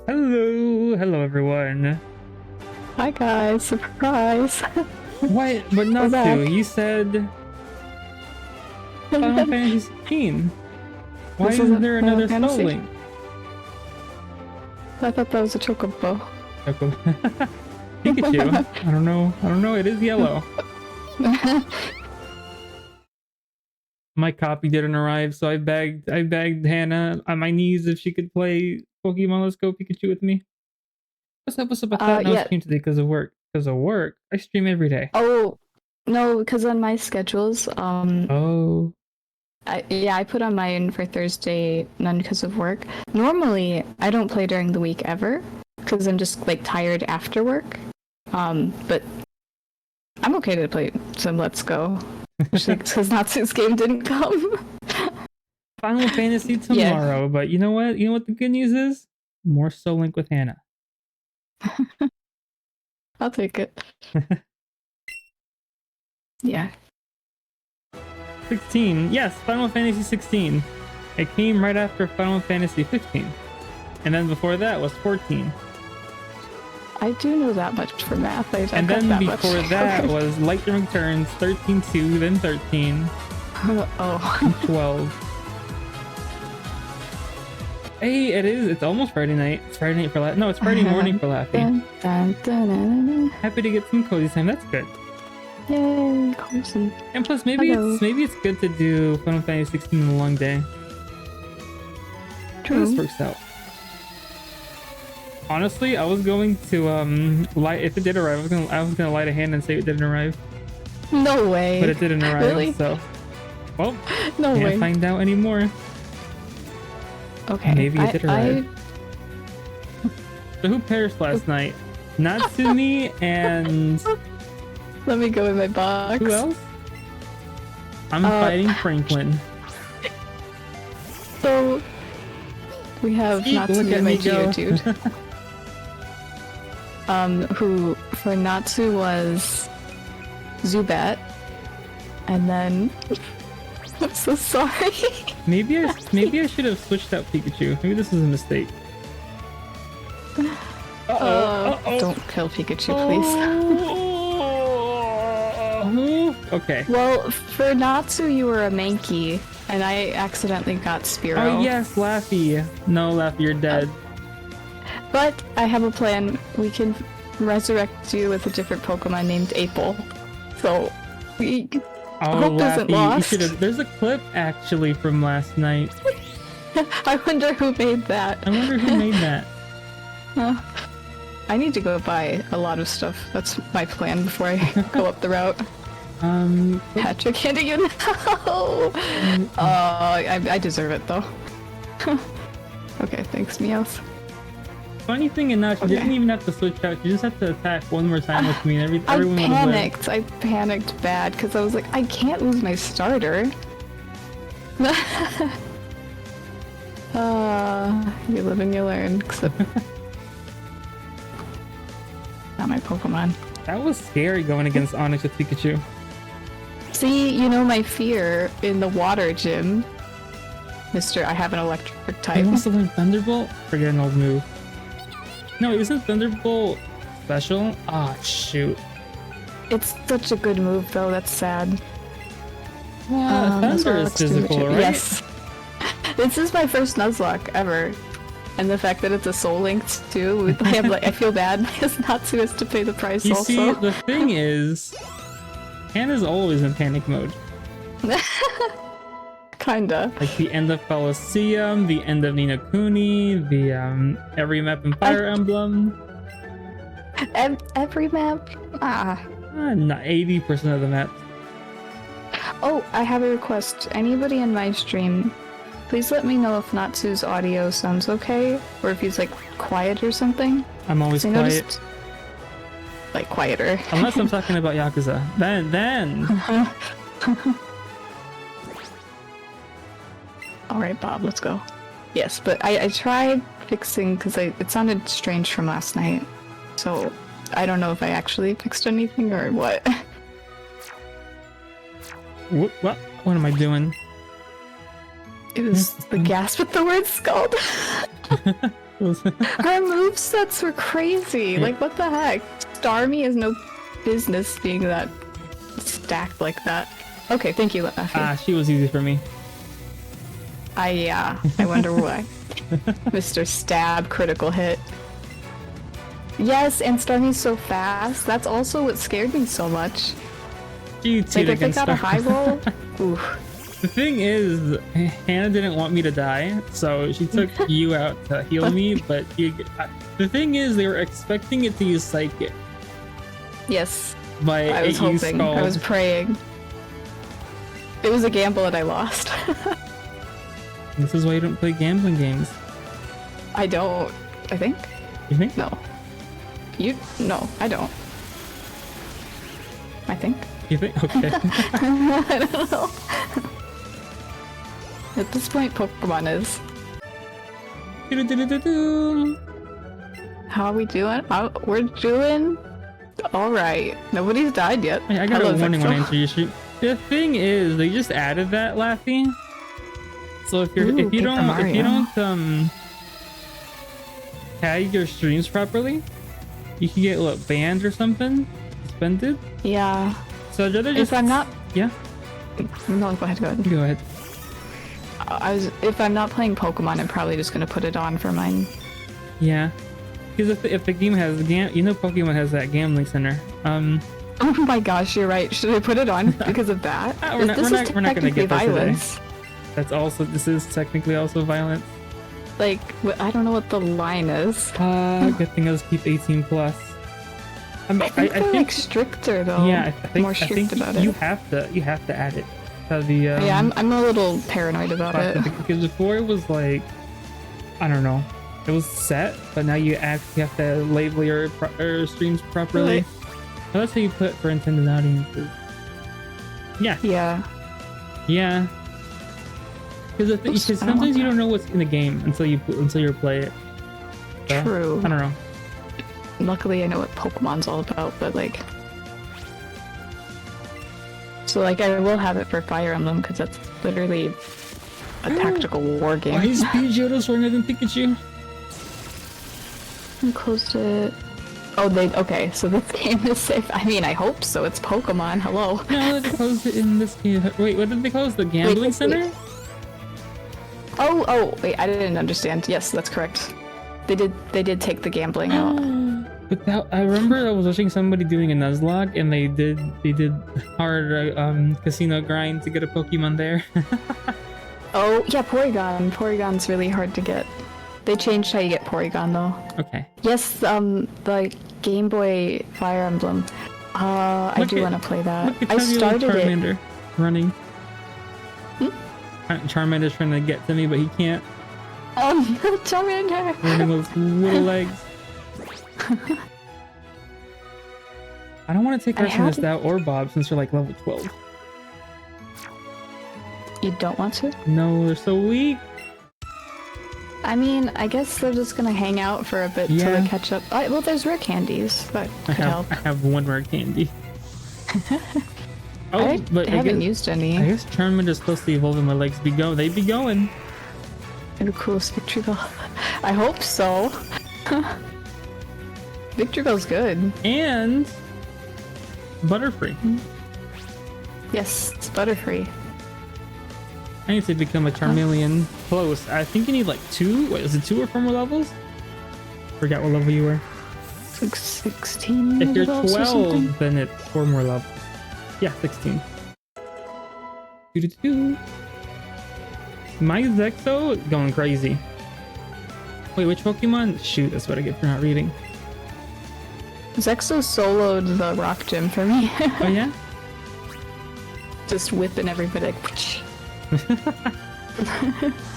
Hello everyone. Hi guys, surprise! What? But not We're to. back. You said Final Fantasy 16. Why This isn't isn't there Final another Fantasy? Soulink? I thought that was a chocobo. Pikachu. I don't know. It is yellow. My copy didn't arrive, so I begged Hannah on my knees if she could play Pokemon Let's Go Pikachu with me. What's up? I thought no Yeah. stream today because of work. Because of work, I stream every day. Oh, no, because on my schedules, Oh. I put on mine for Thursday, none because of work. Normally, I don't play during the week ever, because I'm just like tired after work. But I'm okay to play some Let's Go, because Natsu's game didn't come. Final Fantasy tomorrow, Yeah. but you know what? You know what the good news is? More Soulink with Hannah. I'll take it. Yeah. 16. Yes, Final Fantasy 16. It came right after Final Fantasy 15. And then before that was 14. I do know that much for math. And then before that was Lightning Returns 13-2, then 13, Oh. and 12. Hey, it's almost Friday night. It's Friday night for laughing. No, it's Friday morning for laughing. Dun, dun, dun, dun. Happy to get some cozy time. That's good. Yay, cozy. And plus, maybe it's good to do Final Fantasy 16 in a long day. True. This works out. Honestly, I was going to light if it did arrive. I was gonna light a hand and say it didn't arrive, No way. but it didn't arrive. Really? So, well, No can't way. find out anymore. Okay. Maybe it did arrive. So who perished last night? Natsumi and Let me go in my box. who else? I'm fighting Franklin. So we have Look Natsu at and my me go. Geodude. Who for Natsu was Zubat, and then I'm so sorry. Maybe I should have switched out Pikachu. Maybe this is a mistake. Don't kill Pikachu, please. Okay. Well, for Natsu, you were a Mankey, and I accidentally got Spearow. Oh yes, Laffy. No, Laffy, you're dead. But I have a plan. We can resurrect you with a different Pokemon named Apple. So, we hope isn't Laffy, you lost. should have. There's a clip actually from last night. I wonder who made that. I wonder who made that. I need to go buy a lot of stuff. That's my plan before I go up the route. Patrick, handing you now. I deserve it though. Okay, thanks, Meowth. Funny thing enough, you didn't even have to switch out. You just have to attack one more time with me, and everyone would have lived. I panicked bad because I was like, I can't lose my starter. You live and you learn. Except not my Pokemon. That was scary going against Onyx with Pikachu. See, you know my fear in the water gym. Mister, I have an electric I type. wants to learn Thunderbolt? Forget an old move. No, isn't Thunderbolt special? Ah, shoot. It's such a good move though, that's sad. Thunder is physical, right? Yes. This is my first Nuzlocke ever. And the fact that it's a Soulink too, I feel bad because Natsu has to pay the price You also. see, the thing is, Hannah's always in panic mode. Kinda. Like the end of Colosseum, the end of Ni no Kuni, the every map in Fire Emblem. Every map? Not 80% of the maps. Oh, I have a request. Anybody in my stream, please let me know if Natsu's audio sounds okay, or if he's like quiet or something. I'm always I quiet. noticed, like quieter. Unless I'm talking about Yakuza. Then. Alright, Bob, let's go. Yes, but I tried fixing, because it sounded strange from last night. So, I don't know if I actually fixed anything or what. What am I doing? It was the gasp at the word scald. Her movesets were crazy. Yeah. Like, what the heck? Starmie has no business being that stacked like that. Okay, thank you, Laffy. She was easy for me. I wonder why. Mr. Stab, critical hit. Yes, and Starmie's so fast. That's also what scared me so much. She Like, if it got a high roll, oof. The thing is, Hannah didn't want me to die, so she took you out to heal me, but the thing is, they were expecting it to use Psychic. Yes, But I was hoping. I was Scald. praying. It was a gamble and I lost. This is why you don't play gambling games. I don't, I think. You think? No. No, I don't. I think. You think? Okay. I don't know. At this point, Pokemon is. How are we doing? We're doing alright. Nobody's died yet. I got Hello, a warning when I Zexo. introduce you. The thing is, they just added that, Laffy. So if Ooh, you Paper Mario. don't tag your streams properly, you can get banned or something, suspended. Yeah. So I'd rather just If I'm not. yeah. No, go ahead, go ahead. Go ahead. If I'm not playing Pokemon, I'm probably just gonna put it on for mine. Yeah, because if the game has Pokemon has that gambling center. Oh my gosh, you're right. Should I put it on because of that? We're not gonna technically get this today. violence. This is technically also violence. Like, I don't know what the line is. Good thing I was keep 18 plus. I think they're like stricter though. Yeah, I think more strict about you it. have to add it. Yeah, I'm a little paranoid about it. Because before it was like, I don't know, it was set, but now you actually have to label your streams properly. Really? Well, that's how you put for intended audiences. Yeah. Yeah. Yeah. Because sometimes you don't know what's in the game until you play it. So, True. I don't know. Luckily, I know what Pokemon's all about, but like. So like, I will have it for Fire Emblem because that's literally a tactical war game. Why is Pidgeotto stronger than Pikachu? I closed it. Oh, okay, so this game is safe. I mean, I hope so. It's Pokemon. Hello. No, they closed it in this game. Wait, what did they close? The gambling center? Oh, wait, I didn't understand. Yes, that's correct. They did take the gambling out. But I remember I was watching somebody doing a Nuzlocke, and they did hard casino grind to get a Pokemon there. Oh, yeah, Porygon. Porygon's really hard to get. They changed how you get Porygon, though. Okay. Yes, the Game Boy Fire Emblem. I do want to play that. I started Charmander it. running. Charmander's trying to get to me, but he can't. Oh, Charmander! Running with little legs. I don't want to take Arsonist out or Bob since they're like level 12. You don't want to? No, they're so weak. I mean, I guess they're just gonna hang out for a bit till they catch up. Well, there's rare candies that could help. I have one rare candy. I haven't used any. I guess Charmander's supposed to evolve in my legs. They be going. Maybe coolest Victreebel. I hope so. Victreebel's good. And Butterfree. Yes, it's Butterfree. I need to become a Charmeleon. Close. I think you need like 2. Wait, is it 2 or 4 more levels? Forgot what level you were. Like 16. If you're levels or 12, then it's 4 more levels. Yeah, 16. My Zexo going crazy. Wait, which Pokemon? Shoot, that's what I get for not reading. Zexo soloed the rock gym for me. Oh yeah? Just whipping everybody like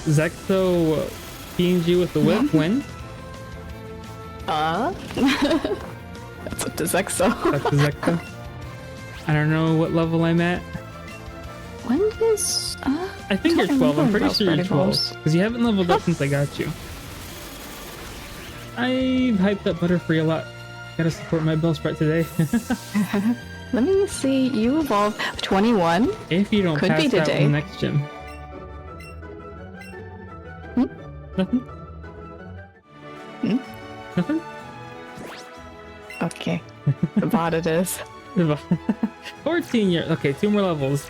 Zexo PNG with the whip when? That's up to Zexo. That's the Zexo. I don't know what level I'm at. When does I think you're 12. I'm pretty sure you're 12. evolves. Because you haven't leveled up since I got you. I've hyped up Butterfree a lot. Gotta support my Bellsprout today. Let me see. You evolve 21. If you don't Could pass be out today. in the next gym. Nothing? Nothing? Okay. The bot it is. 14 years. Okay, 2 more levels.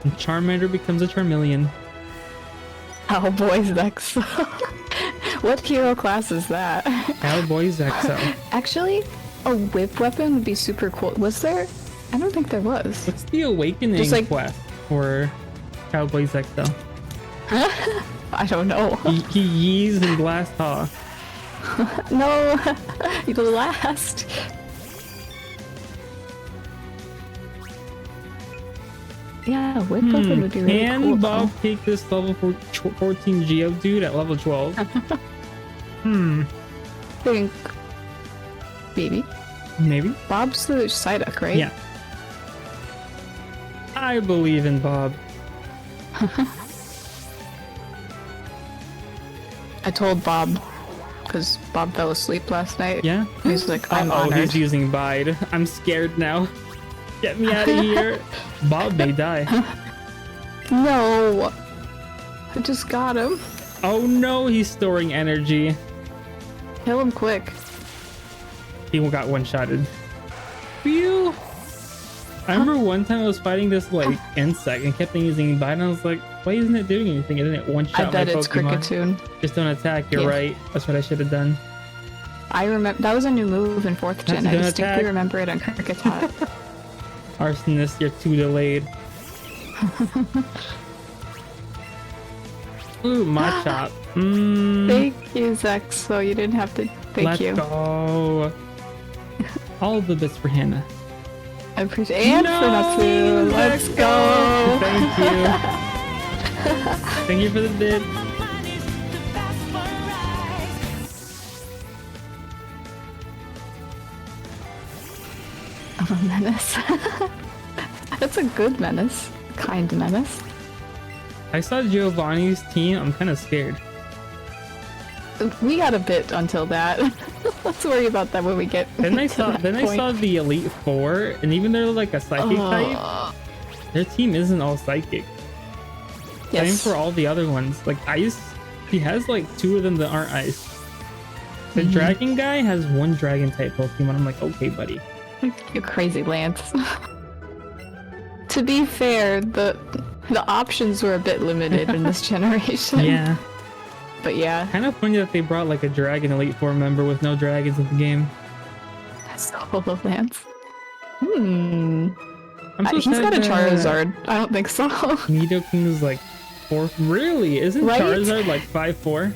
And Charmander becomes a Charmeleon. Cowboy Zexo. What hero class is that? Cowboy Zexo. Actually, a whip weapon would be super cool. Was there? I don't think there was. What's the awakening Just like- quest for Cowboy Zexo? I don't know. He yees and blast off. No, the last. Yeah, whip weapon would be really Can cool. Bob take this level 14 Geodude at level 12? Think maybe. Maybe. Bob's the Psyduck, right? Yeah. I believe in Bob. I told Bob because Bob fell asleep last night. Yeah. He's like, I'm Oh, honored. he's using Bide. I'm scared now. Get me out of here. Bob may die. No, I just got him. Oh no, he's storing energy. Kill him quick. He got one-shotted. Phew. I remember one time I was fighting this like insect and kept on using Bide and I was like, why isn't it doing anything? Isn't it one-shot I bet my it's Pokemon? Kricketune. Just don't attack, you're Yeah. right. That's what I should have done. I remember that was a new move in 4th gen. I don't distinctly attack. remember it on Kricketot. Arsonist, you're too delayed. Ooh, Machop. Thank you, Zach. So you didn't have to. Thank Let's you. go. All the bits for Hannah. I appreciate and for Natsu. Let's go. Thank you. Thank you for the bid. I'm a menace. That's a good menace. Kind menace. I saw Giovanni's team. I'm kind of scared. We got a bit until that. Let's worry about that when we get. Then I to saw. that Then I point. saw the Elite Four, and even though they're like a psychic type, their team isn't all psychic. Same Yes. for all the other ones. Like Ice, he has like 2 of them that aren't Ice. The Dragon guy has 1 Dragon type Pokemon. I'm like, okay, buddy. You crazy Lance. To be fair, the options were a bit limited in this generation. Yeah. But yeah, Kind of funny that they brought like a Dragon Elite Four member with no dragons in the game. solo Lance. Hmm. I'm so He's sad got a that Charizard. I don't think so. Nidoking is like 4th. Really? Isn't Right? Charizard like 5'4"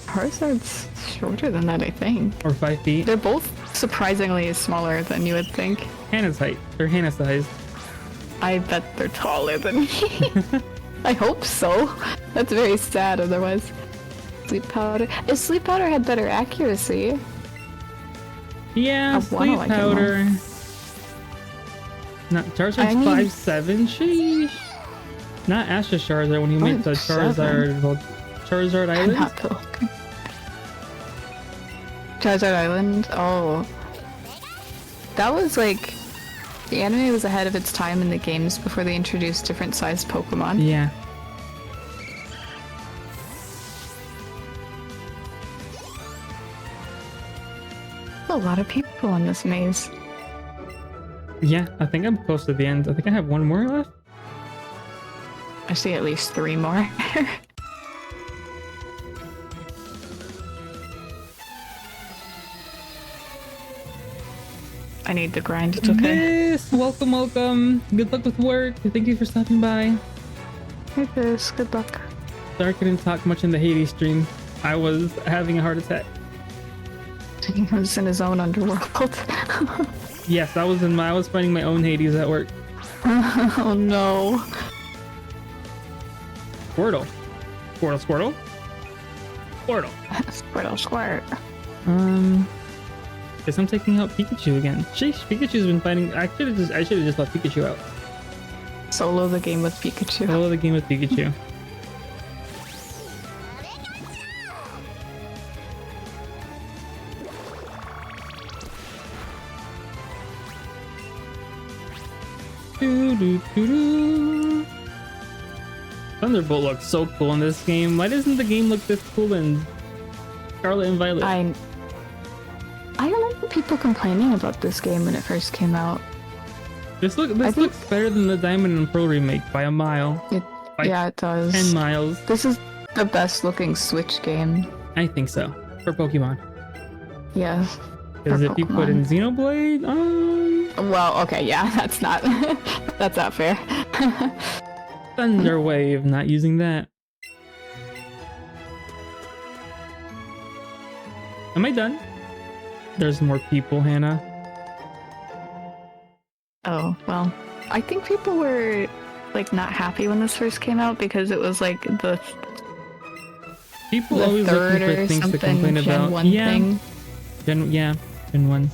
Charizard's shorter than that, I think. or 5 feet? They're both surprisingly smaller than you would think. Hannah's height. They're Hannah sized. I bet they're taller than me. I hope so. That's very sad otherwise. Sleep powder. If sleep powder had better accuracy. Yeah, I wanna Sleep like it Powder. Not Charizard's I need- 5'7". Sheesh. Not Astra Charizard when he went to 5'7". Charizard Island. Not Pilgrim. Charizard Island? Oh. That was like... The anime was ahead of its time in the games before they introduced different sized Pokemon. Yeah. A lot of people in this maze. Yeah, I think I'm close to the end. I think I have 1 more left. I see at least 3 more. I need the grind, it's okay. Yes, welcome, welcome. Good luck with work. Thank you for stopping by. Hey Chris, good luck. Sorry I couldn't talk much in the Hades stream. I was having a heart attack. He was in his own underworld. Yes, I was fighting my own Hades at work. Oh no. Squirtle. Squirtle. Squirtle squirt. Guess I'm taking out Pikachu again. Sheesh, Pikachu's been fighting. I should have just left Pikachu out. Solo the game with Pikachu. I love the game with Pikachu. Doo-doo-doo-doo. Thunderbolt looks so cool in this game. Why doesn't the game look this cool in Scarlet and Violet. I remember people complaining about this game when it first came out. This looks better than the Diamond and Pearl remake by a mile. Yeah, it does. 10 miles. This is the best looking Switch game. I think so. For Pokemon. Yeah. Because if you put in Xenoblade, well, okay, yeah, that's not that's not fair. Thunder Wave, not using that. Am I done? There's more people, Hannah. Oh, well. I think people were like not happy when this first came out because it was like the always looking for things to complain Gen about. 1 Yeah. thing. Gen 1.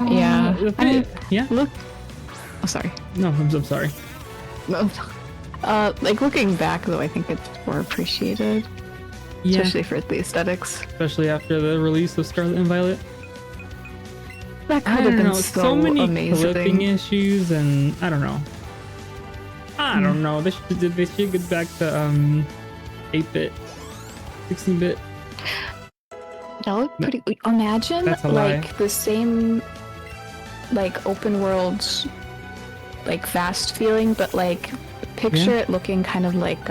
Yeah. I mean, yeah. Look. Oh, sorry. No, I'm sorry. No. Like looking back though, I think it's more appreciated. Yeah. Especially for the aesthetics. Especially after the release of Scarlet and Violet. That could have been so many amazing. clipping issues, and I don't know. I don't know. They should get back to 8-bit, 16-bit. That would pretty. Imagine like the same, like open world, like fast feeling, but like picture it looking kind of like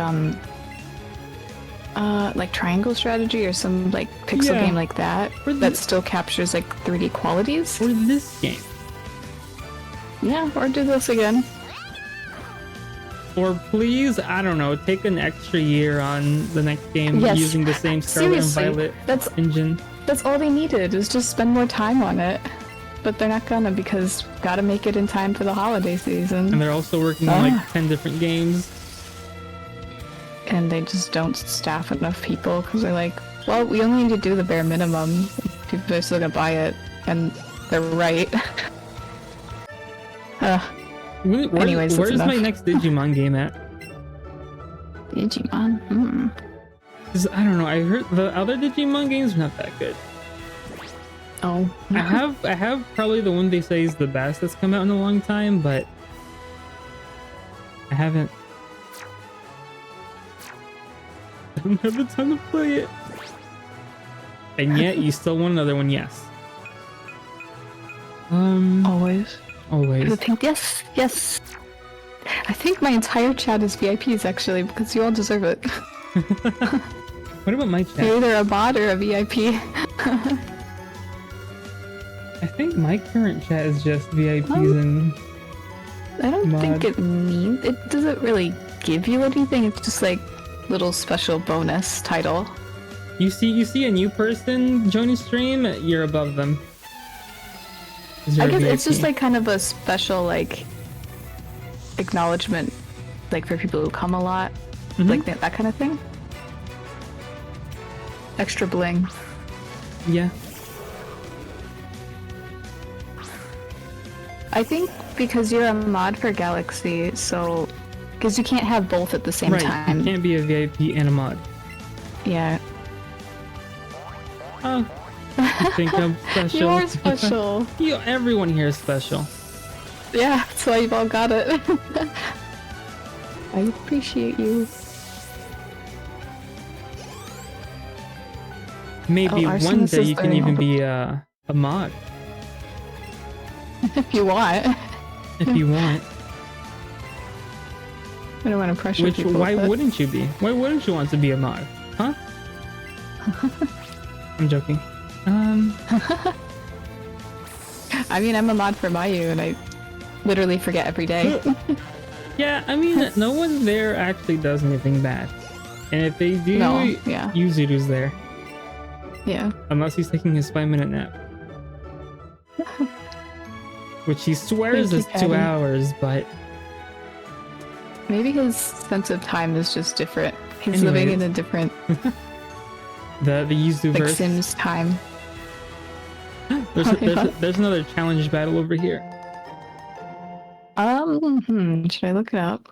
Triangle Strategy or some like pixel game like that that still captures like 3D qualities. Or this game. Yeah, or do this again. Or please, I don't know, take an extra year on the next game using the same Scarlet and Violet engine. That's all they needed, is just spend more time on it. But they're not gonna, because gotta make it in time for the holiday season. And they're also working on like 10 different games. And they just don't staff enough people, because they're like, well, we only need to do the bare minimum. People are still gonna buy it, and they're right. Anyways, where's my next Digimon game at? Digimon? Because I don't know, I heard the other Digimon games are not that good. Oh. I have probably the one they say is the best that's come out in a long time, but I haven't have the time to play it. And yet you still want another one, yes. Always. I think yes. I think my entire chat is VIPs actually, because you all deserve it. What about my chat? You're either a bot or a VIP. I think my current chat is just VIPs and I don't think it means it doesn't really give you anything. It's just like little special bonus title. You see a new person joining stream, you're above them. I guess it's just like kind of a special like acknowledgement, like for people who come a lot, like that kind of thing. Extra bling. Yeah. I think because you're a mod for Galaxy, so because you can't have both at the same time. You can't be a VIP and a mod. Yeah. Oh. I think I'm special. You're special. Everyone here is special. Yeah, that's why you've all got it. I appreciate you. Maybe one day you can even be a mod. If you want. If you want. I don't want to pressure people. Why wouldn't you be? Why wouldn't you want to be a mod? Huh? I'm joking. I mean, I'm a mod for Mayu, and I literally forget every day. Yeah, I mean, no one there actually does anything bad. And if they do, Yuzuru's there. Yeah. Unless he's taking his 5-minute nap. Which he swears is 2 hours, but... Maybe his sense of time is just different. He's living in a different... the Yuzu-verse. Like Sims time. There's another challenge battle over here. Should I look it up?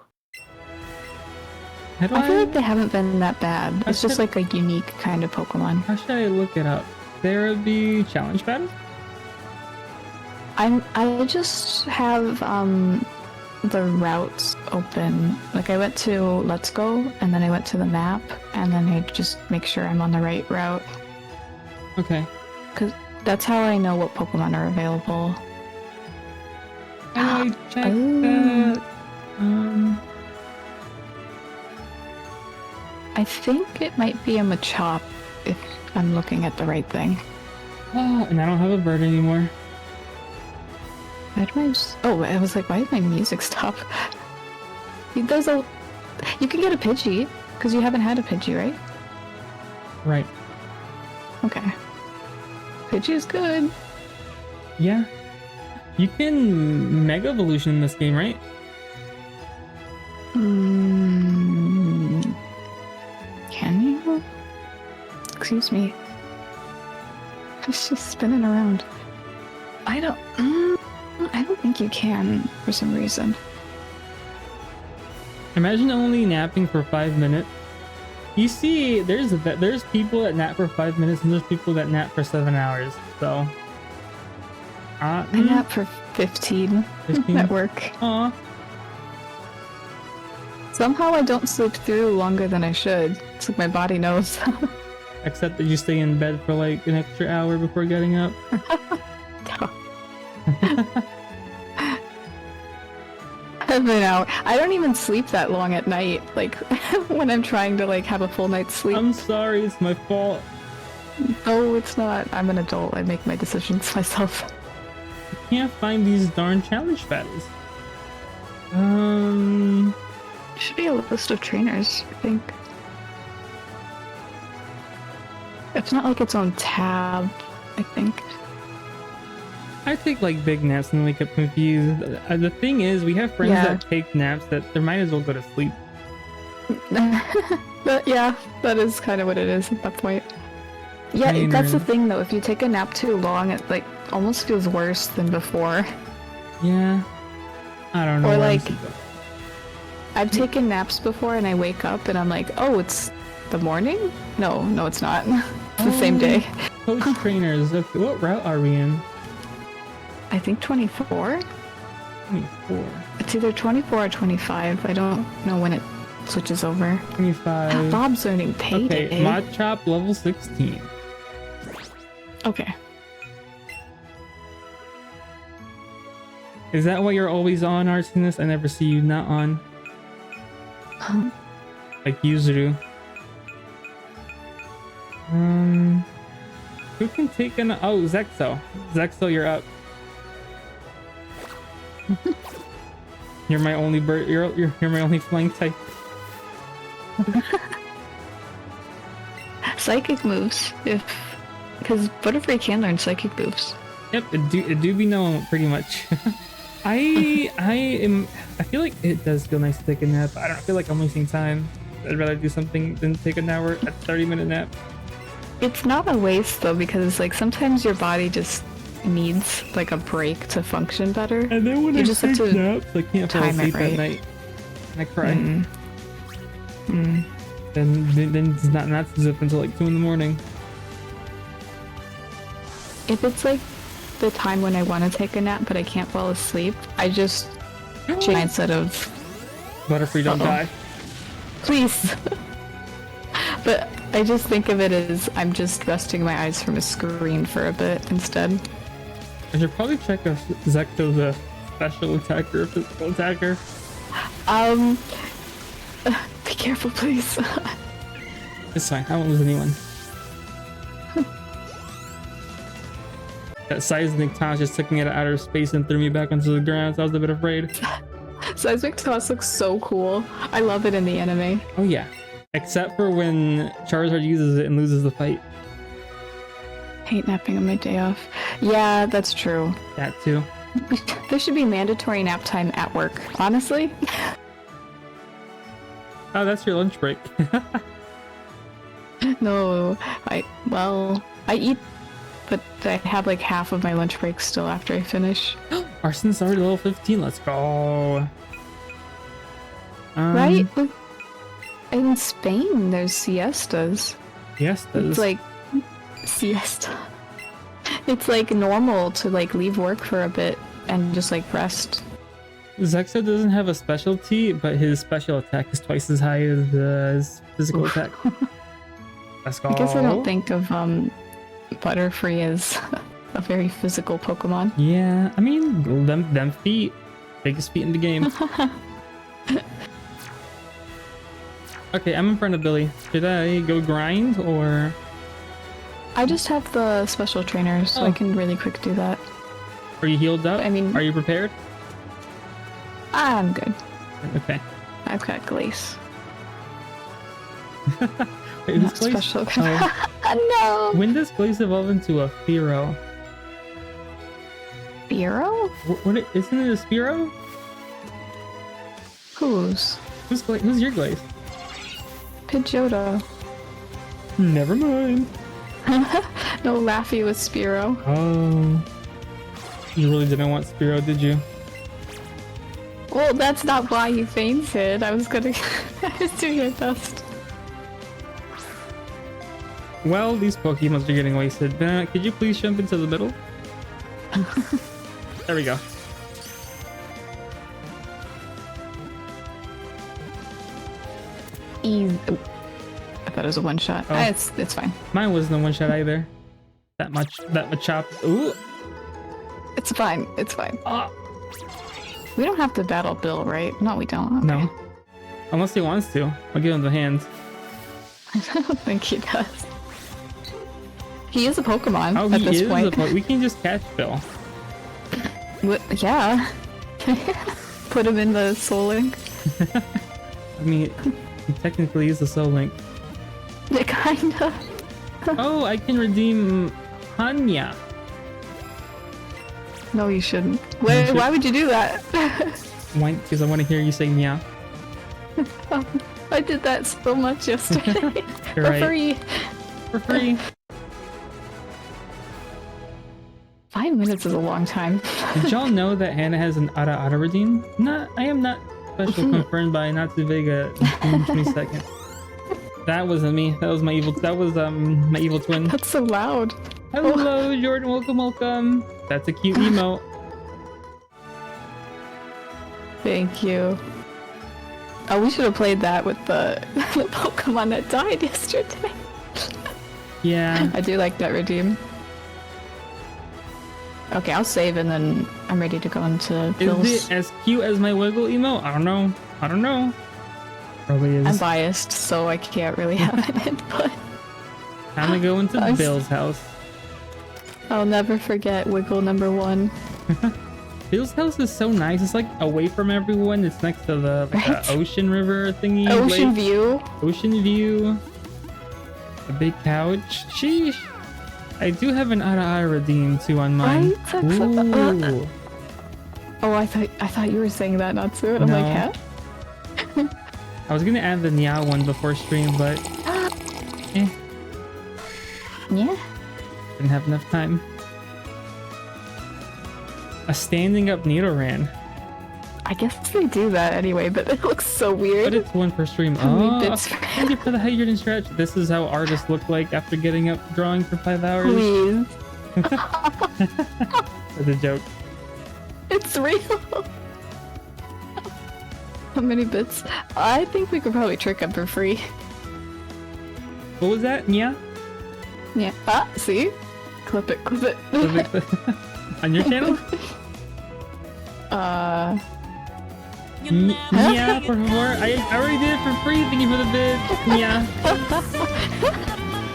I feel like they haven't been that bad. It's just like a unique kind of Pokemon. How should I look it up? There would be challenge battle? I just have the routes open. Like I went to Let's Go, and then I went to the map, and then I just make sure I'm on the right route. Okay. Because that's how I know what Pokemon are available. I checked that. I think it might be a Machop if I'm looking at the right thing. Oh, and I don't have a bird anymore. Why do I just... Oh, I was like, why did my music stop? There's a... You can get a Pidgey, because you haven't had a Pidgey, right? Right. Okay. Pidgey is good. Yeah. You can Mega Evolution in this game, right? Can you? Excuse me. It's just spinning around. I don't think you can for some reason. Imagine only napping for 5 minutes. You see, there's people that nap for 5 minutes and there's people that nap for 7 hours. So, I nap for 15 at work. Aw. Somehow I don't sleep through longer than I should. It's like my body knows. Except that you stay in bed for like an extra hour before getting up. I don't even sleep that long at night, like when I'm trying to like have a full night's sleep. I'm sorry, it's my fault. No, it's not. I'm an adult. I make my decisions myself. I can't find these darn challenge battles. Should be a list of trainers, I think. It's not like its own tab, I think. I take like big naps and wake up confused. The thing is, we have friends that take naps that they might as well go to sleep. But yeah, that is kind of what it is at that point. Yeah, that's the thing though. If you take a nap too long, it like almost feels worse than before. Yeah, I don't know. Or like, I've taken naps before and I wake up and I'm like, oh, it's the morning? No, it's not. It's the same day. Coach trainers. Okay, what route are we in? I think 24? 24. It's either 24 or 25. I don't know when it switches over. 25. Bob's earning payday. Okay, Machop level 16. Okay. Is that why you're always on, Arsenis? I never see you not on. Like Yuzuru. Who can take an... Oh, Zexo. Zexo, you're up. You're my only bird. You're my only flying type. Psychic moves, because Butterfree can learn psychic moves. Yep, it do be known pretty much. I feel like it does feel nice to take a nap. I don't feel like I'm wasting time. I'd rather do something than take an hour, a 30-minute nap. It's not a waste though, because like sometimes your body just needs like a break to function better. And then when I just take naps, I can't fall asleep at night. I cry. Then it's not zip until like 2 in the morning. If it's like the time when I want to take a nap but I can't fall asleep, I just change instead of Butterfree don't die. Please. But I just think of it as I'm just resting my eyes from a screen for a bit instead. I should probably check if Zecto's a special attacker or physical attacker. Be careful, please. It's fine, I won't lose anyone. That seismic toss just took me out of outer space and threw me back onto the ground, so I was a bit afraid. Seismic toss looks so cool. I love it in the anime. Oh yeah. Except for when Charizard uses it and loses the fight. Hate napping on my day off. Yeah, that's true. That too. There should be mandatory nap time at work, honestly. Oh, that's your lunch break. No, I eat, but I have like half of my lunch break still after I finish. Arson's already level 15, let's go. Right? In Spain, there's siestas. Siestas? It's like siesta. It's like normal to like leave work for a bit and just like rest. Zexo doesn't have a specialty, but his special attack is twice as high as his physical attack. Let's go. I guess I don't think of Butterfree as a very physical Pokemon. Yeah, I mean, them feet. Biggest feet in the game. Okay, I'm in front of Billy. Should I go grind or... I just have the special trainer, so I can really quick do that. Are you healed up? I mean... Are you prepared? I'm good. Okay. I've got Glace. Wait, who's Not Glace? special. Oh. No! When does Glace evolve into a Fearow? Fearow? Isn't it a Spearow? Whose? Who's your Glace? Pidgeotto. Never mind. No, Laffy was Spearow. Oh. You really didn't want Spearow, did you? Well, that's not why you fainted. I was gonna... I was doing my best. Well, these Pokemons are getting wasted. Could you please jump into the middle? There we go. Easy. Oh, I thought it was a one shot. Oh. It's fine. Mine wasn't a one shot either. That much chop. Ooh. It's fine. It's fine. Ah. We don't have to battle Bill, right? No, we don't. Okay. No. Unless he wants to. I'll give him the hands. I don't think he does. He is a Pokemon Oh, at he this is point. we can just catch Bill. Yeah. Put him in the Soulink. I mean, he technically is a Soulink. Yeah, kinda. Oh, I can redeem Hanya. No, you shouldn't. Why would you do that? Why? Because I want to hear you say meow. I did that so much yesterday. You're For right. free. For free. 5 minutes is a long time. Did y'all know that Hannah has an auto redeem? I am not special confirmed by Natsu Vega in 20 seconds. That wasn't me. That was my evil. That was my evil twin. That's so loud. Hello, Jordan. Welcome. That's a cute emote. Thank you. Oh, we should have played that with the Pokemon that died yesterday. Yeah. I do like that redeem. Okay, I'll save and then I'm ready to go into Bill's. Is it as cute as my wiggle emote? I don't know. Probably is. I'm biased, so I can't really have an input. Time to go into Bill's house. I'll never forget Wiggle number 1. Bill's house is so nice. It's like away from everyone. It's next to the ocean river thingy. Ocean view. Ocean view. A big couch. Sheesh. I do have an Ara redeem too on mine. Right? Ooh. Oh, I thought you were saying that, Natsu. And I'm No. like, huh? I was gonna add the Nya one before stream, but Yeah. didn't have enough time. A standing up Nidoran. I guess they do that anyway, but it looks so weird. But it's one per stream. How many Oh, bits thank you for the hydrated stretch. This is how artists look like after getting up drawing for 5 hours. Please. That's a joke. It's real. How many bits? I think we could probably trick him for free. What was that? Yeah? Yeah. Ah, see? Clip it. On your channel? Yeah, por favor. I already did it for free. Thank you for the bid. Yeah.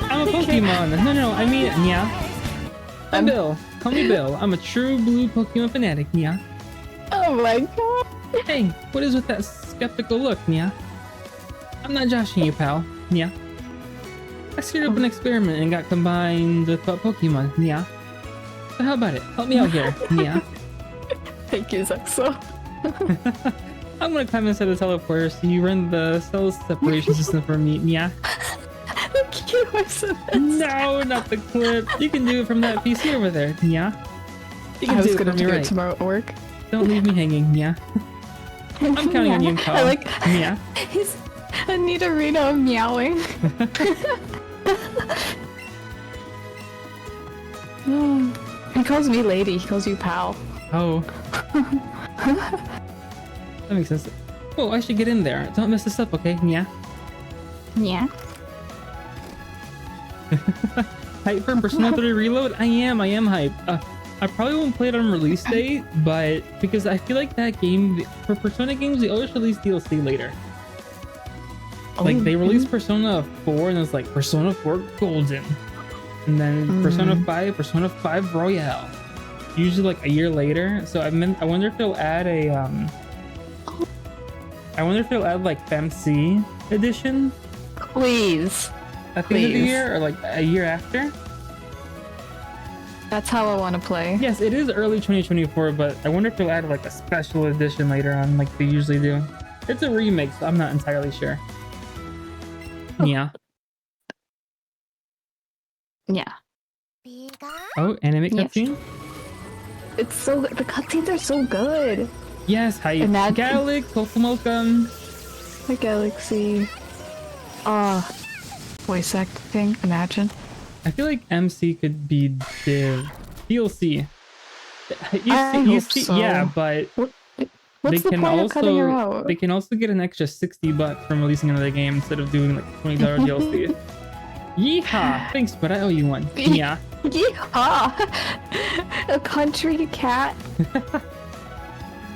I'm a Pokemon. No, I mean, yeah. I'm Bill. Call me Bill. I'm a true blue Pokemon fanatic, yeah. Oh my god. Hey, what is with that skeptical look, yeah? I'm not joshing you, pal. Yeah. I screwed up an experiment and got combined with Pokemon, yeah. So how about it? Help me out here, yeah. Thank you, Zexo. I'm gonna climb inside the teleporter so you run the cell separation system for me, yeah. Thank you, No, not the clip. You can do it from that PC over there, yeah. You can I was do it gonna from me, do it right? tomorrow at work. Don't leave me hanging, yeah. I'm counting on you, pal. I like. Yeah. I need a Reno meowing. He calls me lady. He calls you pal. Oh. That makes sense. Oh, I should get in there. Don't mess this up, okay? Yeah. Yeah. Hype for Persona 3 Reload? I am hype. I probably won't play it on release date, but because I feel like that game, for Persona games, they always release DLC later. Like they released Persona 4 and it's like Persona 4 Golden. And then Persona 5 Royale. Usually like a year later. So I wonder if they'll add a I wonder if they'll add like FemC edition. Please. At the end of the year or like a year after. That's how I want to play. Yes, it is early 2024, but I wonder if they'll add like a special edition later on, like they usually do. It's a remake, so I'm not entirely sure. Yeah. Yeah. Oh, anime cutscene? Yes. It's so good. The cutscenes are so good. Yes, hi. Galax, welcome. The Galaxy. Voice acting, imagine. I feel like MC could be the DLC. I hope so. Yeah, but What's the point of cutting her out? they can also get an extra $60 from releasing another game instead of doing like $20 DLC. Yeehaw! Thanks, but I owe you one. Yeah. Yeehaw! A country cat.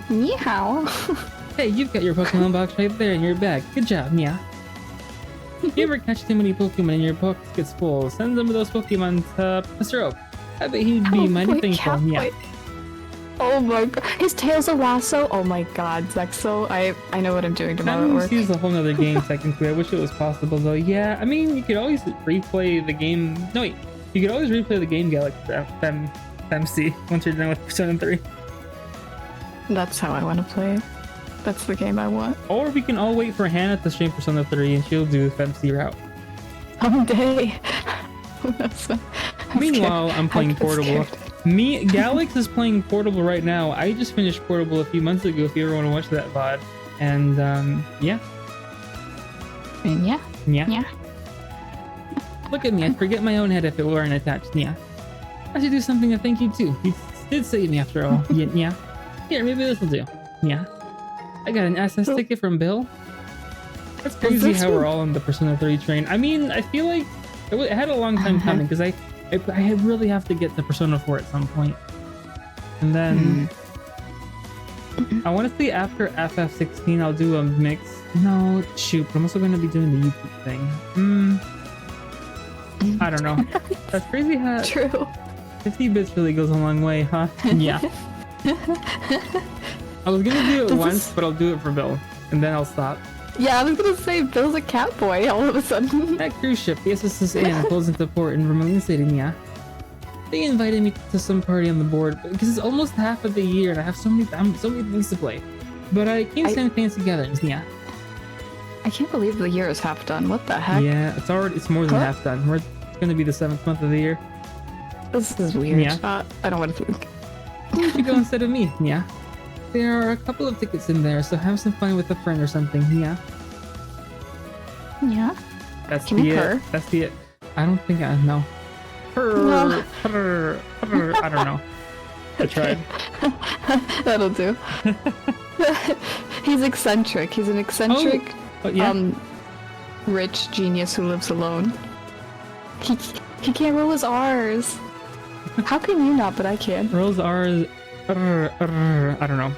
Yeehaw! Hey, you've got your Pokemon box right there in your bag. Good job, Mia. If you ever catch too many Pokemon and your box gets full, send some of those Pokemon to Mr. Oak. I bet he'd be mighty thankful. Yeah. Oh my god. His tail's a lasso. Oh my god, Zexo. I know what I'm doing tomorrow at work. This is a whole nother game technically. I wish it was possible though. Yeah, I mean, you could always replay the game. No, wait. You could always replay the game Galaxy FemC once you're done with Persona 3. That's how I want to play. That's the game I want. Or we can all wait for Hannah to stream Persona 3 and she'll do the FemC route. Someday. Meanwhile, I'm playing Portable. Galax is playing Portable right now. I just finished Portable a few months ago if you ever want to watch that VOD. And yeah. And yeah. Yeah. Look at me, I'd forget my own head if it weren't attached. Yeah. I should do something to thank you too. You did save me after all. Yeah. Here, maybe this will do. Yeah. I got an SS ticket from Bill. That's crazy how we're all on the Persona 3 train. I mean, I feel like it had a long time coming because I really have to get to Persona 4 at some point. And then I want to say after FF16 I'll do a mix. No, shoot, but I'm also going to be doing the YouTube thing. I don't know. That's crazy how 50 bits really goes a long way, huh? Yeah. I was gonna do it once, but I'll do it for Bill, and then I'll stop. Yeah, I was gonna say Bill's a cat boy all of a sudden. That cruise ship, the SSS Anne, pulls into port in Vermilion City, yeah. They invited me to some party on the board because it's almost half of the year and I have so many things to play. But I can't stand fancy gatherings, yeah. I can't believe the year is half done. What the heck? Yeah, it's more than half done. It's gonna be the 7th month of the year. This is weird. Yeah. I don't want to think. You should go instead of me, yeah. There are a couple of tickets in there, so have some fun with a friend or something, yeah. Yeah. That's the it. I don't think I know. No. I don't know. I tried. That'll do. He's eccentric. He's an eccentric, rich genius who lives alone. He can't roll his R's. How can you not, but I can? Rolls R's. I don't know.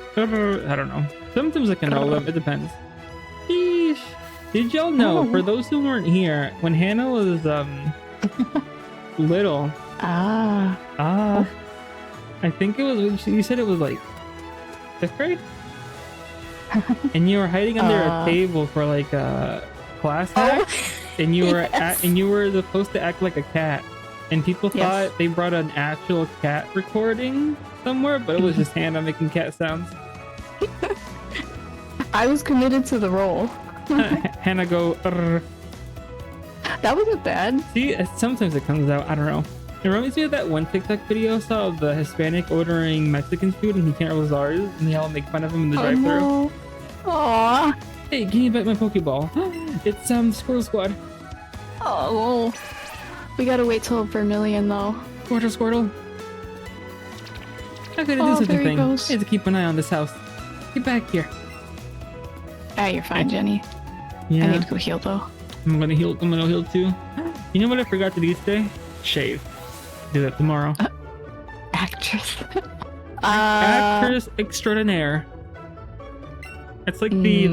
Sometimes I can roll them. It depends. Sheesh. Did y'all know, for those who weren't here, when Hannah was little. I think it was. You said it was like 5th grade, and you were hiding under a table for like a class hack, and you were supposed to act like a cat. And people thought they brought an actual cat recording somewhere, but it was just Hannah making cat sounds. I was committed to the role. Hannah go. That wasn't bad. See, sometimes it comes out. I don't know. It reminds me of that one TikTok video I saw of the Hispanic ordering Mexican food and he can't roll his R's, and they all make fun of him in the drive-thru. No. Aww. Hey, can you bite my Pokeball? It's Squirrel Squad. Oh. We gotta wait till Vermilion though. Squirtle. I gotta do something. I have to keep an eye on this house. Get back here. Ah, you're fine, Jenny. Yeah. I need to go heal though. I'm gonna heal too. You know what I forgot to do today? Shave. Do that tomorrow. Actress. Actress extraordinaire. It's like the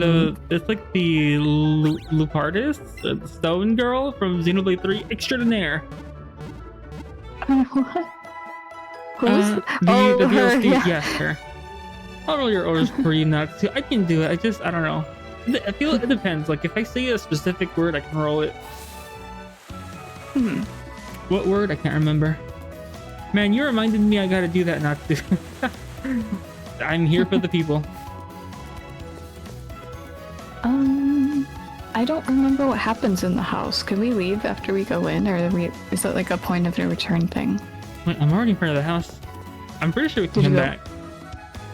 Lupardis, the stone girl from Xenoblade 3 extraordinaire. What? Who's? The her, DLC, yeah. yes, her. I'll roll your orders for you nuts too. I can do it. I don't know. I feel it depends. Like if I say a specific word, I can roll it. What word? I can't remember. Man, you reminded me I gotta do that not to. I'm here for the people. I don't remember what happens in the house. Can we leave after we go in, or is that like a point of no return thing? Wait, I'm already in front of the house. I'm pretty sure we can come back.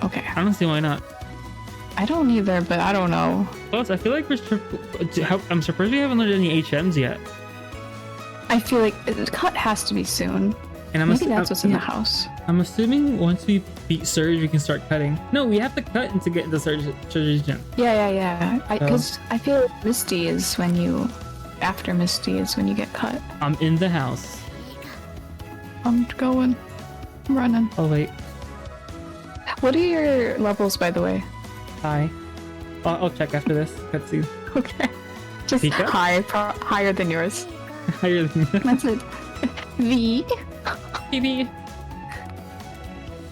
Okay. I don't see why not. I don't either, but I don't know. Plus, I feel like I'm surprised we haven't learned any HMs yet. I feel like the cut has to be soon. And Maybe that's what's in the house. I'm assuming once we beat Surge, we can start cutting. No, we have to cut to get into Surge's gym. Yeah. Because I feel like Misty is when you... After Misty is when you get cut. I'm in the house. I'm going. I'm running. Oh, wait. What are your levels, by the way? Hi. I'll check after this. Cutscene. Okay. Just Pika? higher than yours. Higher than That's it. V. PB.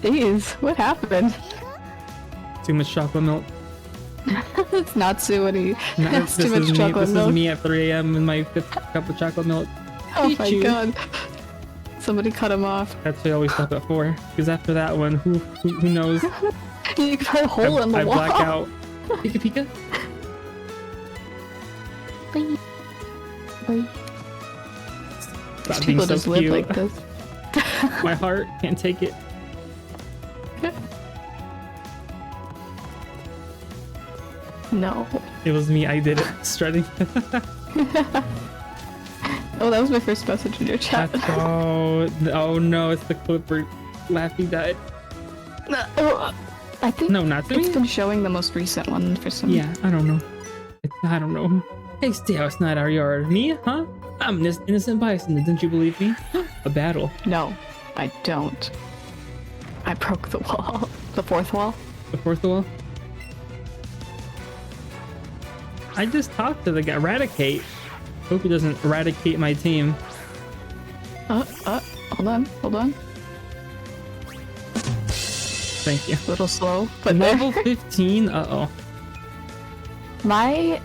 Jeez, what happened? Too much chocolate milk. It's not Suity. No, That's too much chocolate milk. This is me at 3 a.m. in my 5th cup of chocolate milk. Oh my Pikachu. god. Somebody cut him off. That's why I always stop at 4. Because after that one, who knows? You cut a hole in the I wall. black out. Pika Pika. Bye. Bye. Stop These being people so just cute. live like this. My heart can't take it. No. It was me. I did it. Strutting. Oh, that was my first message in your chat. Oh no! It's the clip where Laffy died. I think No, not to it's me. been showing the most recent one for some. Yeah, I don't know. I don't know. Hey, stay out. It's not our yard. Me? Huh? I'm an innocent bison. Didn't you believe me? A battle. No, I don't. I broke the wall. The fourth wall. The fourth wall. I just talked to the guy. Eradicate. Hope he doesn't eradicate my team. Hold on. Thank you. A little slow, but Level 15? Uh-oh.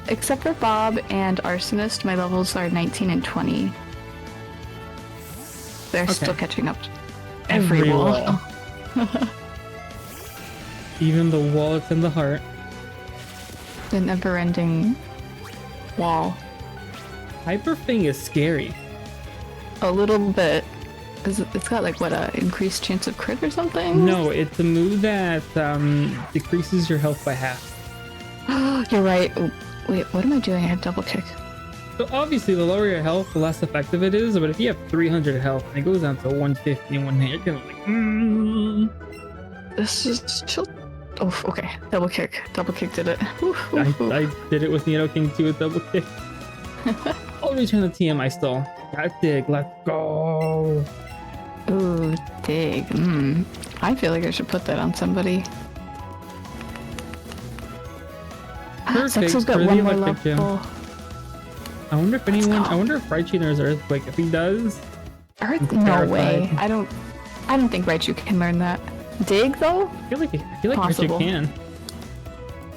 Except for Bob and Arsonist, my levels are 19 and 20. They're Okay. still catching up. Every wall. Even the wall that's in the heart. The never-ending wall. Hyper thing is scary. A little bit. It's got like, what, a increased chance of crit or something? No, it's a move that decreases your health by half. You're right. Oh, wait, what am I doing? I have double kick. So obviously, the lower your health, the less effective it is. But if you have 300 health and it goes down to 150 in one hit, you're gonna like, This is chill. Oh, okay. Double kick. Double kick did it. I did it with Nidoking too with double kick. I'll return the TM I stole. Got dig. Let's go. Ooh, dig. I feel like I should put that on somebody. Perfect Sexo's got for the one more electric gym. level. I wonder if Let's anyone. go. I wonder if Raichu knows Earthquake. If he does, Earth? I'm No way. terrified. I don't think Raichu can learn that. Dig though? I feel like Possible. Raichu can.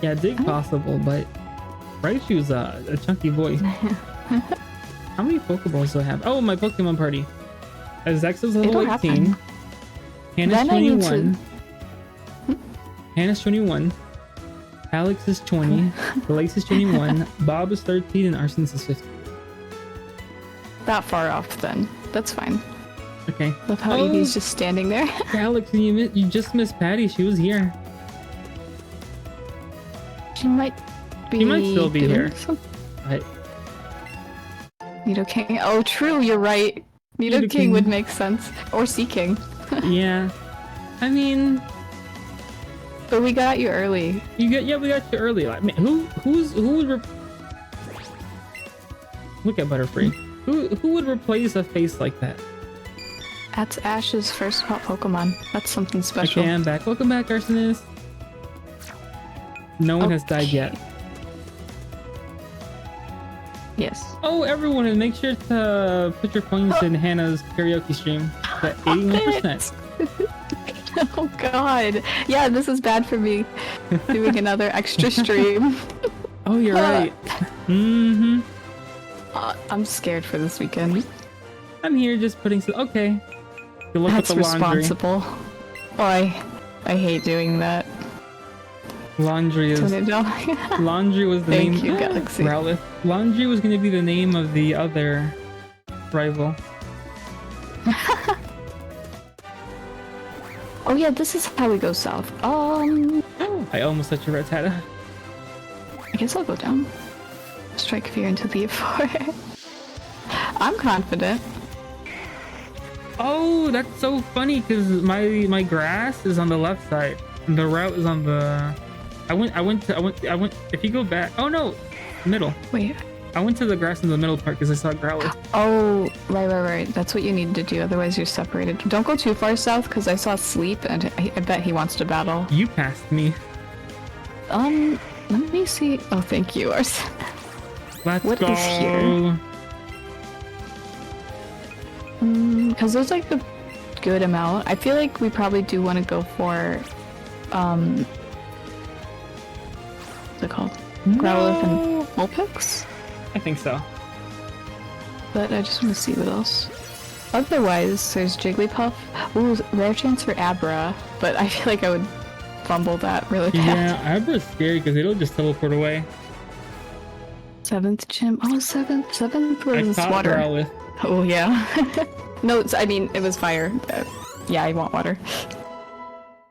Yeah, dig possible, but Raichu's a chunky boy. How many Pokeballs do I have? Oh, my Pokemon party. Zexa's level It'll 18. happen. Hannah's Then I need 21. Hannah's 21. Alex is 20. Lace is 21. Bob is 13, and Arson's is 15. That far off then. That's fine. Okay. Love how Oh. Evie's just standing there. Alex, you just missed Patty. She was here. She might be. She might still be doing here. something. But Nidoking. Oh, true. You're right. Nidoking Nidoking. would make sense. Or Sea King. yeah. I mean, But we got you early. We got you early. Like, man, who would look at Butterfree? Who would replace a face like that? That's Ash's first Pokemon. That's something special. Okay, I'm back. Welcome back, Arsonist. No one has died yet. Yes. Oh, everyone, and make sure to put your points in Hannah's karaoke stream. At 81%. Oh god. Yeah, this is bad for me. Doing another extra stream. Oh, you're right. Mm-hmm. I'm scared for this weekend. I'm here just putting some... Okay. Good luck That's with the laundry. responsible. Oh, I hate doing that. Laundry is... Laundry was the name... Thank you, Galaxy. Rowlith. Laundry was going to be the name of the other rival. Oh yeah, this is how we go south. I almost let you Rattata. I guess I'll go down. Strike fear into the E4. I'm confident. Oh, that's so funny because my grass is on the left side. And the route is on the... I went. If you go back... Oh no! Middle. Wait. I went to the grass in the middle part because I saw Growlithe. Oh, right. That's what you need to do, otherwise you're separated. Don't go too far south because I saw Sleep and I bet he wants to battle. You passed me. Let me see. Oh, thank you, Ars. Let's What go. is here? Because there's like a good amount. I feel like we probably do want to go for, what's it called? Growlithe and Vulpix? I think so. But I just want to see what else. Otherwise, there's Jigglypuff. Ooh, rare chance for Abra, but I feel like I would fumble that really bad. Yeah, Abra's scary because it'll just teleport away. 7th gym. Oh, 7th. 7th I was thought water. Growlithe. Oh, yeah. No, I mean, it was fire. Yeah, I want water.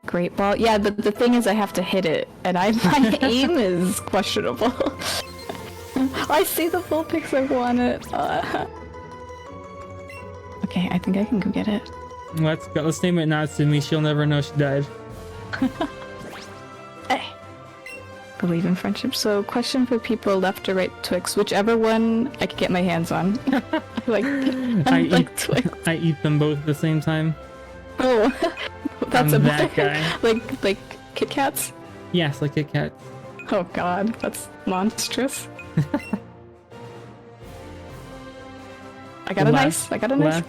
Great ball. Yeah, but the thing is I have to hit it, and my aim is questionable. I see the full pics, I want it. Okay, I think I can go get it. Let's go. Let's name it Natsumi. She'll never know she died. Hey. Believe in friendship. So, question for people left or right Twix, whichever one I could get my hands on. I Twix. I eat them both at the same time. Oh, that's I'm that guy. like Kit Kats? Yes, like Kit Kat. Oh god, that's monstrous. I got a nice.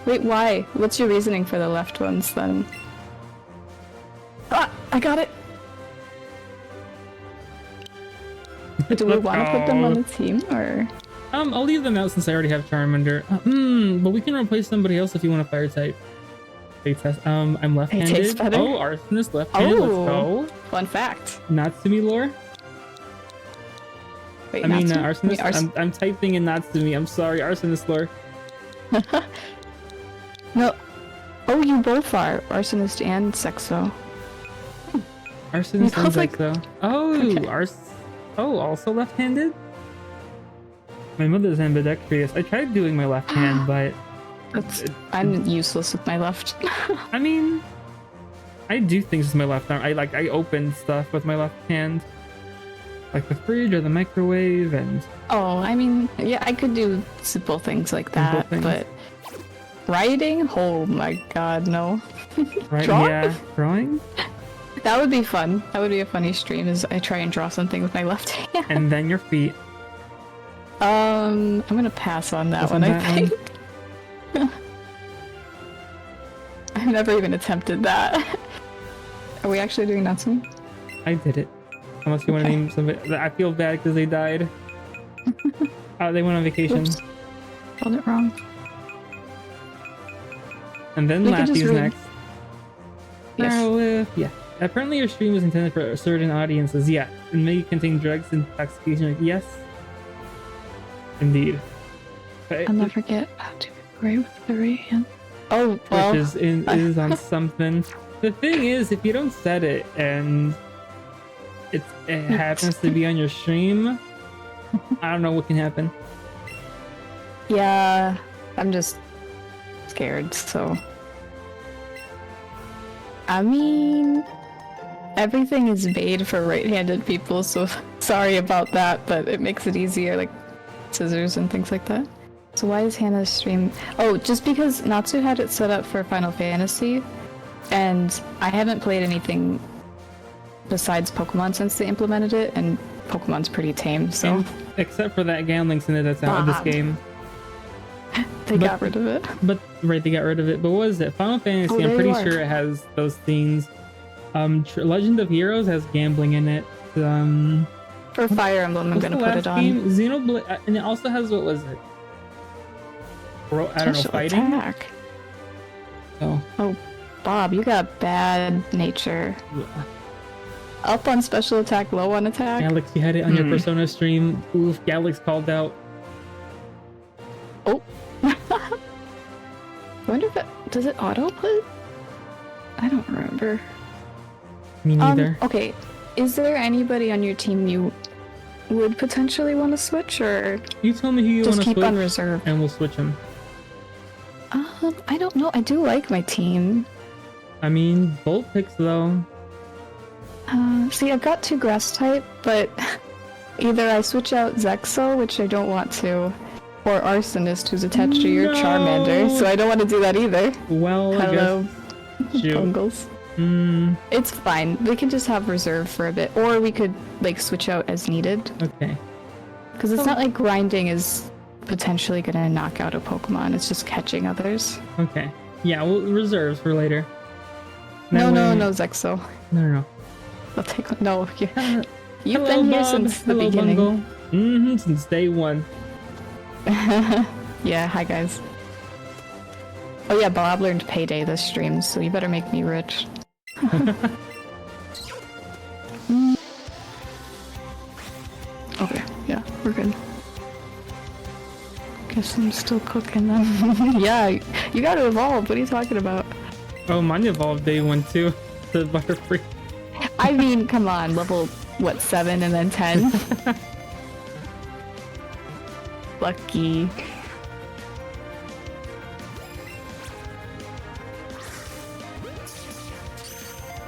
Wait, why? What's your reasoning for the left ones then? Ah, I got it. Do we want to put them on the team or? I'll leave them out since I already have Charmander. But we can replace somebody else if you want a fire type. They test. I'm left-handed. Oh, Arsonist left-handed. Let's go. Fun fact. Natsumi lore. Wait, I mean, Arsonist. I'm typing in Natsumi. I'm sorry, Arsonist lore. No. Oh, you both are Arsonist and Sexo. Arsonist and Sexo. Oh, okay. Oh, also left-handed. My mother's ambidextrous. I tried doing my left hand, but I'm useless with my left. I mean, I do things with my left arm. I open stuff with my left hand, like the fridge or the microwave, and oh, I mean, yeah, I could do simple things like that, but writing? Oh my god, no. Right? Drawing? Yeah, drawing. That would be fun. That would be a funny stream. Is I try and draw something with my left hand. And then your feet. I'm gonna pass on that one. I think. I've never even attempted that. Are we actually doing Natsumi? I did it. Unless you want to name somebody. I feel bad because they died. They went on vacation. Oops. Spelled it wrong. And then Laffy's next. Yes. Yeah. Apparently your stream was intended for certain audiences. Yeah. It may contain drugs and intoxication. Yes. Indeed. I'll never get how to agree with the right hand. Oh, well. Which is on something. The thing is, if you don't set it and it happens to be on your stream, I don't know what can happen. Yeah, I'm just scared, so. I mean, everything is made for right-handed people, so sorry about that, but it makes it easier, like scissors and things like that. So why is Hannah's stream... Oh, just because Natsu had it set up for Final Fantasy, and I haven't played anything besides Pokemon since they implemented it, and Pokemon's pretty tame, so... And except for that Ganling's in it that's out of this game. They got rid of it. But, right, they got rid of it. But what is it? Final Fantasy, I'm pretty sure it has those things. Legend of Heroes has gambling in it. For Fire Emblem, I'm gonna put it on. Xenoblade, and it also has, what was it? I don't know, fighting? Attack. Oh, Bob, you got bad nature. Yeah. Up on special attack, low on attack. Alex, you had it on your Persona stream. Oof, Alex called out. Oh. I wonder if it... Does it auto-put? I don't remember. Me neither. Okay, is there anybody on your team you would potentially want to switch, or... You tell me who you want to switch. Just keep on reserve. And we'll switch them. I don't know. I do like my team. I mean, bolt picks though. See, I've got 2 grass type, but either I switch out Zexo, which I don't want to, or Arsonist, who's attached to your Charmander, so I don't want to do that either. Well, hello, I guess... Bungles. It's fine. We can just have reserve for a bit, or we could like switch out as needed. Okay. Because it's not like grinding is potentially gonna knock out a Pokemon. It's just catching others. Okay. Yeah, well, reserves for later. No, Zexo. No. I'll take one. No, you've Hello, been here Bob. since the Hello, beginning. Bungle. Since day one. Yeah, hi guys. Oh yeah, Bob learned Payday this stream, so you better make me rich. Okay, yeah, we're good. Guess I'm still cooking then. Yeah, you gotta evolve. What are you talking about? Oh, mine evolved day 1 too. The Butterfree. I mean, come on, level, what, 7 and then 10? Lucky.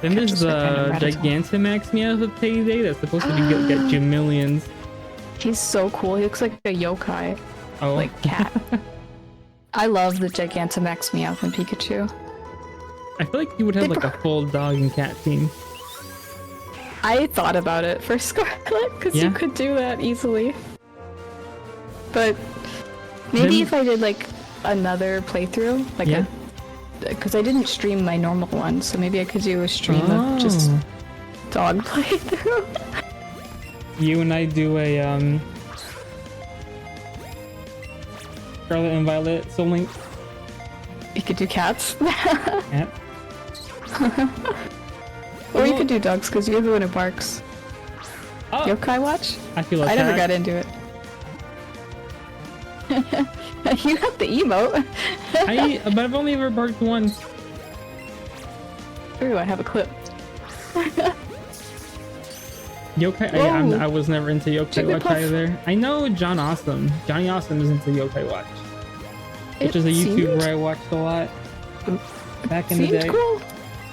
Then there's the Gigantamax Meowth of Payday that's supposed to get you millions. He's so cool. He looks like a yokai. Oh. Like cat. I love the Gigantamax Meowth and Pikachu. I feel like you would have like a full dog and cat team. I thought about it for Scarlet, because you could do that easily. But maybe if I did like another playthrough, like because I didn't stream my normal one, so maybe I could do a stream of just dog playthrough. You and I do a Scarlet and Violet Soulink. You could do cats. Yep. Or you could do dogs, because you're the one who barks. Oh. Yokai Watch? I feel like I never got into it. You got the emote. But I've only ever barked once. Ooh, I have a clip. Yokai, I was never into Yokai Watch either. I know Johnny Awesome is into Yokai Watch, which is a YouTuber I watched a lot back in the day. Cool.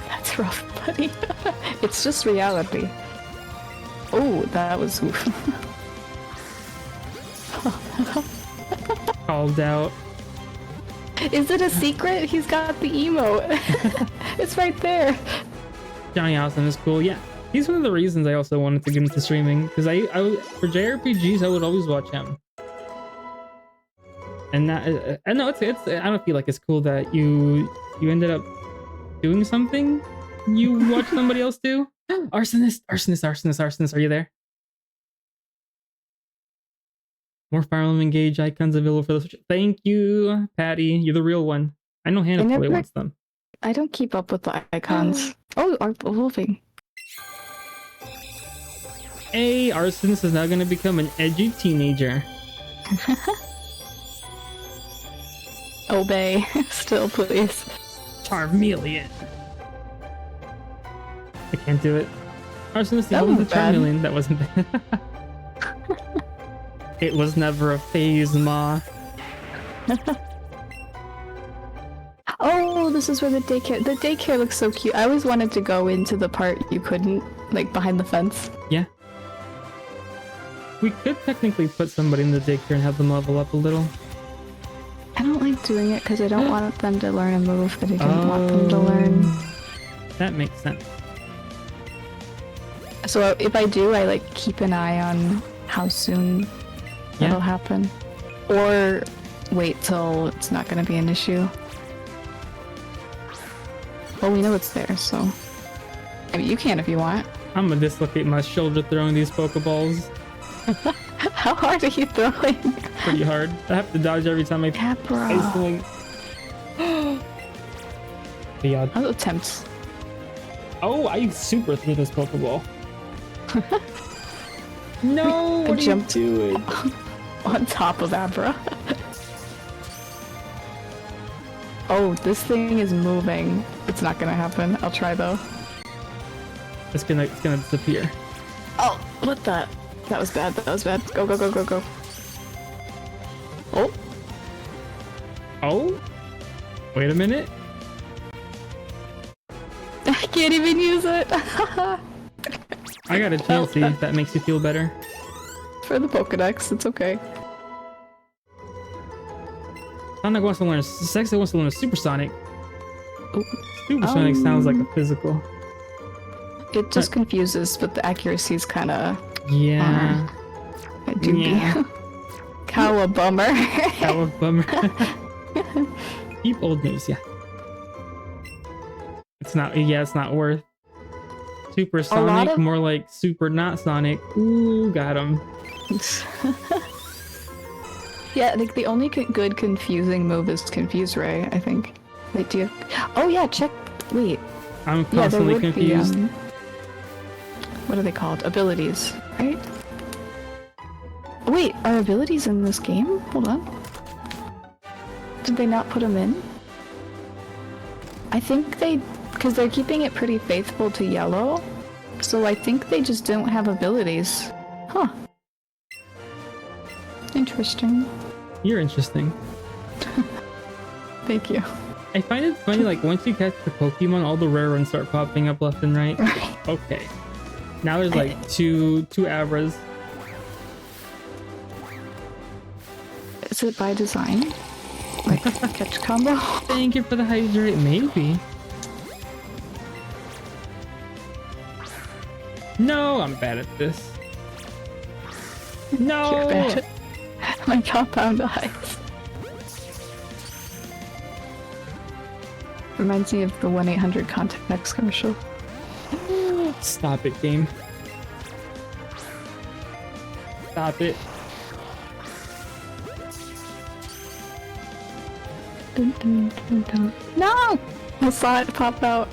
That's rough, buddy. It's just reality. Oh, that was oof. Called out. Is it a secret? He's got the emote. It's right there. Johnny Awesome is cool. Yeah, he's one of the reasons I also wanted to get into streaming, because I for JRPGs I would always watch him. And that I know it's I don't feel like it's cool that you ended up doing something you watch somebody else do. Arsonist, are you there? More Fire Emblem Engage icons available for the Switch. Thank you, Patty. You're the real one. I know Hannah probably wants them. I don't keep up with the icons. Oh, evolving. Hey, Arsonist is now going to become an edgy teenager. Obey. Still, please. Charmeleon. I can't do it. Arsonist evolved into Charmeleon. That wasn't bad. It was never a phase, Ma. Oh, the this is where the daycare. The daycare looks so cute. I always wanted to go into the part you couldn't, like behind the fence. Yeah. We could technically put somebody in the daycare and have them level up a little. I don't like doing it because I don't want them to learn a move that I didn't want them to learn. That makes sense. So if I do, I like keep an eye on how soon that'll happen. Or wait till it's not going to be an issue. Well, we know it's there, so... I mean, you can if you want. I'm gonna dislocate my shoulder throwing these Pokeballs. How hard are you throwing? Pretty hard. I have to dodge every time I swing. Yeah. I'll attempt. Oh, I super threw this Pokeball. No, what are you doing? On top of Abra. Oh, this thing is moving. It's not gonna happen. I'll try though. It's gonna disappear. Oh, what the? That was bad. That was bad. Go, go, go, go, go. Oh. Oh? Wait a minute. I can't even use it. I got a Chansey if that makes you feel better. For the Pokedex, it's okay. Sonic wants to learn. Sexy wants to learn Supersonic. Oh. Supersonic sounds like a physical. It just confuses, but the accuracy is kind of. Yeah. Yeah. Cowabummer. Cowabummer. Keep old news, yeah. It's not. Yeah, it's not worth. Supersonic, more like super not Sonic. Ooh, got him. Yeah, like the only good confusing move is Confuse Ray, I think. Wait, do you have... Oh yeah, check... Wait. I'm constantly confused. Be, what are they called? Abilities, right? Wait, are abilities in this game? Hold on. Did they not put them in? I think they... Because they're keeping it pretty faithful to yellow. So I think they just don't have abilities. Huh. Interesting. You're interesting. Thank you. I find it funny, like, once you catch the Pokemon, all the rare ones start popping up left and right. Right. Okay. Now there's like two Abras. Is it by design? Like, catch combo? Thank you for the hydrate. Maybe. No, I'm bad at this. No! You're bad. My compound eyes. Reminds me of the 1-800 Contacts commercial. Stop it, game. Stop it. Dun, dun, dun, dun. No! I saw it pop out.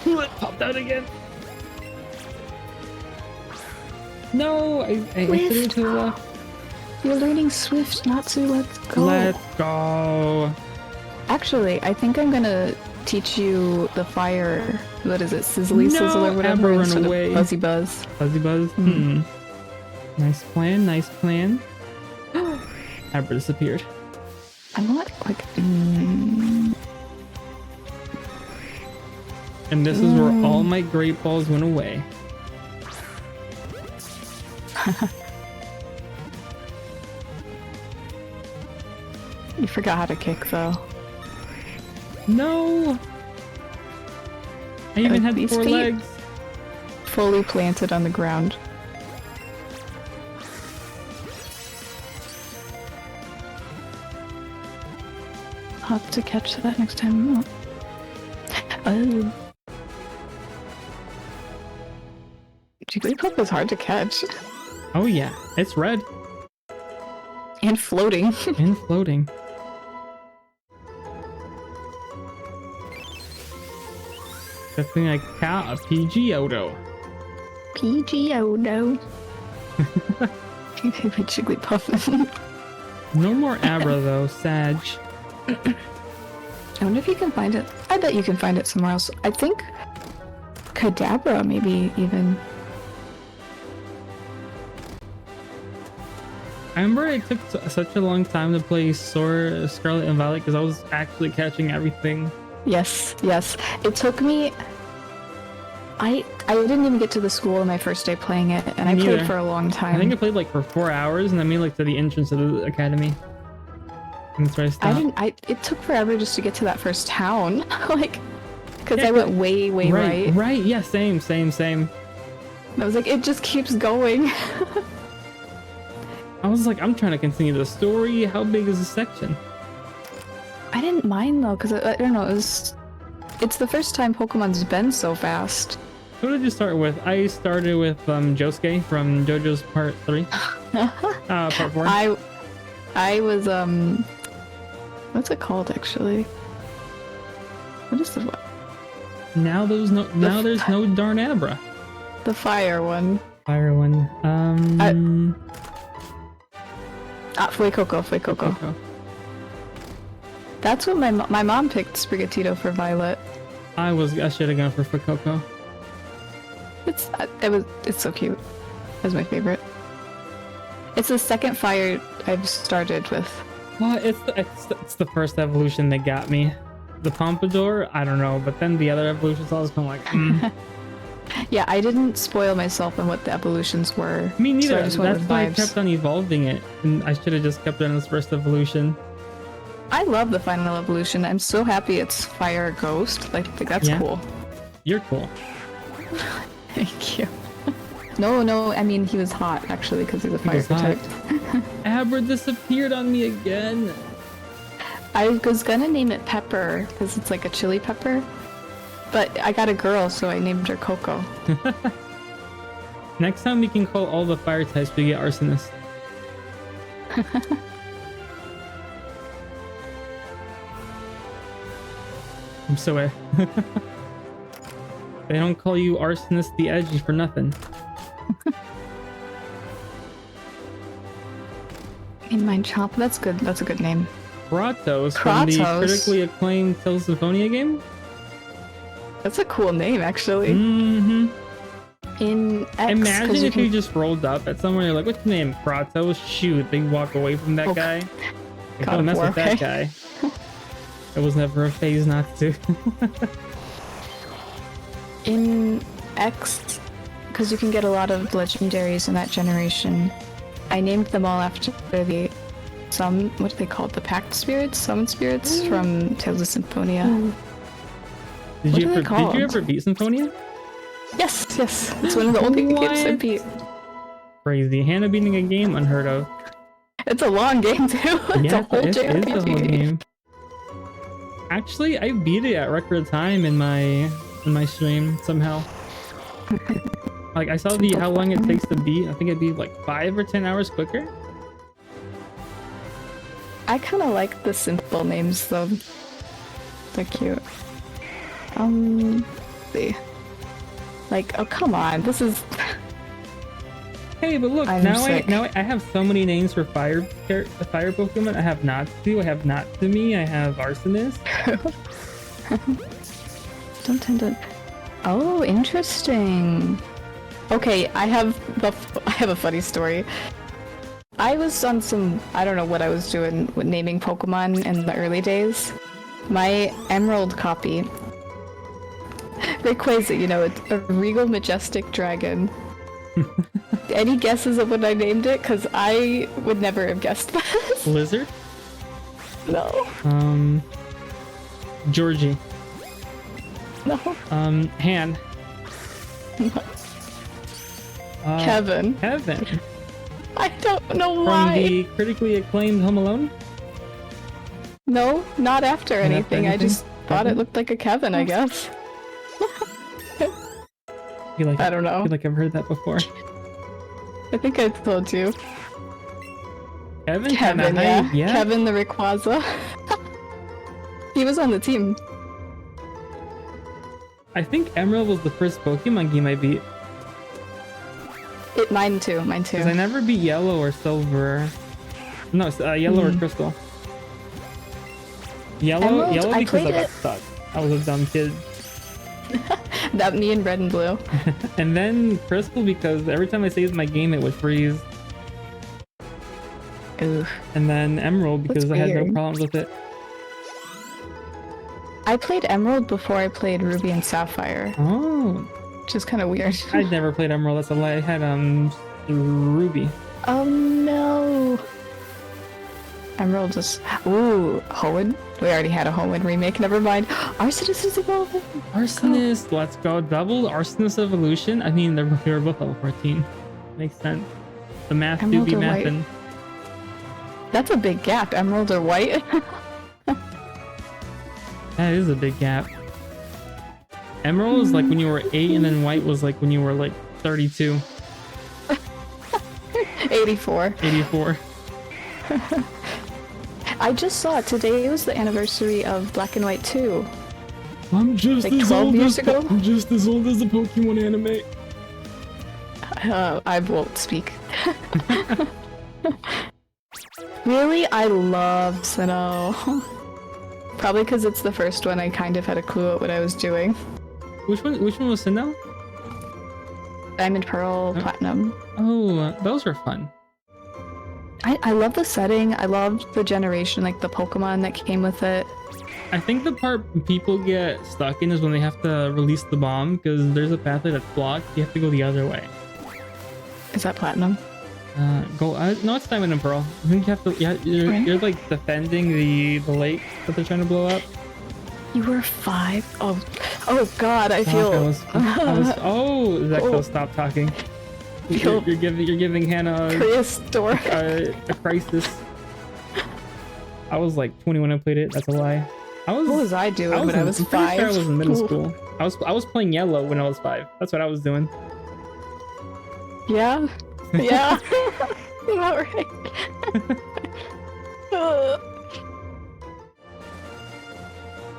It popped out again. No, I threw it to the left. You're learning Swift, Natsu, let's go. Let's go. Actually, I think I'm gonna teach you the fire, what is it, Sizzly Sizzle or whatever, Amber, run instead away. of Fuzzy Buzz. Fuzzy Buzz? Mm-hmm. Nice plan, nice plan. Amber disappeared. I'm not, like, And this is where all my great balls went away. You forgot how to kick, though. No! I even had these 4 feet legs. Fully planted on the ground. I'll have to catch that next time. Oh. Jigglypuff is hard to catch. Oh yeah, it's red. And floating. And floating. Good thing I caught a Pidgeotto. Pidgeotto. Jigglypuff. No more Abra though, Sag. I wonder if you can find it. I bet you can find it somewhere else. I think Kadabra maybe even. I remember it took such a long time to play Scarlet and Violet because I was actually catching everything. Yes, yes. It took me. I didn't even get to the school on my first day playing it, and I played for a long time. I think I played like for 4 hours, and I made like to the entrance of the academy. And that's where I stopped. It took forever just to get to that first town, like, because I went way right. Right. Yeah. Same. And I was like, it just keeps going. I was like, I'm trying to continue the story. How big is the section? I didn't mind though, because I don't know. It's the first time Pokemon's been so fast. Who did you start with? I started with Josuke from JoJo's Part 3. Part 4. I was what's it called actually? What is the Now there's no Darnabra. The fire one. Fuecoco. That's what my mom picked Sprigatito for Violet. I should have gone for Fuecoco. It's so cute. It was my favorite. It's the second fire I've started with. Well, it's the first evolution that got me. The Pompadour, I don't know, but then the other evolutions I was kind of like, Yeah, I didn't spoil myself on what the evolutions were. Me neither. So that's why I kept on evolving it, and I should have just kept it on its first evolution. I love the final evolution. I'm so happy it's Fire Ghost. Like that's cool. You're cool. Thank you. No, I mean he was hot actually because he's a fire protect. Aber disappeared on me again. I was gonna name it Pepper because it's like a chili pepper, but I got a girl, so I named her Coco. Next time we can call all the fire types we get Arsonist. I'm so they don't call you Arsonist the Edgy for nothing. In Mind Chomp, that's good. That's a good name. Kratos from the critically acclaimed Tales of Symphonia game. That's a cool name, actually. Mm-hmm. In X, imagine if you just rolled up at someone, you're like, "What's your name?" Kratos. Shoot, they walk away from that guy. Like, don't mess with that guy. It was never a phase not to. In X, because you can get a lot of legendaries in that generation, I named them all after what do they call it? The Pact Spirits? Summon Spirits from Tales of Symphonia. Did you ever beat Symphonia? Yes. It's one of the only games I beat. Crazy. Hannah beating a game, unheard of. It's a long game too. It's a whole jrpg. It's a whole game. Actually, I beat it at record time in my stream somehow. Like I saw how long it takes to beat. I think it'd be like 5 or 10 hours quicker. I kind of like the simple names though. They're cute. Let's see. Like, oh come on, this is. Hey, but look, now I have so many names for fire Pokemon. I have Natsu, I have Natsumi, I have Arsonist. Don't tend to. Oh, interesting. Okay, I have a funny story. I was on I don't know what I was doing with naming Pokemon in the early days. My Emerald copy, Rayquaza, it's a Regal Majestic Dragon. Any guesses of what I named it? Because I would never have guessed this. Lizard? No. Georgie. No. Han. No. Kevin. I don't know why. From the critically acclaimed Home Alone? No, not after anything. I just thought it looked like a Kevin, I guess. I don't know. I feel like I've heard that before. I think I told you. Kevin, yeah. Kevin the Rayquaza. He was on the team. I think Emerald was the first Pokemon game I beat. Mine too. Because I never beat Yellow or Silver. No, Yellow or Crystal. Yellow because I sucked. I was a dumb kid. That me in Red and Blue. And then Crystal because every time I saved my game it would freeze. Ooh. And then Emerald because I had no problems with it. I played Emerald before I played Ruby and Sapphire, Oh, which is kind of weird. I never played Emerald. That's a lie. I had Ruby. Oh no! Emerald is... Ooh, Hoenn? We already had a Hoenn remake, never mind. Arsonist is evolving! Arsonist, let's go. Double Arsonist evolution. I mean, they were both level 14. Makes sense. The math do Emerald be or white? mathin'. That's a big gap, Emerald or white? That is a big gap. Emerald is like when you were 8, and then white was like when you were like 32. 84. 84. I just saw it. Today was the anniversary of Black and White 2. I'm just Like 12 years ago? I'm just as old as the Pokemon anime. I won't speak. Really? I love Sinnoh. Probably because it's the first one I kind of had a clue at what I was doing. Which one was Sinnoh? Diamond, Pearl, Platinum. Oh, those were fun. I love the setting. I love the generation, like the Pokemon that came with it. I think the part people get stuck in is when they have to release the bomb, because there's a pathway that's blocked. You have to go the other way. Is that Platinum? No, it's Diamond and Pearl. I think you have to. Yeah, you're like defending the lake that they're trying to blow up. You were 5. Oh God! I feel. Oh, Zecto, stop talking. You're giving Hannah prehistoric. a crisis. I was like 20 when I played it. That's a lie. What was I doing when I was 5? I was in middle school. I was playing Yellow when I was 5. That's what I was doing. Yeah. Yeah. About right.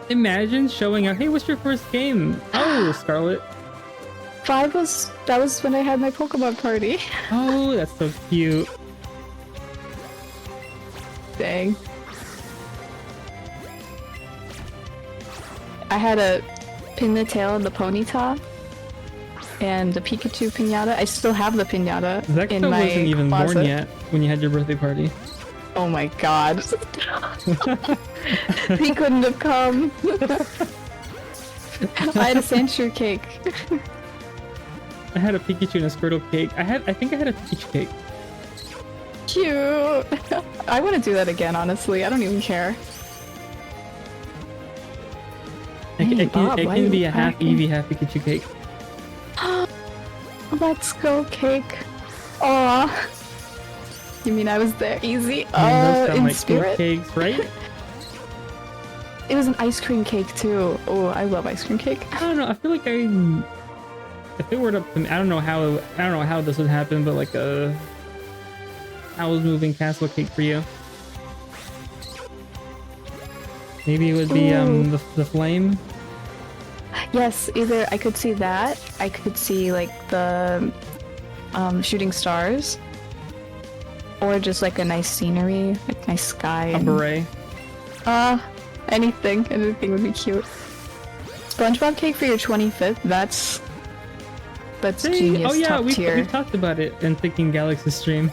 Imagine showing up. Hey, what's your first game? Oh, Scarlet. 5 was when I had my Pokemon party. Oh, that's so cute. Dang. I had a Pin-the-Tail and the Ponyta, and the Pikachu pinata. I still have the pinata in Zecto my wasn't even closet. born yet when you had your birthday party. Oh my God. He couldn't have come. I had a Sandshrew cake. I had a Pikachu and a Squirtle cake. I think I had a Peach cake. Cute. I want to do that again, honestly. I don't even care. It Bob, why can are be you a half packing? Eevee, half Pikachu cake. Let's go, cake. Aw. You mean I was there? Easy. Those sound In like cool spirit? cakes, right? It was an ice cream cake too. Oh, I love ice cream cake. I don't know. I feel like if it were up to me, I don't know how this would happen, but like a Howl's Moving Castle cake for you. Maybe it would be the flame. Yes, either I could see that. I could see like the shooting stars, or just like a nice scenery, like nice sky. A beret. Anything would be cute. SpongeBob cake for your 25th. That's genius. Oh yeah, top we tier. talked about it in Thinking Galaxy stream.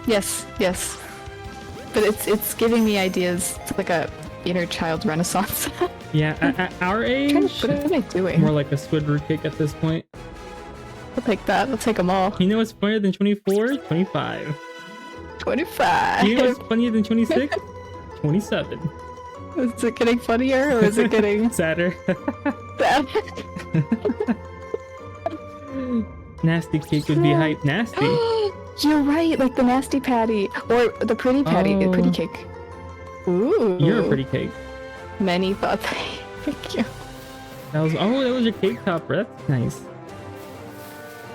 Yes. But it's giving me ideas. It's like a inner child renaissance. Yeah, at our age, What am I doing? more like a Squidward cake at this point. I'll take that. I'll take them all. You know what's funnier than 24? 25. 25. You know what's funnier than 26? 27. Is it getting funnier or is it getting Sadder. bad? Nasty cake would be hype. Nasty. You're right, like the nasty patty or the pretty patty, the pretty cake. Ooh. You're a pretty cake. Many thought. Thank you. That was your cake topper. That's nice.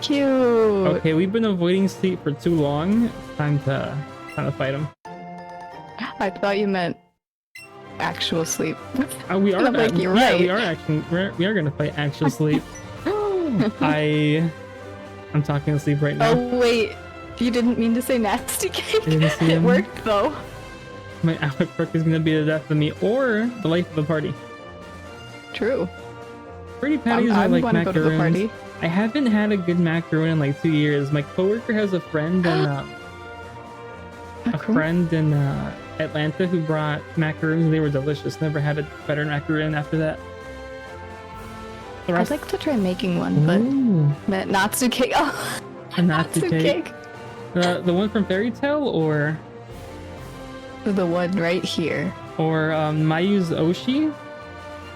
Cute. Okay, we've been avoiding sleep for too long. Time to fight him. I thought you meant actual sleep. We are. I'm like, you're yeah, right. we are gonna fight actual sleep. I'm talking to sleep right now. Oh wait, you didn't mean to say nasty cake. Didn't see It him. worked though. My outfit perk is gonna be the death of me or the life of the party. True. Pretty patties I are like want to go to the macaroons. party. I haven't had a good macaroon in like 2 years. My coworker has a friend in Atlanta who brought macaroons. They were delicious. Never had a better macaroon after that. I'd like to try making one, but Natsu cake. Oh, a Natsu cake. The one from Fairy Tale, or the one right here, or Mayu's Oshi,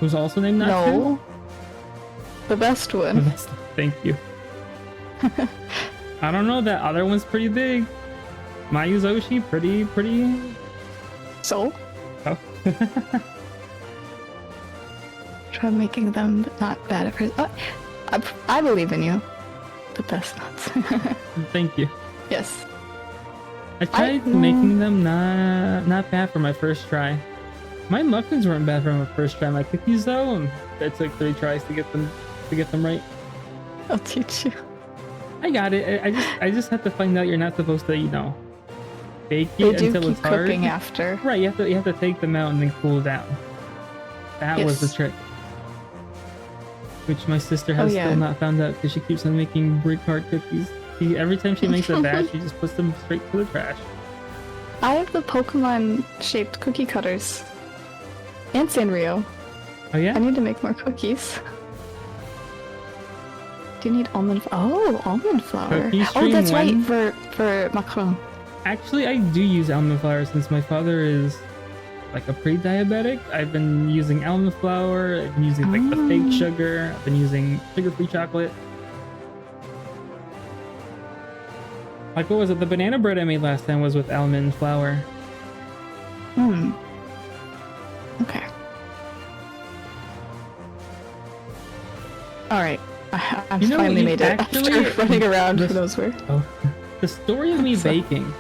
who's also named Natsu. No, the best one. Thank you. I don't know. That other one's pretty big. Mayu's Oshi, pretty. So? Oh. Try making them, but not bad at first. Oh, I believe in you. The best nuts. Thank you. Yes. I tried making them not bad for my first try. My muffins weren't bad for my first try. My cookies though, it took 3 tries to get them right. I'll teach you. I got it. I just have to find out you're not supposed to, bake it until it's hard. Cooking after. Right, you have to take them out and then cool down. That was the trick. Which my sister has still not found out because she keeps on making brick hard cookies. Every time she makes a batch, she just puts them straight to the trash. I have the Pokemon shaped cookie cutters. And Sanrio. Oh yeah? I need to make more cookies. Do you need almond almond flour. Oh, that's right, for macaron. Actually, I do use almond flour since my father is like a pre-diabetic. I've been using almond flour, I've been using like the fake sugar, I've been using sugar-free chocolate. Like what was it? The banana bread I made last time was with almond flour. Okay. Alright. I've finally made it after running around for those words. Oh. The story of me baking.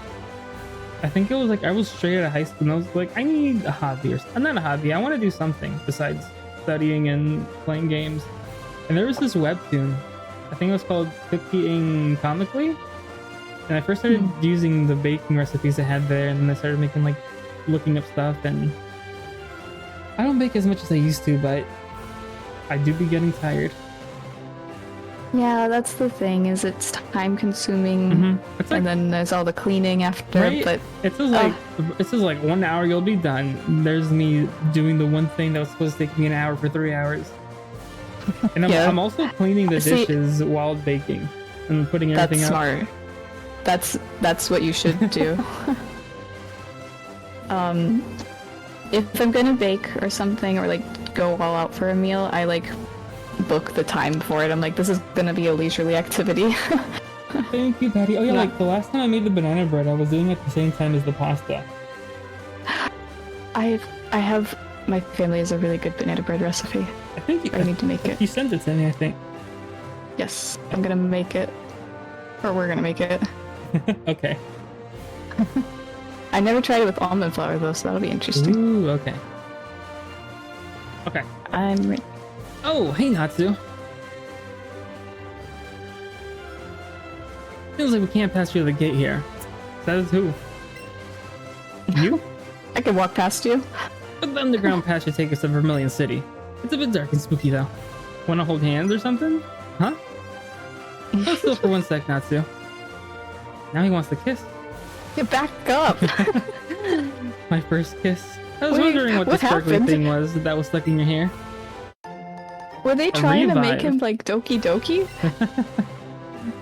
I think it was like I was straight out of high school and I was like, I need a hobby not a hobby. I want to do something besides studying and playing games. And there was this webtoon. I think it was called Cooking Comically. And I first started using the baking recipes I had there, and then I started making looking up stuff. And I don't bake as much as I used to, but I do be getting tired. Yeah, that's the thing, is it's time consuming, and then there's all the cleaning after, right? But it says like 1 hour you'll be done. There's me doing the one thing that was supposed to take me an hour for 3 hours. And I'm also cleaning the dishes while baking and putting everything out. That's smart. That's what you should do. If I'm gonna bake or something, or go all out for a meal, I book the time for it. I'm like, this is gonna be a leisurely activity. Thank you, Patty. Oh yeah, the last time I made the banana bread, I was doing it at the same time as the pasta. I have my family has a really good banana bread recipe. I need to make it. You sent it to me, I think. Yes, I'm gonna make it, or we're gonna make it. Okay. I never tried it with almond flour though, so that'll be interesting. Ooh, okay. Okay. I'm ready. Oh, hey Natsu. Feels like we can't pass through the gate here. Says who? You? I can walk past you. But the underground path should take us to Vermilion City. It's a bit dark and spooky though. Wanna hold hands or something? Huh? Hold still for 1 sec, Natsu. Now he wants to kiss. Get back up! My first kiss. I was wondering what the sparkly thing was that was stuck in your hair. Were they trying to make him like Doki Doki?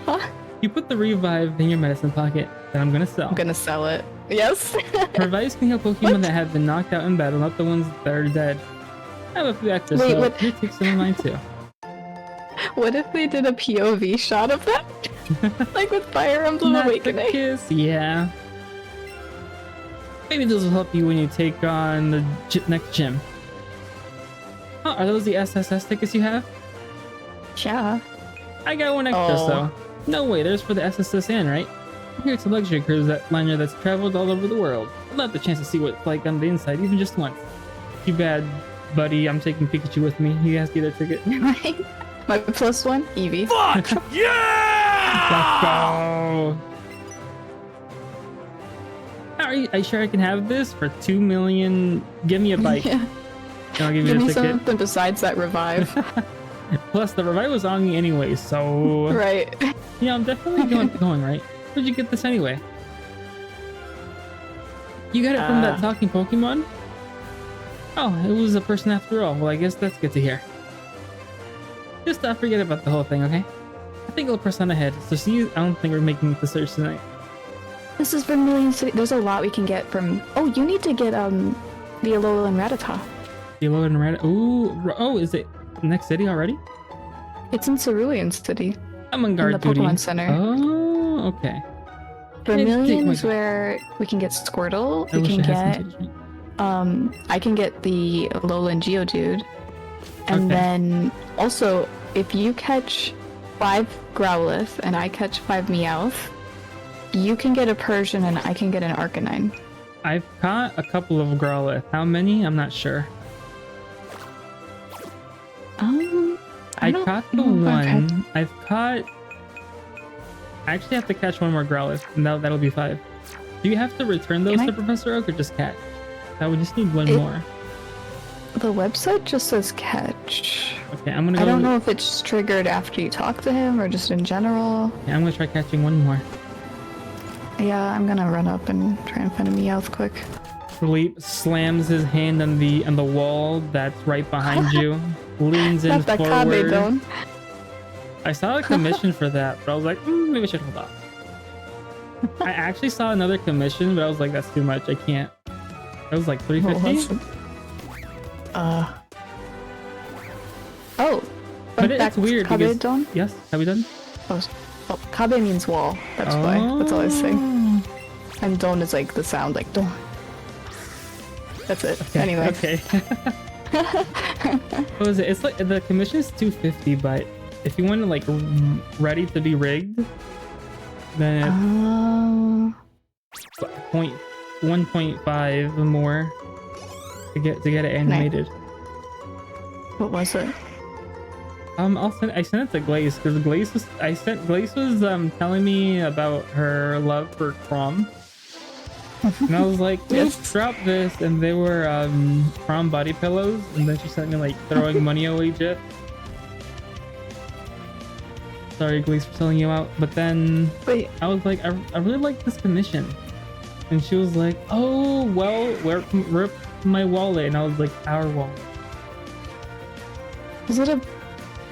Huh? You put the revive in your medicine pocket that I'm gonna sell. I'm gonna sell it. Yes. Revives can heal Pokemon that have been knocked out in battle, not the ones that are dead. I have a few extras, so you take some of mine too. What if they did a POV shot of that? Like with Fire Emblem Awakening? Kiss, yeah. Maybe this will help you when you take on the next gym. Huh, are those the SSS tickets you have? Yeah. I got 1 extra, so. No way, there's for the SSSN, right? Here it's a luxury cruise liner that's traveled all over the world. I'd love the chance to see what it's like on the inside, even just once. Too bad, buddy, I'm taking Pikachu with me. He has to get a ticket. Right? My +1, Eevee. Fuck! Yeah! Let's go! Are you sure I can have this for 2 million? Give me a bike. Yeah. And I'll give you a ticket. Something besides that revive. Plus, the revive was on me anyway, so... Right. Yeah, I'm definitely going, right? Where'd you get this anyway? You got it from that talking Pokemon? Oh, it was a person after all. Well, I guess that's good to hear. Just forget about the whole thing, okay? I think I'll press on ahead. So see you. I don't think we're making the search tonight. This is Vermilion City. There's a lot we can get from. Oh, you need to get the Alola and Rattata. The Alola and Rattata. Ooh, oh, is it next city already? It's in Cerulean City. I'm on guard in the duty. Pokemon Center. Oh, okay. Vermilion is where we can get Squirtle. We can get. I can get the Alola and Geodude, and then also if you catch 5 Growlithe and I catch 5 Meowth, you can get a Persian and I can get an Arcanine. I've caught a couple of Growlithe. How many? I'm not sure. I caught the one. I've caught. I actually have to catch one more Growlithe, and that'll be 5. Do you have to return those to Professor Oak or just catch? I would just need one more. The website just says catch. Okay, I'm gonna go. I don't know if it's triggered after you talk to him or just in general. Yeah, I'm gonna try catching one more. Yeah, I'm gonna run up and try and find a Meowth quick. Philippe slams his hand on the wall that's right behind you. Leans in Not that forward. Kabe I saw a commission for that, but I was like, maybe I should hold off. I actually saw another commission, but I was like, that's too much. I can't. It was like $350. Oh, but it's weird because Kabe-don? Yes, have we done? Oh, Kabe means wall. That's why. That's all I was saying. And don is like the sound, like don. That's it. Okay, anyway. Okay. What was it? It's like the commission is $250, but if you want to like ready to be rigged, then it's 1.5 more to get it animated. What was it? I sent it to Glaze because Glaze was telling me about her love for Crom. And I was like, yes, drop this, and they were Crom body pillows, and then she sent me like throwing money away gif. Sorry, Glaze, for selling you out. But then I was like, I really like this commission. And she was like, oh, well, rip my wallet. And I was like, our wallet. Is it a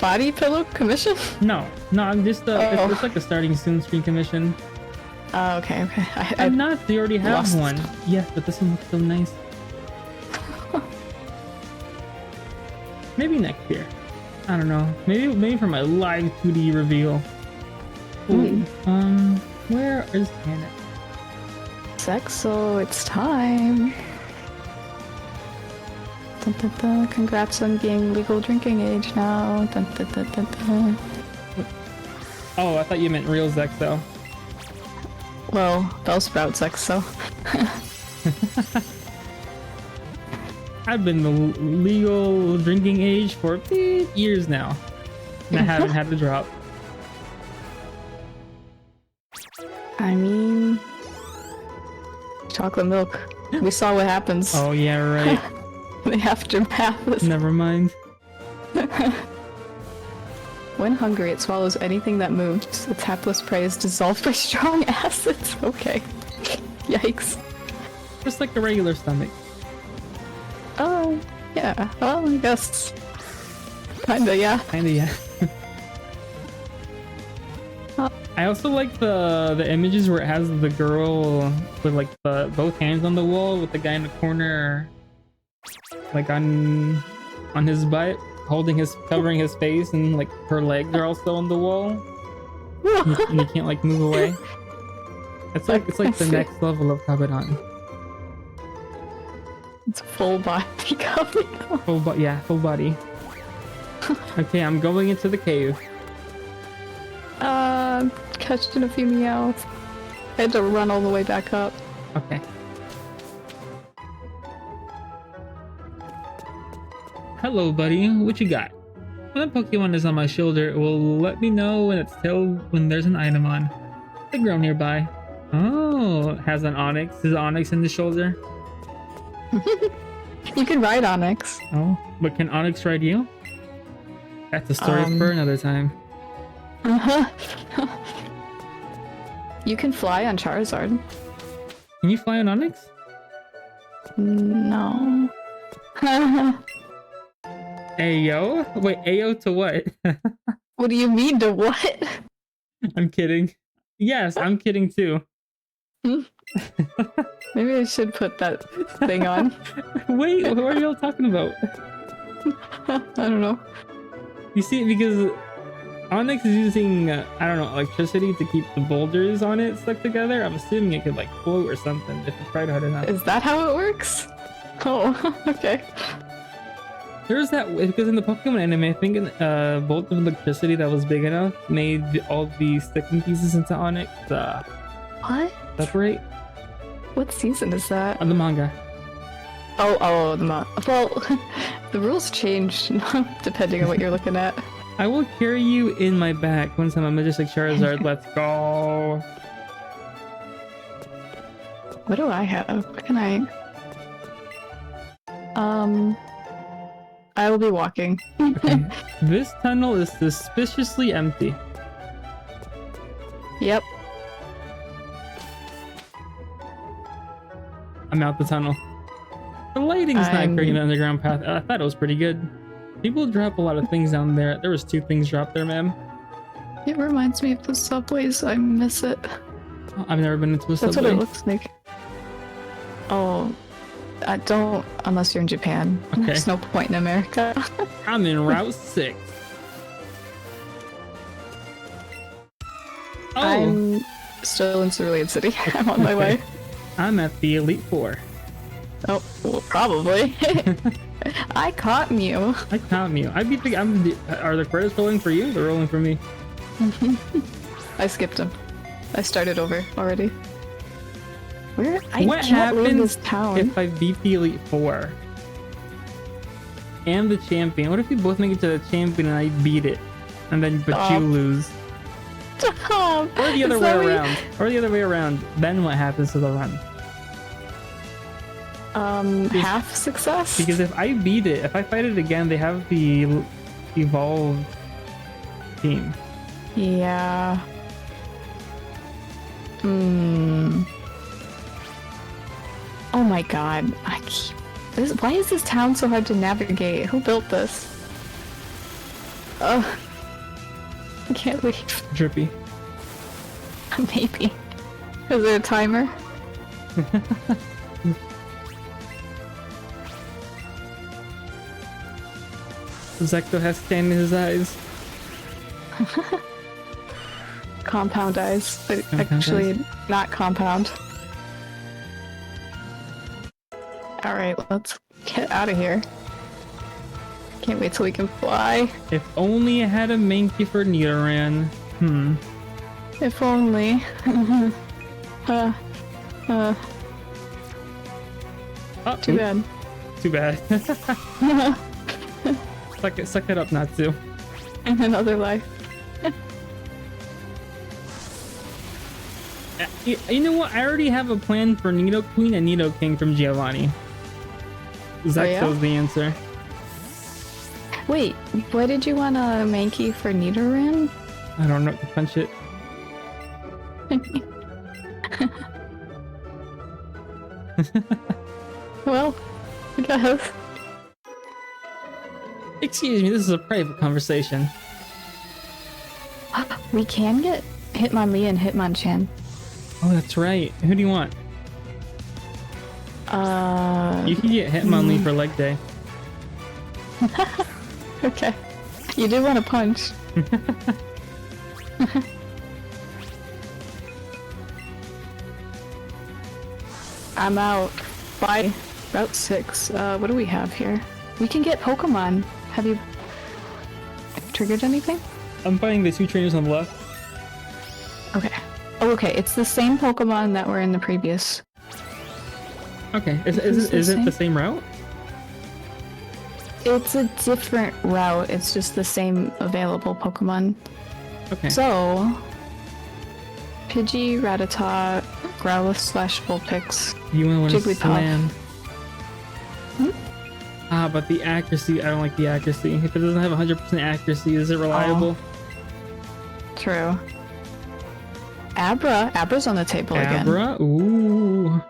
body pillow commission? No, I'm just it's like a starting soon screen commission. Oh, okay. I'm not, they already have one. Yes, but this one looks so nice. Maybe next year. I don't know. Maybe for my live 2D reveal. Ooh, where is Hannah? Sexo, it's time. Dun, dun, dun. Congrats on being legal drinking age now. Dun, dun, dun, dun, dun. Oh, I thought you meant real Zexo. Well, Bellsprout Sexo. I've been the legal drinking age for years now, and I haven't had to drop. I mean, chocolate milk. We saw what happens. Oh yeah, right. The aftermath is... Never mind. When hungry, it swallows anything that moves. Its hapless prey is dissolved by strong acids. Okay. Yikes. Just like a regular stomach. Oh, yeah. Well, I guess. Kinda, yeah. Kinda, yeah. I also like the images where it has the girl with like both hands on the wall with the guy in the corner, like on his butt, covering his face, and like her legs are also on the wall, and you can't like move away. It's like the next level of Kabadon. It's full body Kabadon. Yeah, full body. Okay, I'm going into the cave. Catched in a few Meowths. I had to run all the way back up. Okay. Hello, buddy. What you got? When a Pokemon is on my shoulder, it will let me know when when there's an item on. The grow nearby. Oh, it has an Onix. Is Onix in the shoulder? You can ride Onix. Oh, but can Onix ride you? That's a story for another time. You can fly on Charizard. Can you fly on Onix? No. Ayo? Wait, Ayo to what? What do you mean to what? I'm kidding. Yes, I'm kidding too. Maybe I should put that thing on. Wait, what are y'all talking about? I don't know. You see, because Onyx is using, I don't know, electricity to keep the boulders on it stuck together. I'm assuming it could like float or something if you tried hard enough. Is that how it works? Oh, okay. There's that, because in the Pokemon anime, I think a bolt of electricity that was big enough made all the sticking pieces into Onyx What? separate What season is that? on the manga. Oh, well, the rules change depending on what you're looking at. I will carry you in my back once I'm a Majestic Charizard. Let's go. What do I have? What can I? I will be walking. Okay. This tunnel is suspiciously empty. Yep. I'm out the tunnel. The lighting's not great in the underground path. I thought it was pretty good. People drop a lot of things down there. There was 2 things dropped there, ma'am. It reminds me of the subways. I miss it. I've never been into a subway. That's what it looks like. Oh, I don't unless you're in Japan. Okay. There's no point in America. I'm in Route 6. Oh, I'm still in Cerulean City. I'm on my way. I'm at the Elite Four. Oh, well, probably. I caught Mew. I caught you. I beat the. Are the credits rolling for you? They're rolling for me. I skipped him. I started over already. Where? I What can't leave happens this town. if I beat the Elite Four and the champion? What if we both make it to the champion and I beat it, and then but you lose? Stop. Or the other Is way that what you- around. Or the other way around. Then what happens to the run? Half success? Because if I beat it, if I fight it again, they have the evolved team. Yeah. Oh my god. Why is this town so hard to navigate? Who built this? Ugh. I can't leave. Drippy. Maybe. Is there a timer? Zekto has sand in his eyes. Compound eyes. But Compound actually, eyes. not compound. Alright, let's get out of here. Can't wait till we can fly. If only I had a Mankey for Nidoran. If only. Oh, Too bad. Too bad. Suck it up not to. In another life. You know what? I already have a plan for Nidoqueen and Nidoking from Giovanni. Zekto's the answer. Wait, why did you want a Mankey for Nidoran? I don't know to punch it. Well, I guess. Excuse me, this is a private conversation. We can get Hitmonlee and Hitmonchan. Oh, that's right. Who do you want? You can get Hitmonlee for leg day. Okay. You do want to punch. I'm out. Bye. Route 6. What do we have here? We can get Pokemon. Have you triggered anything? I'm fighting the 2 trainers on the left. Okay. Oh, okay. It's the same Pokemon that were in the previous. Okay, is it the same route? It's a different route. It's just the same available Pokemon. Okay. So, Pidgey, Rattata, Growlithe / Vulpix. You want to Jigglypuff. slam? But the accuracy, I don't like the accuracy. If it doesn't have 100% accuracy, is it reliable? True. Abra's on the table again. Abra? Ooh.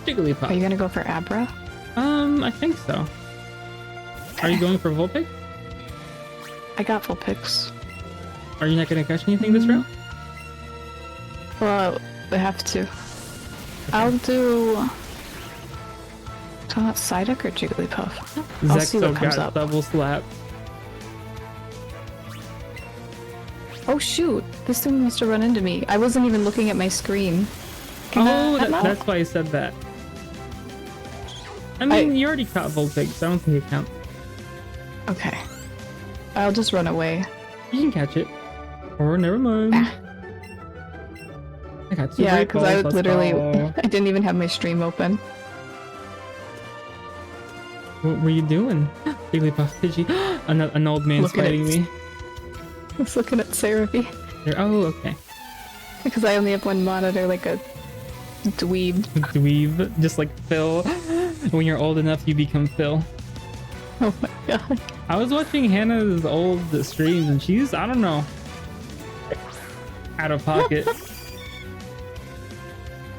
Jigglypuff. Are you gonna go for Abra? I think so. Are you going for Vulpix? I got full picks. Are you not gonna catch anything this round? Well, I have to. I'll do. Do I want Psyduck or Jigglypuff? I'll see what Zexo comes got up. double slap. Oh shoot! This thing must have run into me. I wasn't even looking at my screen. Oh, Can I- that's why I said that. I mean, you already caught Vulpix, so I don't think it counts. Okay. I'll just run away. You can catch it. Or never mind. I got two Yeah, great because balls. I Let's literally go. I didn't even have my stream open. What were you doing? Jigglypuff, Pidgey. An old man's Looking at fighting me. I was looking at Seraphie Oh, okay. because I only have one monitor, like a dweeb. Dweeb, just like Phil. When you're old enough, you become Phil. Oh my god. I was watching Hannah's old streams, and she's, I don't know, out of pocket.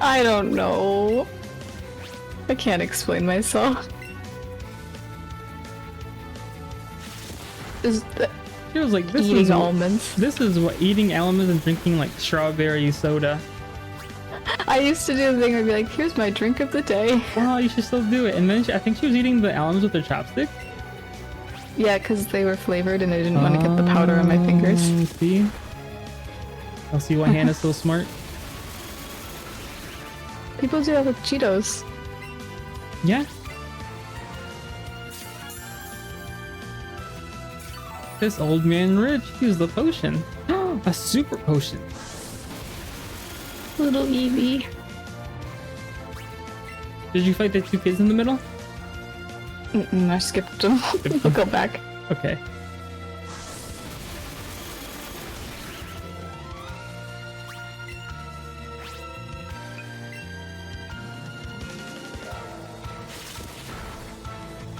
I don't know. I can't explain myself. Is that She was like, "This eating is almonds? this is what eating almonds and drinking like strawberry soda." I used to do the thing where I'd be like, here's my drink of the day. Well, you should still do it. And then I think she was eating the almonds with her chopsticks. Yeah, because they were flavored and I didn't want to get the powder on my fingers. See, I'll see why Hannah's so smart. People do that with Cheetos. Yeah. This old man rich used the potion. A super potion. Little Eevee. Did you fight the two kids in the middle? I skipped them. I'll go back. Okay.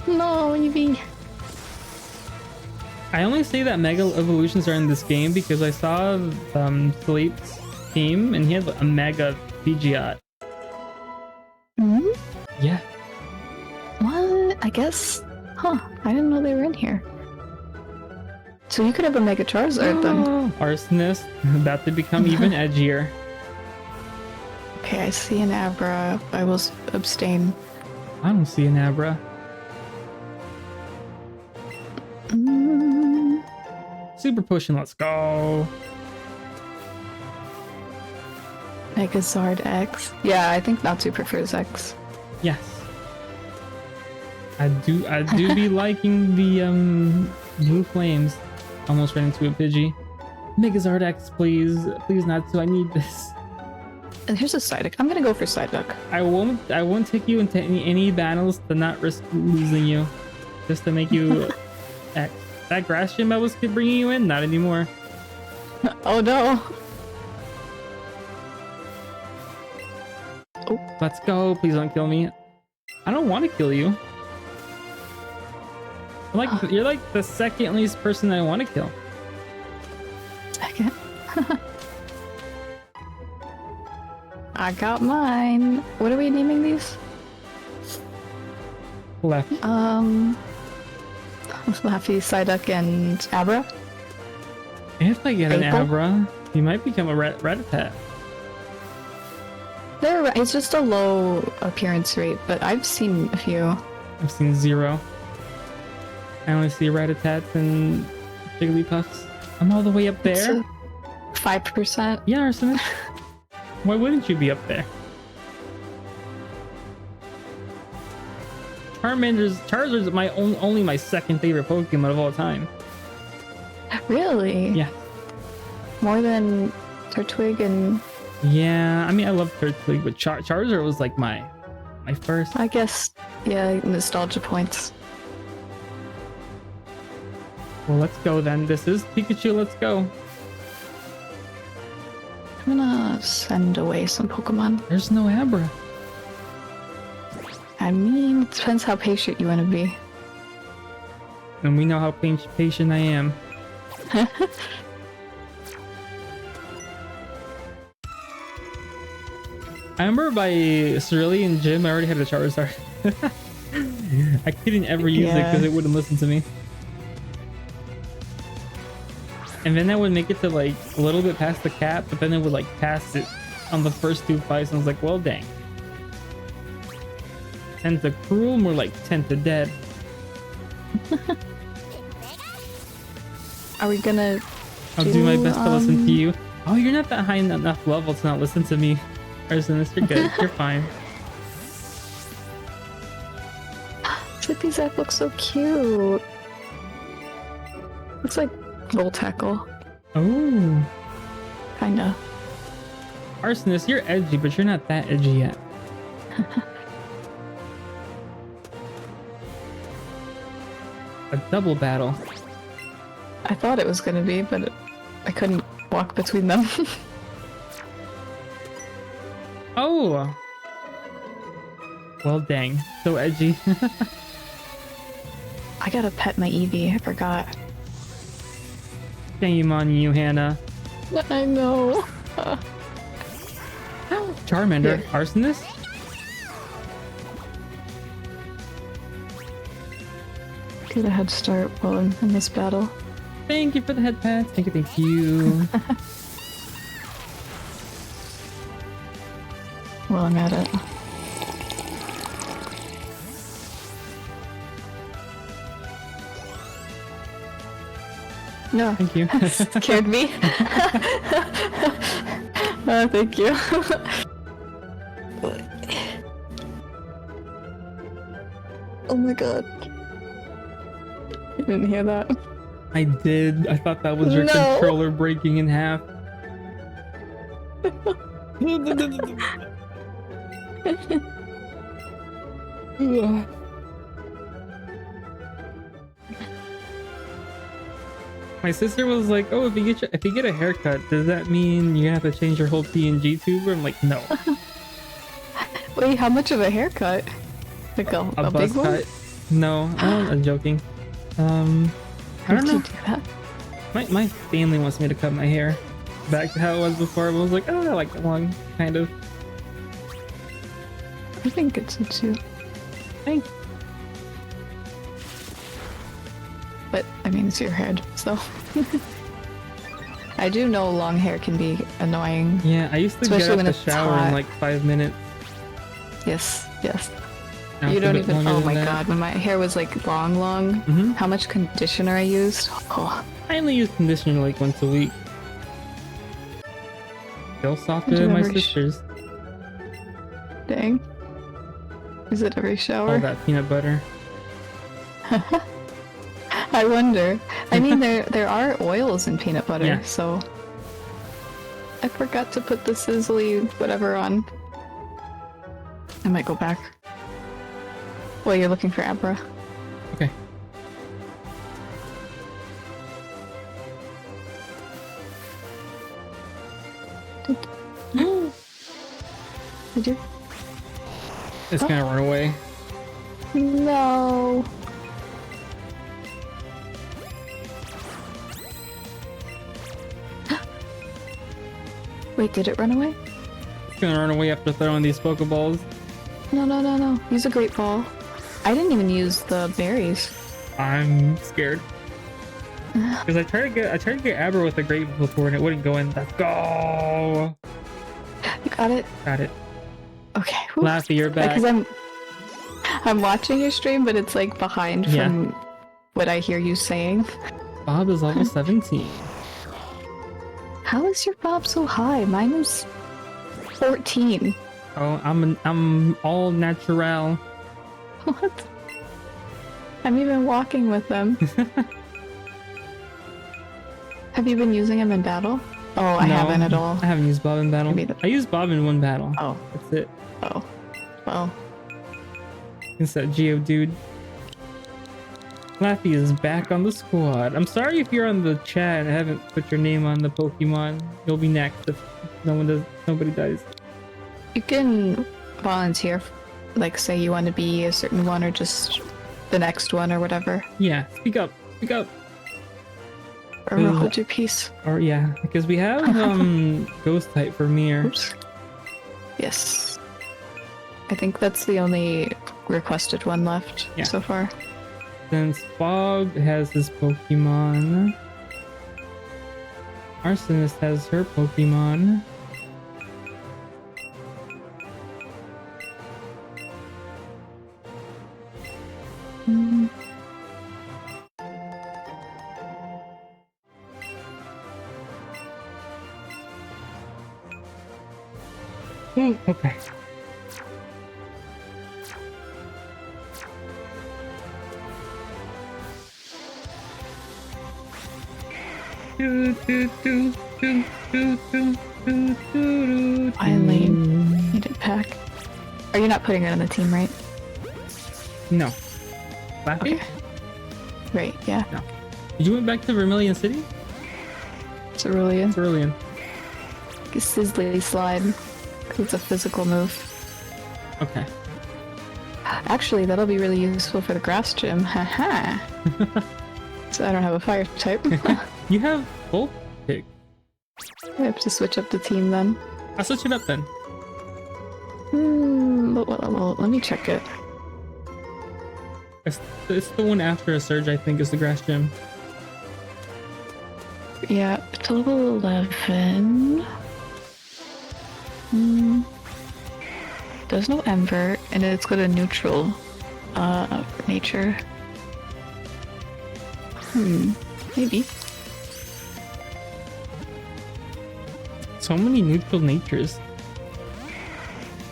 No, Eevee. I only say that mega evolutions are in this game because I saw Sleep's team and he had a mega Pidgeot. Hmm? Yeah. What? I guess. Huh. I didn't know they were in here. So you could have a Mega Charizard then. Arsonist, about to become even edgier. Okay, I see an Abra. I will abstain. I don't see an Abra. Mm. Super potion, let's go. Megazord X. Yeah, I think Natsu prefers X. Yes. I do be liking the blue flames. Almost ran into a Pidgey. Megazord X, please. Please not so I need this. And here's a Psyduck. I'm gonna go for Psyduck. I won't take you into any battles to not risk losing you. Just to make you X. That grass gym I was bringing you in, not anymore. Oh no. Let's go. Please don't kill me. I don't want to kill you. You're like the second least person I want to kill. Second. I got mine. What are we naming these? Left. Laffy, Psyduck, and Abra. If I get an April? Abra, you might become a Rattata. It's just a low appearance rate, but I've seen a few. I've seen 0. I only see Rattatats and Jigglypuffs. I'm all the way up there. 5%. Yeah, Arsonist. Why wouldn't you be up there? Charizard's only my second favorite Pokemon of all time. Really? Yeah. More than Turtwig and... Yeah, I mean, I love Turtwig, but Charizard was like my first. I guess, yeah, nostalgia points. Well, let's go then. This is Pikachu, let's go. I'm gonna send away some Pokemon. There's no Abra. I mean, it depends how patient you want to be. And we know how patient I am. I remember by Cerulean Gym, I already had a Charizard. I couldn't ever use it because it wouldn't listen to me. And then I would make it to like a little bit past the cap, but then it would like pass it on the first 2 fights, and I was like, well, dang. 10 to cruel, more like 10 to dead. Are we gonna? I'll do my best to listen to you. Oh, you're not that high enough level to not listen to me. Arsenis, you're good. You're fine. Slippy Zap looks so cute. Looks like Roll Tackle. Oh. Kinda. Arsenis, you're edgy, but you're not that edgy yet. A double battle. I thought it was gonna be, but I couldn't walk between them. Oh. Well, dang. So edgy. I gotta pet my Eevee, I forgot. Shame on you, Hannah. I know. Charmander, Here. Arsenis? Get a head start while I'm in this battle. Thank you for the head pats. Thank you, thank you. While I'm at it. No. Thank you. Scared me. Oh, thank you. Oh my god. You didn't hear that? I did. I thought that was your No. controller breaking in half. Ugh. My sister was like, "Oh, if you get a haircut, does that mean you have to change your whole PngTuber?" I'm like, "No." Wait, how much of a haircut? Like a A big buzz one? cut. No, I'm joking. I don't Did know. you do that? My family wants me to cut my hair back to how it was before. But I was like, oh, I like it long, kind of. I think it suits you. Thanks. But, I mean, it's your head, so... I do know long hair can be annoying. Yeah, I used to Especially get out when the it's shower in hot. like 5 minutes. Yes, yes. Now You it's a don't bit even... longer Oh than my that. god, when my hair was like long, Mhm. how much conditioner I used? Oh, I only use conditioner like once a week. Still softer Did you than my ever sister's. dang. Is it every shower? All that peanut butter. I wonder. I mean, there are oils in peanut butter, Yeah. so... I forgot to put the sizzly whatever on. I might go back. Well, you're looking for Abra. Okay. Did you? It's gonna run away. No. Wait, did it run away? It's gonna run away after throwing these Pokeballs. No, no, no, no. Use a great ball. I didn't even use the berries. I'm scared. Because I tried to get Abra with a great before and it wouldn't go in. Let's go! You got it? Got it. Okay. whew. Laffy, you're back. Because I'm watching your stream, but it's like behind Yeah. from what I hear you saying. Bob is level 17. How is your Bob so high? Mine is 14. Oh, I'm all natural. What? I'm even walking with them. Have you been using him in battle? Oh, I No, haven't at all. I haven't used Bob in battle. Maybe the- I used Bob in one battle. Oh, That's it. oh, well. It's that Geodude. Laffy is back on the squad. I'm sorry if you're on the chat and I haven't put your name on the Pokemon. You'll be next if nobody dies. You can volunteer, like say you want to be a certain one or just the next one or whatever. Yeah, speak up. Speak up. Or we'll hold your peace. Or yeah, because we have ghost type for Mir. Oops. Yes. I think that's the only requested one left Yeah. so far. Since Fog has his Pokemon, Arsonist has her Pokemon. Okay. Finally, need it pack. Are you not putting it on the team, right? No. Laffy? Okay. Right, yeah. No. You went back to Vermilion City? Cerulean. Cerulean. Sizzly slide. 'Cause it's a physical move. Okay. Actually, that'll be really useful for the grass gym. Haha. So I don't have a fire type. You have Volt Pig. I have to switch up the team then. I'll switch it up then. Well, let me check it. It's the one after a surge, I think, is the grass gym. Yeah, it's level 11. There's no Ember, and it's got a neutral nature. Maybe. So many neutral natures.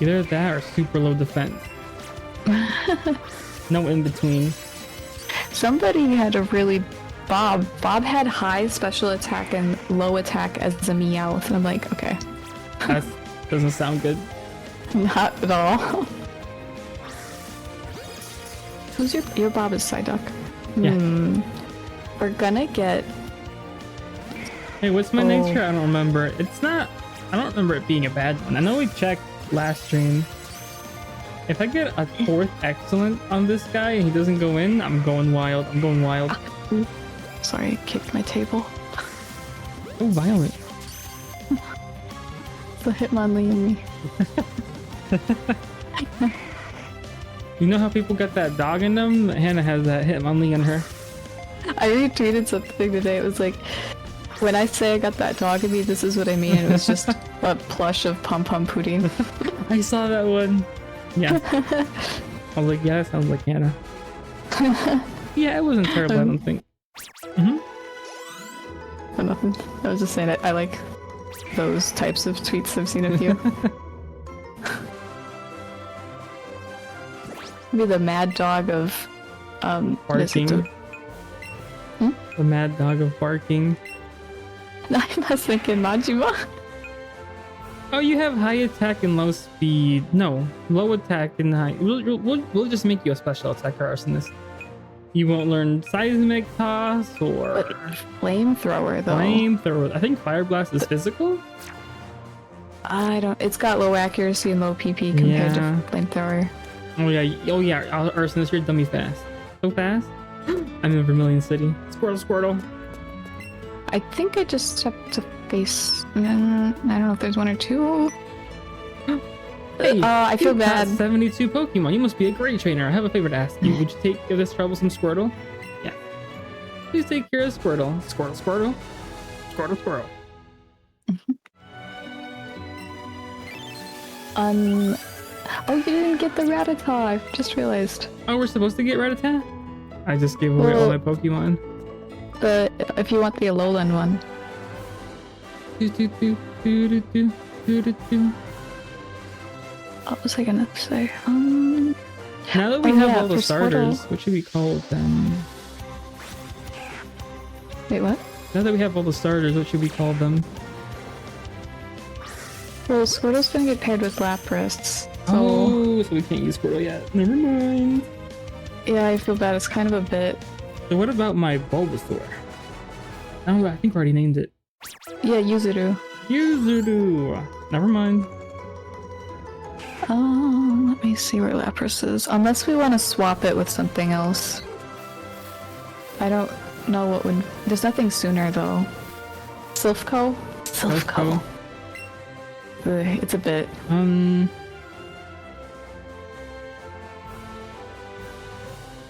Either that or super low defense. No in between. Somebody had a really... Bob had high special attack and low attack as a Meowth, and I'm like, okay. That doesn't sound good. Not at all. Who's your Bob is Psyduck? Yeah. We're gonna get... Hey, what's my nature? I don't remember. It's not... I don't remember it being a bad one. I know we checked last stream. If I get a 4th excellent on this guy and he doesn't go in, I'm going wild. I'm going wild. Sorry, I kicked my table. Oh, violent. The Hitmonlee in me. You know how people got that dog in them? Hannah has that Hitmonlee in her. I retweeted something today. It was like, when I say I got that dog in me, this is what I mean. It was just a plush of Pum Pum Pudding. I saw that one. Yeah. I was like, yeah, that sounds like Hannah. Yeah, it wasn't terrible, I don't think. Oh, nothing. I was just saying I like those types of tweets I've seen of you. Maybe the mad dog of Barking. The mad dog of barking. I was thinking Majima. Oh, you have high attack and low speed. No, low attack and high. We'll just make you a special attacker, Arsonist. You won't learn seismic toss or Flamethrower though. Flamethrower. I think Fire Blast is physical. I don't. It's got low accuracy and low PP compared to Flamethrower. Oh yeah. Arsonist, you're dummy fast. So fast. I'm in Vermilion City. Squirtle. I think I just have to face... I don't know if there's one or two. Hey, I feel bad. 72 Pokemon. You must be a great trainer. I have a favor to ask you. Would you take care of this troublesome Squirtle? Yeah. Please take care of Squirtle. Squirtle. Oh, you didn't get the Rattata. I just realized. Oh, we're supposed to get Rattata? I just gave away all my Pokemon. If you want the Alolan one. What was I gonna say? Now that we have all the for starters, Squirtle. what should we call them? Wait, what? Now that we have all the starters, what should we call them? Well, Squirtle's gonna get paired with Lapras. So we can't use Squirtle yet. Never mind. Yeah, I feel bad. It's kind of a bit. So what about my Bulbasaur? Oh, I think we already named it. Yeah, Yuzuru. Never mind. Let me see where Lapras is. Unless we want to swap it with something else. I don't know what would... There's nothing sooner, though. Silphco? Silphco. It's a bit...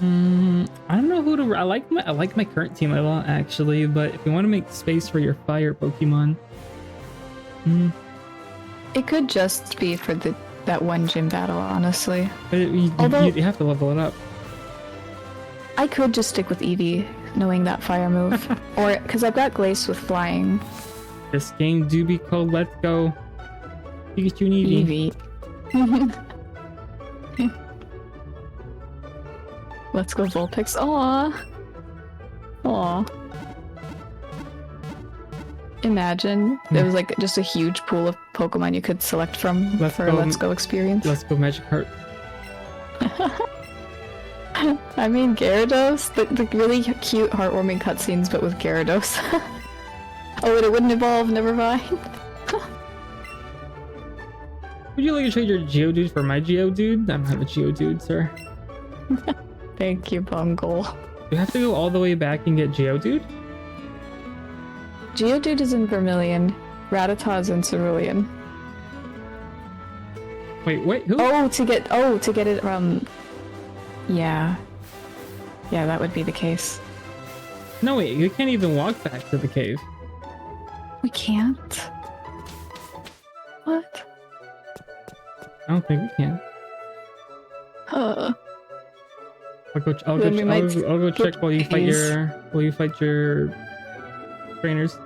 I don't know who to. I like my current team a lot actually, but if you want to make space for your fire Pokemon, It could just be for that one gym battle, honestly. but you have to level it up. I could just stick with Eevee, knowing that fire move. Or, because I've got Glace with flying. This game do be called Let's Go Pikachu and Eevee. Eevee. Let's go Vulpix. Aww. Aww. Imagine there was like just a huge pool of Pokemon you could select from Let's Go experience. Let's Go Magikarp. I mean Gyarados, the really cute, heartwarming cutscenes, but with Gyarados. Oh, and it wouldn't evolve. Never mind. Would you like to trade your Geodude for my Geodude? I don't have a Geodude, sir. Thank you, Bungle. Do you have to go all the way back and get Geodude? Geodude is in Vermilion. Rattata is in Cerulean. Wait, who? To get it from. Yeah, that would be the case. No, wait, you can't even walk back to the cave. We can't. What? I don't think we can. Huh. I'll go check while you fight your trainers.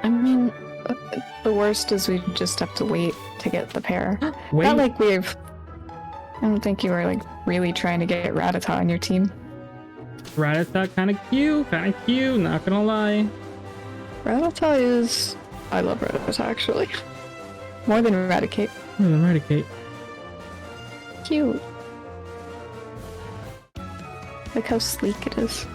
I mean, the worst is we just have to wait to get the pair. Wait. Not like I don't think you were like really trying to get Rattata on your team. Rattata kind of cute, not gonna lie. Rattata is... I love Rattata actually. More than Eradicate. Cute. Look how sleek it is.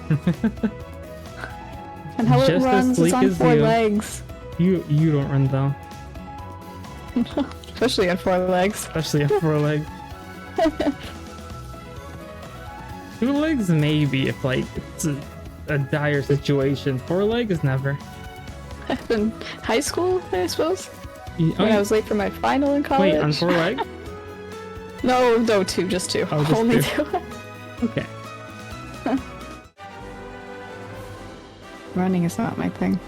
And how it runs, it's on 4 legs. You don't run though. Especially on 4 legs. 2 legs maybe if like it's a dire situation. 4 legs never. In high school, I suppose? When I was late for my final in college. Wait, on 4 legs? No, 2, just 2. Oh, just Only 2. 2. Okay. Running is not my thing.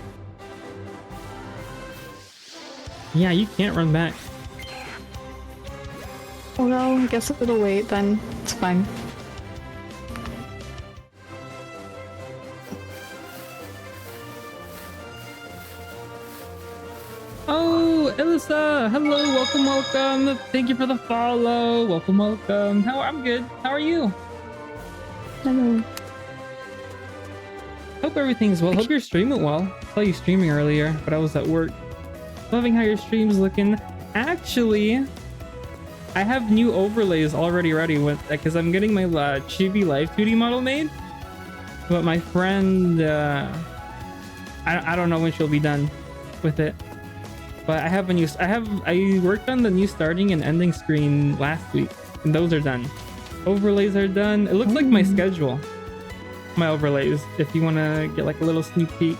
Yeah, you can't run back. Well, I guess it'll wait then. It's fine. Oh, Elisa! Hello, welcome. Thank you for the follow. Welcome. I'm good. How are you? Hello. Hope everything's well. Hope your stream went well. I saw you streaming earlier, but I was at work. Loving how your stream's looking. Actually, I have new overlays already ready with because I'm getting my Chibi Life 2D model made. But my friend, I don't know when she'll be done with it. But I worked on the new starting and ending screen last week, and those are done. Overlays are done. It looks like my schedule. My overlays, if you want to get like a little sneak peek.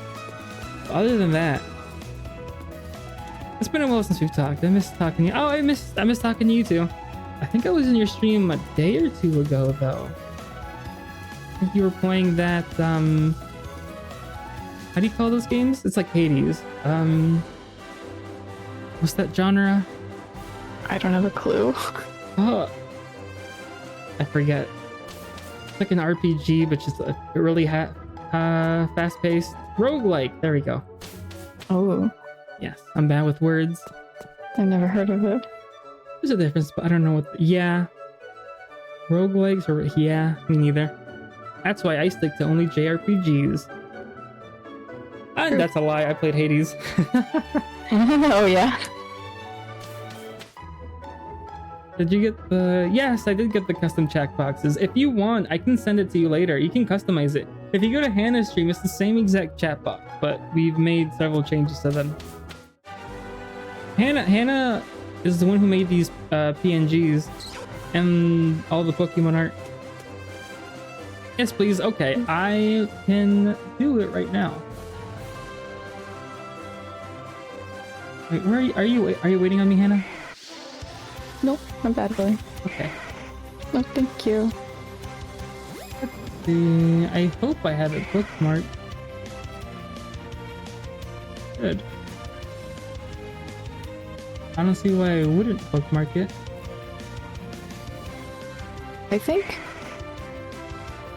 Other than that, it's been a while since we've talked. I miss talking to you. Oh, I miss talking to you too. I think I was in your stream a day or 2 ago though. I think you were playing that how do you call those games? It's like Hades. What's that genre? I don't have a clue. Oh, I forget. It's like an RPG, but just a really fast-paced roguelike. There we go. Oh. Yes, I'm bad with words. I've never heard of it. There's a difference, but I don't know what. Yeah, roguelikes or yeah, me neither. That's why I stick to only JRPGs. And that's a lie. I played Hades. Oh yeah. Did you get the... Yes, I did get the custom chat boxes. If you want, I can send it to you later. You can customize it. If you go to Hannah's stream, it's the same exact chat box, but we've made several changes to them. Hannah is the one who made these PNGs and all the Pokemon art. Yes, please. Okay, I can do it right now. Wait, where are you? Are you waiting on me, Hannah? Nope, I'm bad boy. Okay. Oh, thank you. I hope I have it bookmarked. Good. I don't see why I wouldn't bookmark it. I think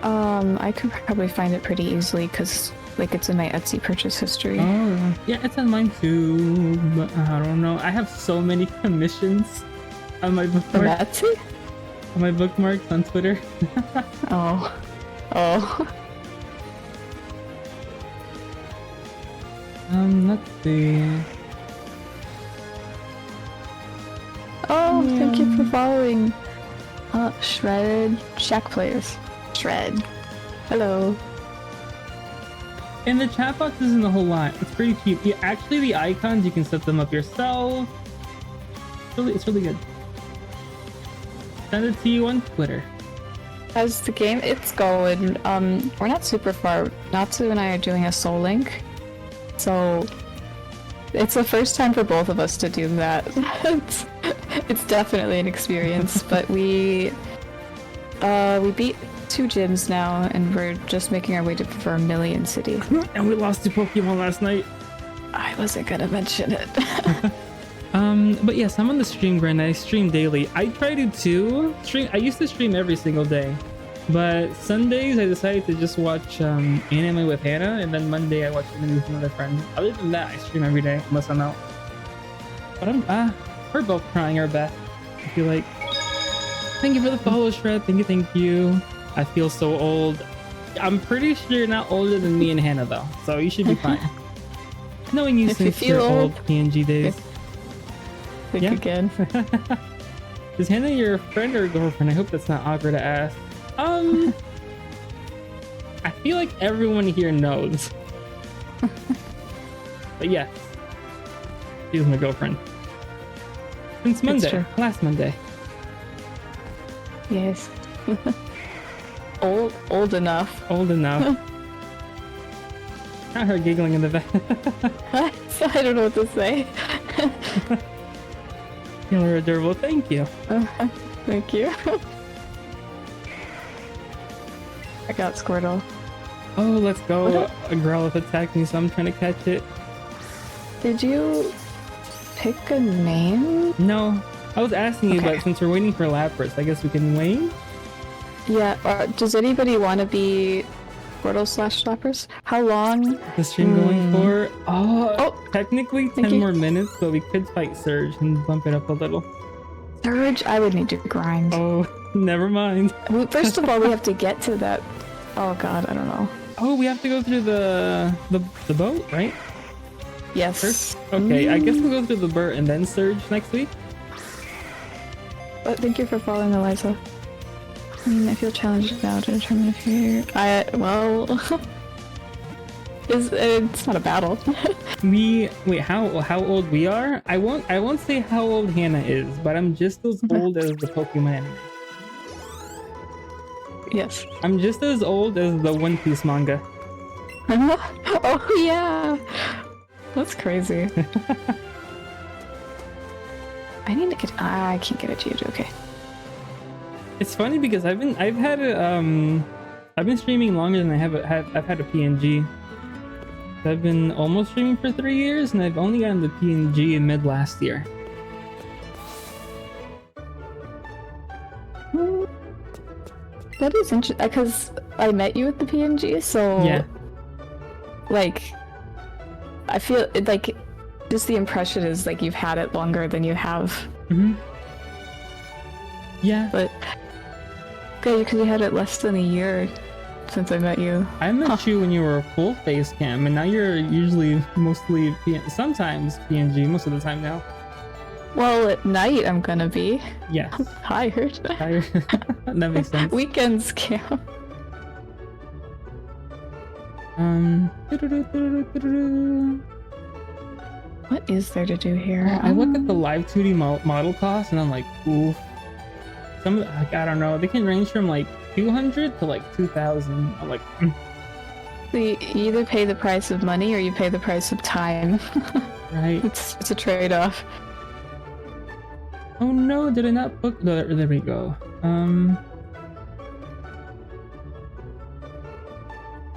I could probably find it pretty easily because like it's in my Etsy purchase history. Oh, yeah, it's on mine too, but I don't know. I have so many commissions on my From bookmark, Etsy? on my bookmarks on Twitter. Oh. Oh. Let's see. Oh, thank you for Yeah. following. Shred Shack Players. Shred. Hello. And the chat box isn't a whole lot. It's pretty cheap. Yeah, actually, the icons, you can set them up yourself. It's really good. Send it to you on Twitter. How's the game? It's going. We're not super far. Natsu and I are doing a Soulink. So it's the first time for both of us to do that. It's definitely an experience, but we beat 2 gyms now, and we're just making our way to Vermilion City. And we lost 2 Pokemon last night. I wasn't gonna mention it. But yes, I'm on the stream grind. I stream daily. I try to too. I used to stream every single day, but Sundays I decided to just watch anime with Hannah, and then Monday I watch anime with another friend. Other than that, I stream every day unless I'm out. But we're both trying our best. I feel like. Thank you for the follow, Shred. Thank you. I feel so old. I'm pretty sure you're not older than me and Hannah though, so you should be fine. Knowing you If you since feel your old old. PNG days. Think Yeah. again. Is Hannah your friend or girlfriend? I hope that's not awkward to ask. I feel like everyone here knows. But yes, she's my girlfriend. Since Monday, true. last Monday. Yes. Old enough. Old enough. Not her giggling in the back. I don't know what to say. You're adorable. Thank you. Thank you. I got Squirtle. Oh, let's go. A Growlithe attacked me, so I'm trying to catch it. Did you pick a name? No, I was asking you, Okay. but since we're waiting for Lapras, I guess we can wait. Yeah, does anybody want to be Squirtle / Slappers? How long? The stream going for Oh, technically 10 you. more minutes, but we could fight Surge and bump it up a little. Surge? I would need to grind. Oh, never mind. First of all, we have to get to that. Oh god, I don't know. Oh, we have to go through the boat, right? Yes. First? Okay, I guess we'll go through the boat and then Surge next week. But thank you for following, Eliza. I feel challenged now to determine if you're. It's not a battle. Wait, how old we are? I won't say how old Hannah is, but I'm just as old as the Pokemon anime. Yes. I'm just as old as the One Piece manga. Oh yeah, that's crazy. I need to get. I can't get a Geodude. Okay. It's funny because I've been streaming longer than I've had a PNG. I've been almost streaming for 3 years, and I've only gotten the PNG in mid last year. That is interesting because I met you at the PNG, so Yeah. like I feel like just the impression is like you've had it longer than you have, Yeah. but okay, because you had it less than a year since I met you. I met you when you were a full face cam, and now you're usually mostly sometimes PNG, most of the time now. Well, at night I'm gonna be Yes. tired. That makes sense. Weekends count. What is there to do here? I look at the live 2D model cost, and I'm like, oof. Like, I don't know. They can range from like 200 to like 2,000. I'm like, You either pay the price of money or you pay the price of time. right. It's a trade-off. Oh no, did I not book? There we go.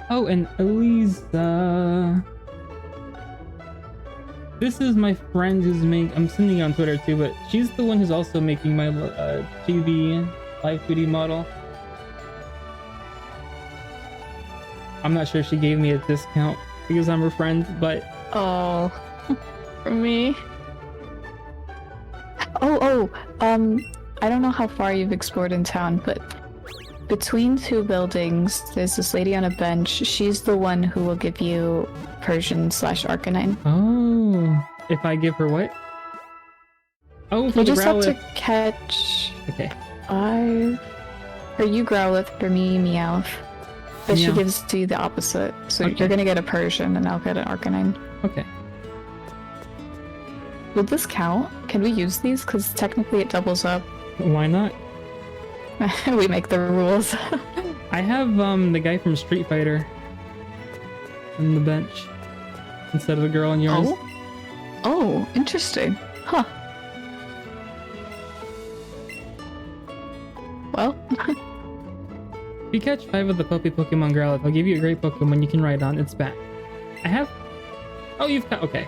Oh, and Elisa. This is my friend who's I'm sending it on Twitter too, but she's the one who's also making my TV live 2D model. I'm not sure if she gave me a discount because I'm her friend, but Oh, for me. I don't know how far you've explored in town, but between two buildings, there's this lady on a bench. She's the one who will give you Persian/Arcanine. oh, if I give her what? Oh, for You the just have to Growlithe. catch Okay. 5. For you, Growlithe. For me, Meowth. But she Meowth. gives to you the opposite. So Okay. you're gonna get a Persian, and I'll get an Arcanine. Okay. Will this count? Can we use these? Because technically it doubles up. Why not? We make the rules. I have the guy from Street Fighter on the bench instead of the girl on yours. Oh, interesting. Huh. Well, If you catch 5 of the puppy Pokemon Growlithe, I'll give you a great Pokemon you can ride on. It's back. I have. Oh, you've got. Okay.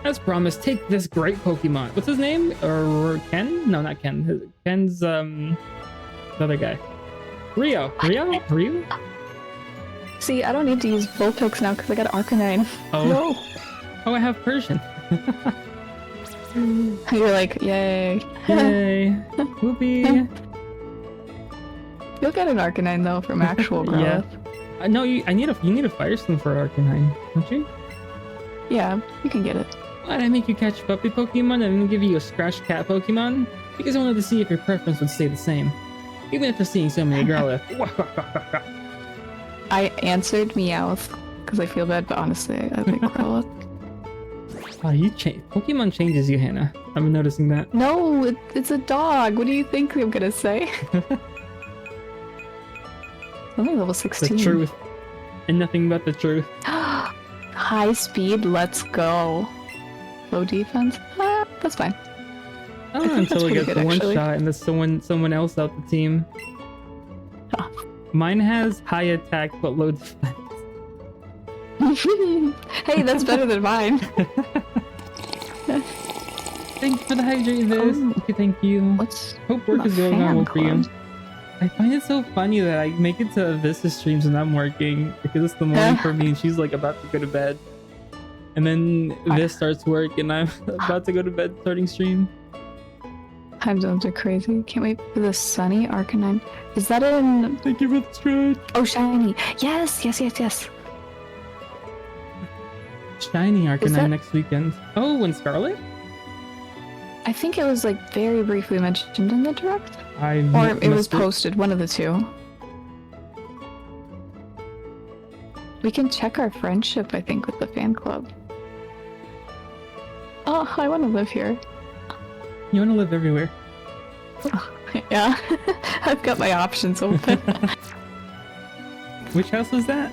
As promised, take this great Pokemon. What's his name? Or Ken? No, not Ken. Ken's the other guy. Rio. Rio? see, I don't need to use Vulpix now because I got Arcanine. Oh. No. Oh, I have Persian. You're like, yay. Yay. Whoopee. You'll get an Arcanine though from actual Growlithe. No, you need a Firestone for Arcanine, don't you? Yeah, you can get it. Why did I make you catch puppy Pokemon and then give you a Scratch Cat Pokemon? Because I wanted to see if your preference would stay the same. Even after seeing so many Growlithe. I answered Meowth because I feel bad, but honestly, I think Growlithe. Oh, you change. Pokemon changes you, Hannah. I've been noticing that. No, it's a dog. What do you think I'm gonna say? Only level 16. The truth. And nothing but the truth. High speed, let's go. Low defense? That's fine. Oh, think until that's it pretty gets good, the one actually. shot and there's someone else out the team. Oh. Mine has high attack but low defense. Hey, that's better than mine. Thanks for the hydrate this. Oh. Okay, thank you. What's Hope work I'm a is going on fan well for you. club. I find it so funny that I make it to Vista streams and I'm working because it's the morning for me and she's like about to go to bed. And then Vis starts work and I'm about to go to bed starting stream. Time zones are crazy. Can't wait for the sunny Arcanine. Is that in... Thank you for the stretch. Oh, shiny. Yes. Shiny Arcanine that- next weekend. Oh, and Scarlet? I think it was like very briefly mentioned in the direct. I Or it was missed it. posted, one of the two. We can check our friendship, I think, with the fan club. Oh, I want to live here. You want to live everywhere. Yeah, I've got my options open. Which house was that?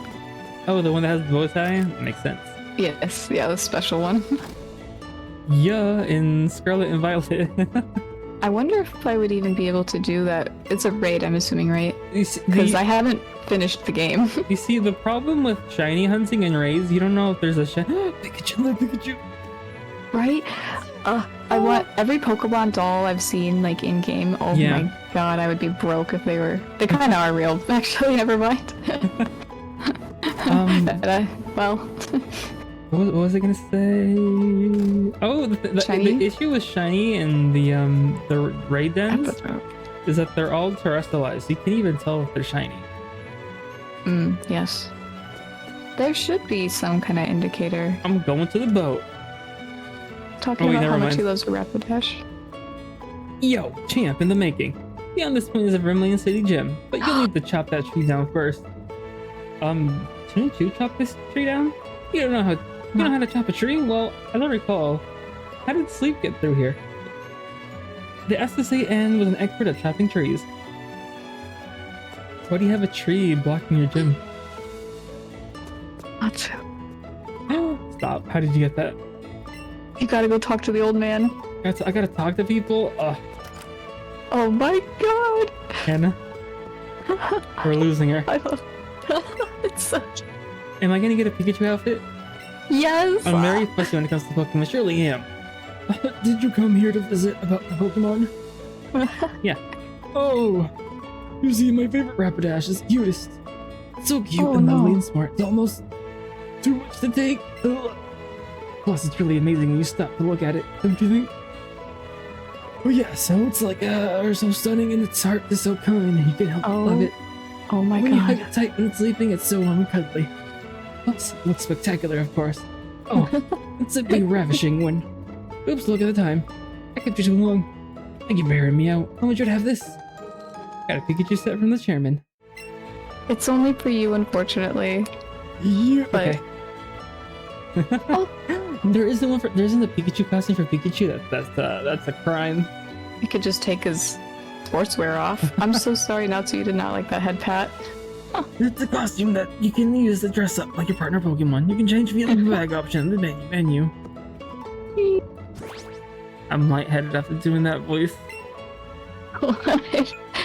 Oh, the one that has the bow tie? Makes sense. Yes, yeah, the special one. Yeah, in Scarlet and Violet. I wonder if I would even be able to do that. It's a raid, I'm assuming, right? Because Because I haven't finished the game. You see, the problem with shiny hunting and raids, you don't know if there's a Pikachu, look, Pikachu. Right? I want every Pokemon doll I've seen, like, in-game. Oh Yeah. my god, I would be broke if they were... They kind of are real, actually, never mind. Well... What was I gonna say? Oh, Shiny? the issue with shiny and the raid dens is that they're all terrestrialized. So you can even tell if they're shiny. Yes. There should be some kind of indicator. I'm going to the boat. Talking Oh, wait, about how never much mind. he loves a Rapidash. Yo, champ in the making. Beyond this point is a Vermilion City gym, but you'll need to chop that tree down first. Shouldn't you chop this tree down? You don't know how to chop a tree? Well, as I recall, how did Sleep get through here? The SSAN was an expert at chopping trees. Why do you have a tree blocking your gym? What? Stop. How did you get that? You gotta go talk to the old man. I gotta talk to people. Oh my god! Hannah, we're losing her. I love it's so... Am I gonna get a Pikachu outfit? Yes! I'm very fussy when it comes to Pokemon. Surely am. Did you come here to visit about the Pokemon? Yeah. Oh, you see, my favorite Rapidash is cutest. It's so cute and lovely and smart. It's almost too much to take. Ugh. Plus, it's really amazing when you stop to look at it, don't you think? Oh yeah, so it's like, so stunning and its heart is so kind. You can't help but love it. Oh my When you hug god. it tight when it's sleeping, it's so warm and cuddly. Plus, it looks spectacular, of course. Oh, it's simply ravishing when... Oops, look at the time. I kept you too long. Thank you for hearing me out. How would you have this? Got a Pikachu set from the chairman. It's only for you, unfortunately. Yeah. But- Okay. There isn't one for. There isn't a Pikachu costume for Pikachu. That's a crime. You could just take his sportswear off. I'm so sorry, Natsu, you did not like that head pat. It's a costume that you can use to dress up like your partner Pokemon. You can change via the bag option in the menu. I'm lightheaded after doing that voice.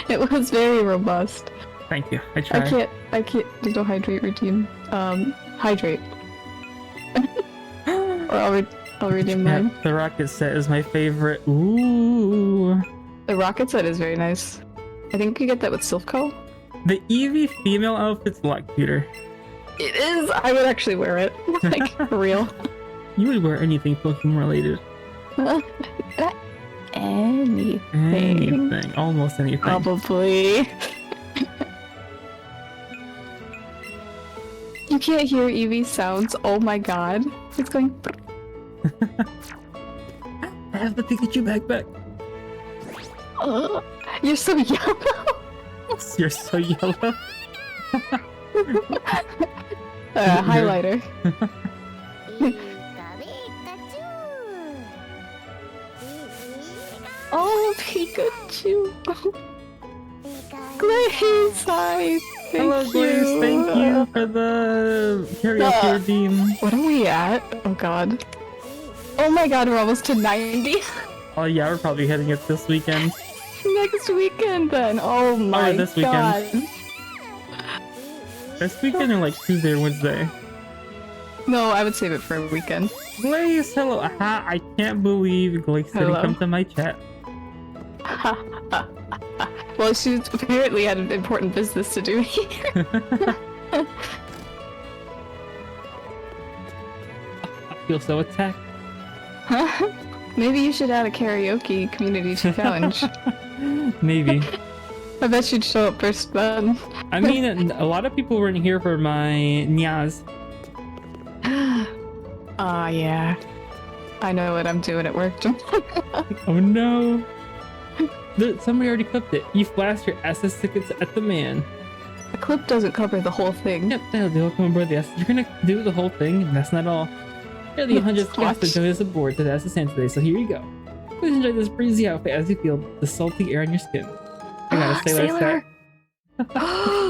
It was very robust. Thank you. I tried. I can't do the hydrate routine. Hydrate. Or I'll redeem Yeah, mine. the rocket set is my favorite. Ooh. The rocket set is very nice. I think you get that with Silpho. The Eevee female outfit's a lot cuter. It is! I would actually wear it. Like, for real. You would wear anything Pokemon related. Anything. Anything. Almost anything. Probably. You can't hear Eevee's sounds. Oh my god. It's going... I have the Pikachu backpack. You're so yellow. You're so yellow. Highlighter. Oh, Pikachu. Glaze, hi. Hello, Glaze. Thank you for the karaoke redeem. What are we at? Oh god. Oh my god, we're almost to 90. Oh yeah, we're probably hitting it this weekend. Next weekend then. Oh my this god. weekend. This weekend or like Tuesday or Wednesday? No, I would save it for a weekend. Glaze, hello. Aha, I can't believe Glaze didn't Hello. come to my chat. Well, she apparently had an important business to do here. I feel so attacked. Maybe you should add a karaoke community challenge. Maybe. I bet you'd show up first then. I mean, a lot of people weren't here for my nyas. Ah, yeah. I know what I'm doing at work. Oh no. Somebody already clipped it. You flashed your SS tickets at the man. The clip doesn't cover the whole thing. Yep, that'll do. Come on board the SS. You're gonna do the whole thing, and that's not all. You're the 100th guest to join us aboard to the SS Sand today, so here you go. Please enjoy this breezy outfit as you feel the salty air on your skin. I got a sailor Sailor!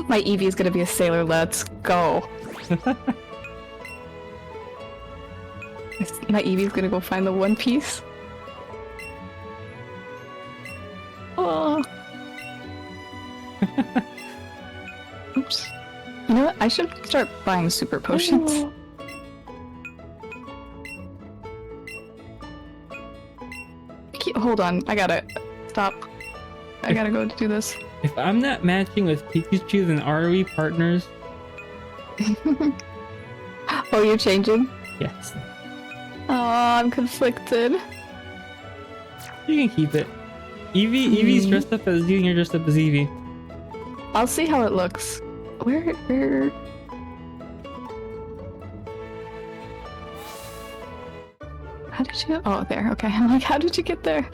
My Eevee is gonna be a sailor. Let's go. My Eevee's gonna go find the One Piece. Oh. Oops. You know what? I should start buying super potions. Hold on. I gotta stop. I gotta go do this. If I'm not matching with Pikachu, then are we partners? Oh, you're changing? Yes. Oh, I'm conflicted. You can keep it. Eevee's dressed up as you and you're dressed up as Eevee. I'll see how it looks. Where? How did you? Oh, there. Okay. I'm like, how did you get there?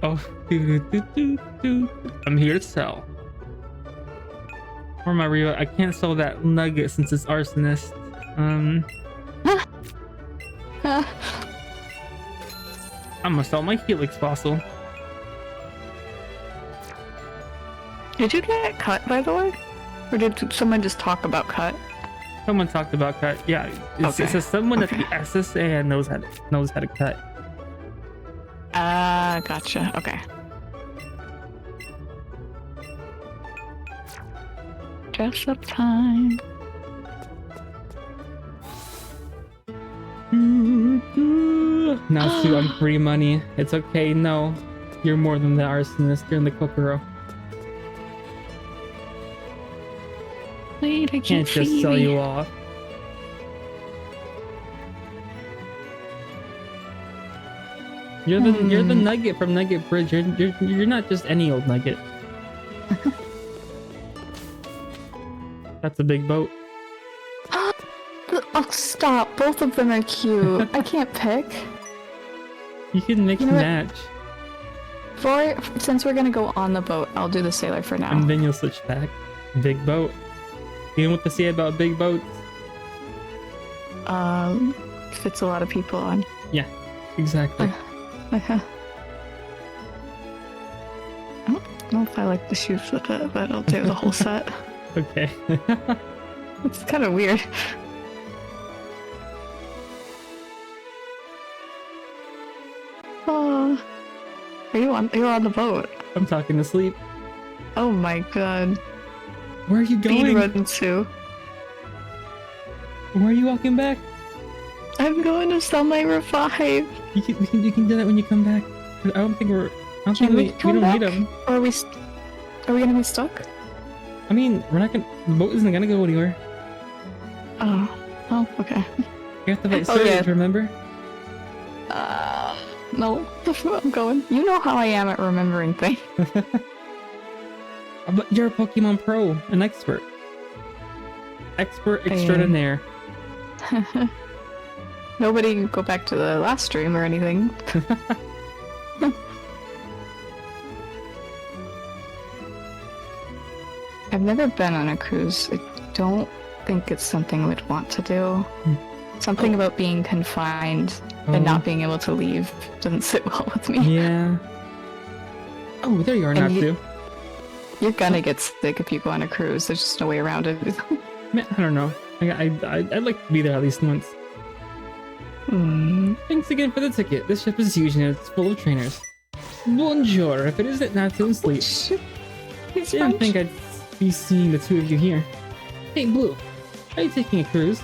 Oh, I'm here to sell. Or my real, I can't sell that nugget since it's arsonist. I'm gonna sell my Helix fossil. Did you get cut, by the way? Or did someone just talk about cut? Someone talked about cut. Yeah, it's Okay. someone at the SSA knows how to cut. Gotcha. Okay. Dress up time. Now, Sue, I'm free money. It's okay. No, you're more than the arsonist. You're in the Kokoro. Wait, I Can't just sell you off. You're the Nugget from Nugget Bridge. You're not just any old Nugget. That's a big boat. Oh, stop. Both of them are cute. I can't pick. You can mix You know and what? match. Since we're gonna go on the boat, I'll do the sailor for now. And then you'll switch back. Big boat. You know what to say about big boats? Fits a lot of people on. Yeah, exactly. I don't know if I like the shoes with it, but I'll do the whole set. Okay. It's kind of weird. Oh, you're on the boat. I'm talking to sleep. Oh my god. Where are you going? Speed run too. Where are you walking back? I'm going to sell my revive. You can do that when you come back. I don't think we Can we don't back? need them. Or are we gonna be stuck? I mean, we're not gonna. The boat isn't gonna go anywhere. Oh, okay. You have to fight Oh, Surge, yeah. remember? No. I'm going. You know how I am at remembering things. But you're a Pokemon Pro, an expert. Expert extraordinaire. Nobody go back to the last stream or anything. I've never been on a cruise. I don't think it's something I would want to do. Something about being confined and not being able to leave doesn't sit well with me. Yeah. Oh, there you are, And Natsu. You're gonna get sick if you go on a cruise. There's just no way around it. Man, I don't know. I'd like to be there at least once. Thanks again for the ticket. This ship is huge and it's full of trainers. Bonjour. If it isn't Natsu and sleep, didn't think I'd be seeing the two of you here. Hey, Blue. Are you taking a cruise?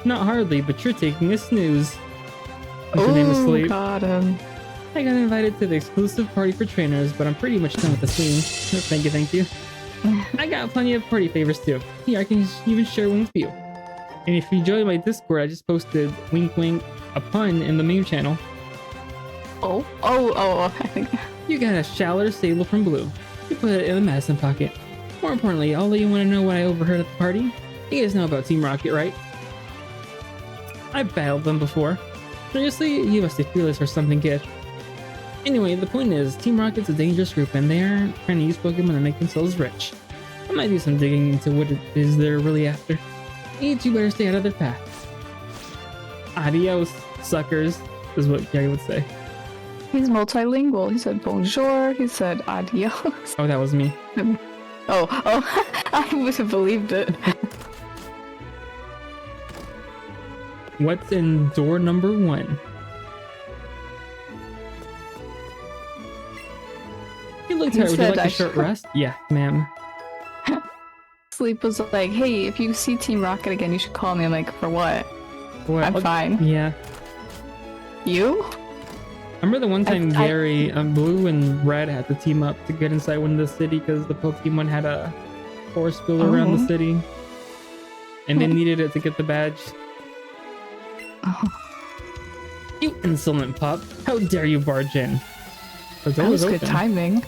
Not hardly, but you're taking a snooze. What's your name is Sleep? Got I got invited to the exclusive party for trainers, but I'm pretty much done with the scene. Thank you. I got plenty of party favors too. Here, I can even share one with you. And if you join my Discord, I just posted wink wink a pun in the meme channel. Oh, I think. You got a Shaller Sable from Blue. You put it in the medicine pocket. More importantly, although you want to know what I overheard at the party, you guys know about Team Rocket, right? I battled them before. Seriously, you must be fearless or something, kid. Anyway, the point is, Team Rocket's a dangerous group and they aren't trying to use Pokemon to make themselves rich. I might do some digging into what it is they're really after. You two better stay out of their path. Adios, suckers, is what Gary would say. He's multilingual. He said bonjour. He said adios. Oh, that was me. Oh, I would have believed it. What's in door number 1? You look tired. Would you like a short rest? Yeah, ma'am. Sleep was like, hey, if you see Team Rocket again, you should call me. I'm like, for what? What? I'm fine. Yeah. You? I remember the one time I- Gary, Blue and Red had to team up to get inside one of the city because the Pokemon had a force field around the city. And they needed it to get the badge. Oh, You insolent pup. How dare you barge in? The door that was was good open. timing.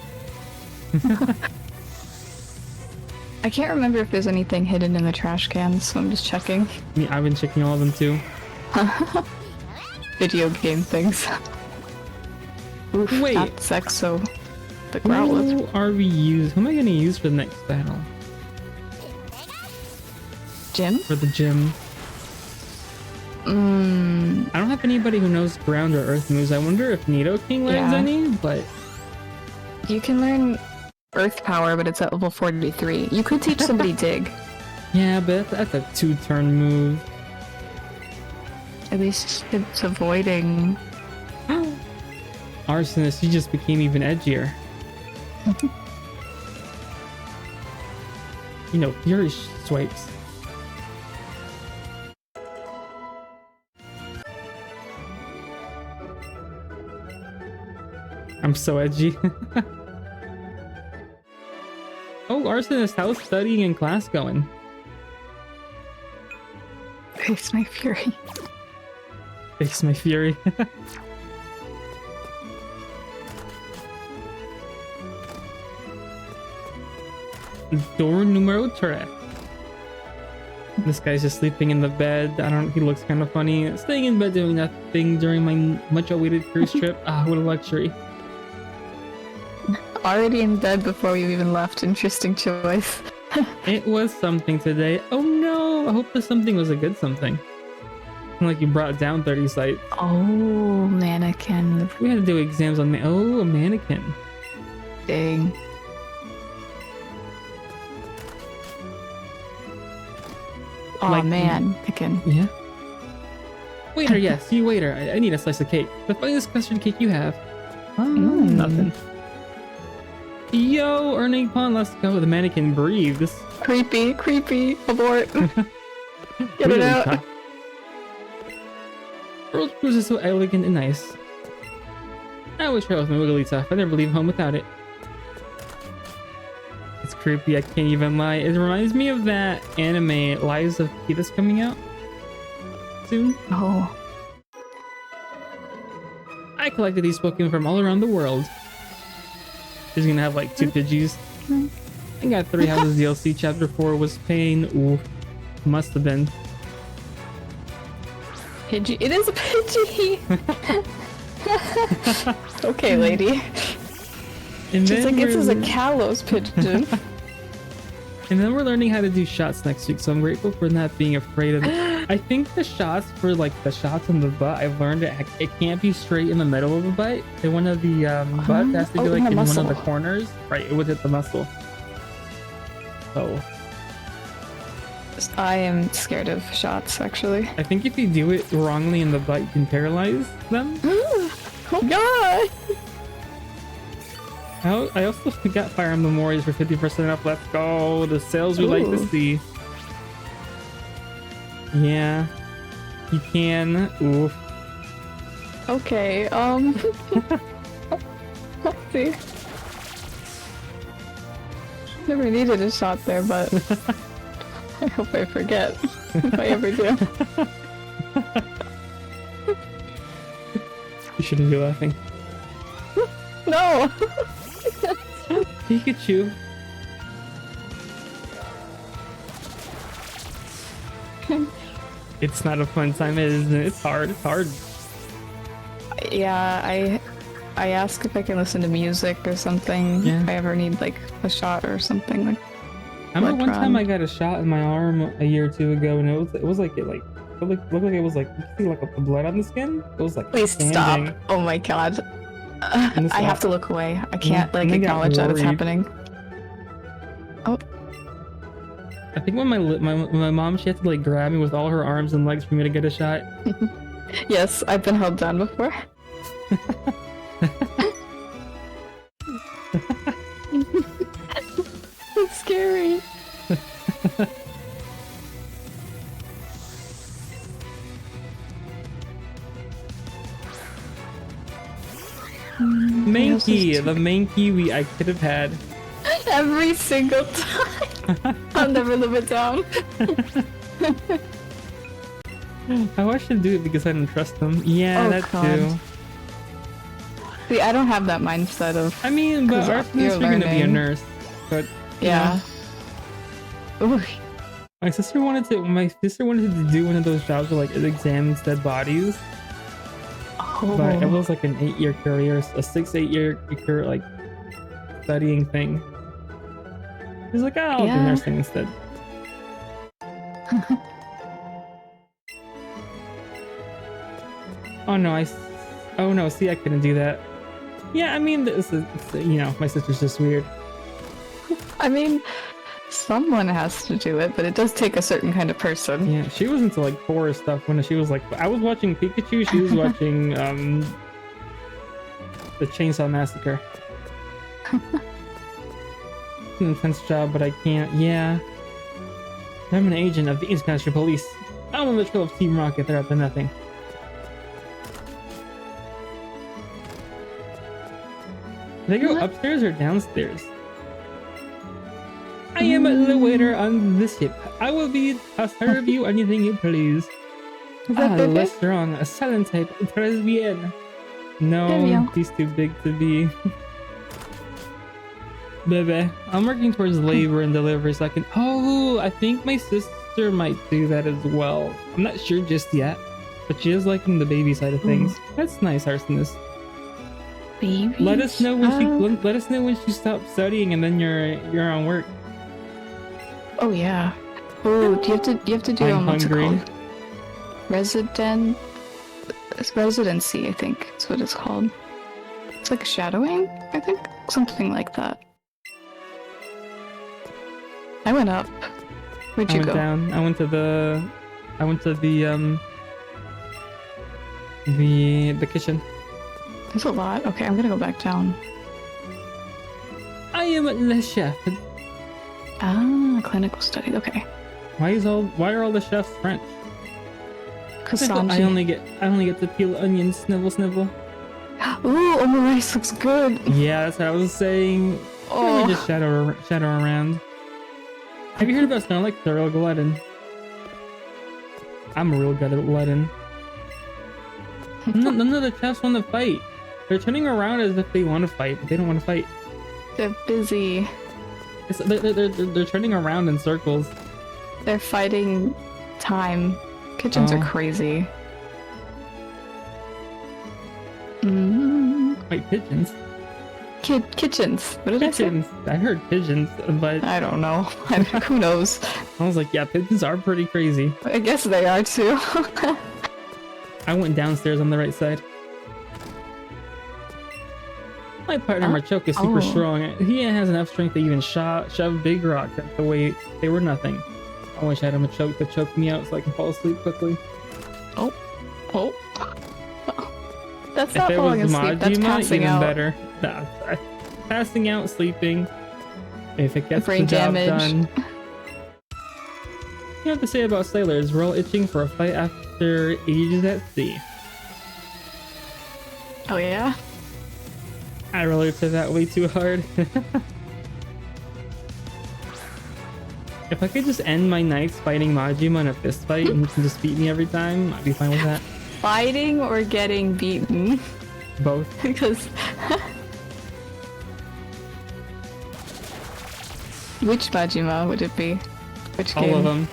I can't remember if there's anything hidden in the trash cans, so I'm just checking. Yeah, I've been checking all of them too. Video game things. Oof, Wait. That's Exo. The Growlithe. Who are we use? Who am I gonna use for the next battle? Jim? For the gym? I don't have anybody who knows ground or earth moves. I wonder if Nidoking learns Yeah. any, but You can learn Earth Power, but it's at level 43. You could teach somebody Dig. yeah, but that's a 2-turn move. At least it's avoiding. Arsonist, you just became even edgier. You know, Fury swipes. I'm so edgy. Oh, Arsonist, how's studying in class going? Face my fury. Face my fury. Door numero 3. This guy's just sleeping in the bed. He looks kind of funny. Staying in bed doing nothing during my much awaited cruise trip. Ah, what a luxury. Already in bed before we even left. Interesting choice. It was something today. Oh no, I hope the something was a good something. Like you brought down 30 sites. Oh, mannequin. We had to do exams on oh, a mannequin. Dang. Oh Like, man, chicken. Yeah. Waiter, yes, you waiter. I need a slice of cake. The finest custard cake you have. Nothing. Yo, earning pawn, let's go. The mannequin breathes. Creepy, creepy. Abort. Get Really it out. tough. World Cruise is so elegant and nice. I wish I was my wiggly tough. I never leave home without it. It's creepy, I can't even lie. It reminds me of that anime Lives of P that's coming out soon. Oh. I collected these Pokemon from all around the world. He's gonna have like 2 Pidgeys. I got 3 houses DLC. Chapter 4 was pain. Ooh, must have been. Pidgey. It is a Pidgey! Okay, lady. And She's then like, this is a we're- Kalos pigeon. And then we're learning how to do shots next week, so I'm grateful for not being afraid of it. I think the shots for like the shots in the butt, I've learned it can't be straight in the middle of the butt. And one of the butts has to be like in muscle. one of the corners. Right, it would hit the muscle. So I am scared of shots, actually. I think if you do it wrongly in the butt, you can paralyze them. Oh god! I also got Fire Emblem Warriors for 50% off. Let's go. The sales we like to Ooh. see. Yeah. You can. Oof. Okay, let's see. Never needed a shot there, but I hope I forget if I ever do. You shouldn't be laughing. No! Pikachu. It's not a fun time, isn't it? It's hard. It's hard. Yeah, I ask if I can listen to music or something. Yeah. If I ever need like a shot or something like. I remember one Blood time run. I got a shot in my arm a year or 2 ago, and it looked like it looked like it was like you could see like the blood on the skin. It was like Please standing. stop! Oh my god. And I have to look away. I can't like and I got acknowledge that it's worried. happening. Oh, I think when my mom, she had to like grab me with all her arms and legs for me to get a shot. yes, I've been held down before. It's scary. Mankey, the Mankey I could have had. Every single time. I'll never live it down. I should do it because I don't trust them. Yeah, Oh, that God. too. See, I don't have that mindset of. I mean, but 'Cause arsonists you're are gonna be a learning. nurse. But Yeah. Ooh. my sister wanted to do one of those jobs where like it examines dead bodies. But it Oh. was like an 8-year career, a 6-8 year career, like studying thing. He's like, I'll do Yeah. nursing instead. Oh no, oh no, see, I couldn't do that. Yeah, I mean, my sister's just weird. I mean, someone has to do it, but it does take a certain kind of person. Yeah, she was into like horror stuff when she was like, I was watching Pikachu, she was watching The Chainsaw Massacre. It's an intense job, but I can't. Yeah. I'm an agent of the International Police. I'm on the trail of Team Rocket. They're up to nothing. They go upstairs or downstairs? I am the waiter on this ship. I will serve you anything you please. Is that Bebe? Restaurant, a silent type, très bien. No, Bien. he's too big to be. Bebe, I'm working towards labor and delivery so I can. Oh, I think my sister might do that as well. I'm not sure just yet, but she is liking the baby side of things. That's nice, Arsonist. Baby. Let us know when she stops studying and then you're on work. Oh yeah. Oh, you have to do I'm what's it hungry. called? Residency, I think is what it's called. It's like shadowing, I think, something like that. I went up. Where'd you I went go? down. I went to the kitchen. There's a lot. Okay, I'm gonna go back down. I am the chef. Ah, clinical studies. Okay. Why are all the chefs French? Cause I Sanji. only get to peel onions, snivel snivel. Ooh, omurice looks good. Yeah, that's what I was saying. Oh. Let me just shadow around. Have you heard about Soulink, the real glutton? I'm a real good at glutton. None of the chefs want to fight. They're turning around as if they want to fight, but they don't want to fight. They're busy. They're turning around in circles. They're fighting time. Kitchens are crazy. Wait, pigeons? Kitchens. What did Pigeons. I heard pigeons, but I say? I don't know. Who knows? I was like, yeah, pigeons are pretty crazy. I guess they are too. I went downstairs on the right side. My partner Machoke is super strong. He has enough strength to even shove big rocks at the weight. They were nothing. I wish I had a Machoke to choke me out so I can fall asleep quickly. Oh. That's If not it was falling asleep. That's Majima, passing even out. better. Passing out, sleeping. If it gets Brain the job damage. done. What do you have to say about sailors? We're all itching for a fight after ages at sea. Oh yeah. I relate to that way too hard. If I could just end my nights fighting Majima in a fist fight and he can just beat me every time, I'd be fine with that. Fighting or getting beaten? Both. Because which Majima would it be? Which game? All of them.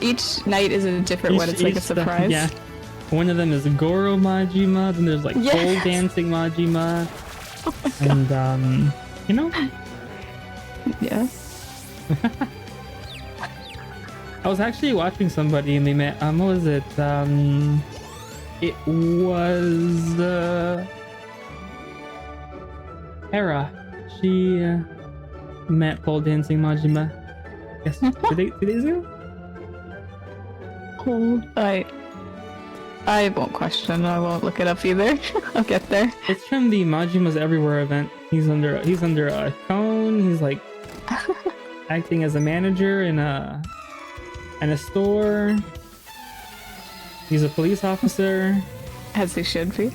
Each night is a different one. It's like a surprise. Yeah. One of them is Goro Majima, then there's like Yes! pole dancing Majima. And you know? Yeah. I was actually watching somebody and they met what was it? It was Hera. She met pole dancing Majima. Yes, 2 days ago? I won't question. I won't look it up either. I'll get there. It's from the Majima's Everywhere event. He's under a cone. He's like acting as a manager in a store. He's a police officer. As he should be.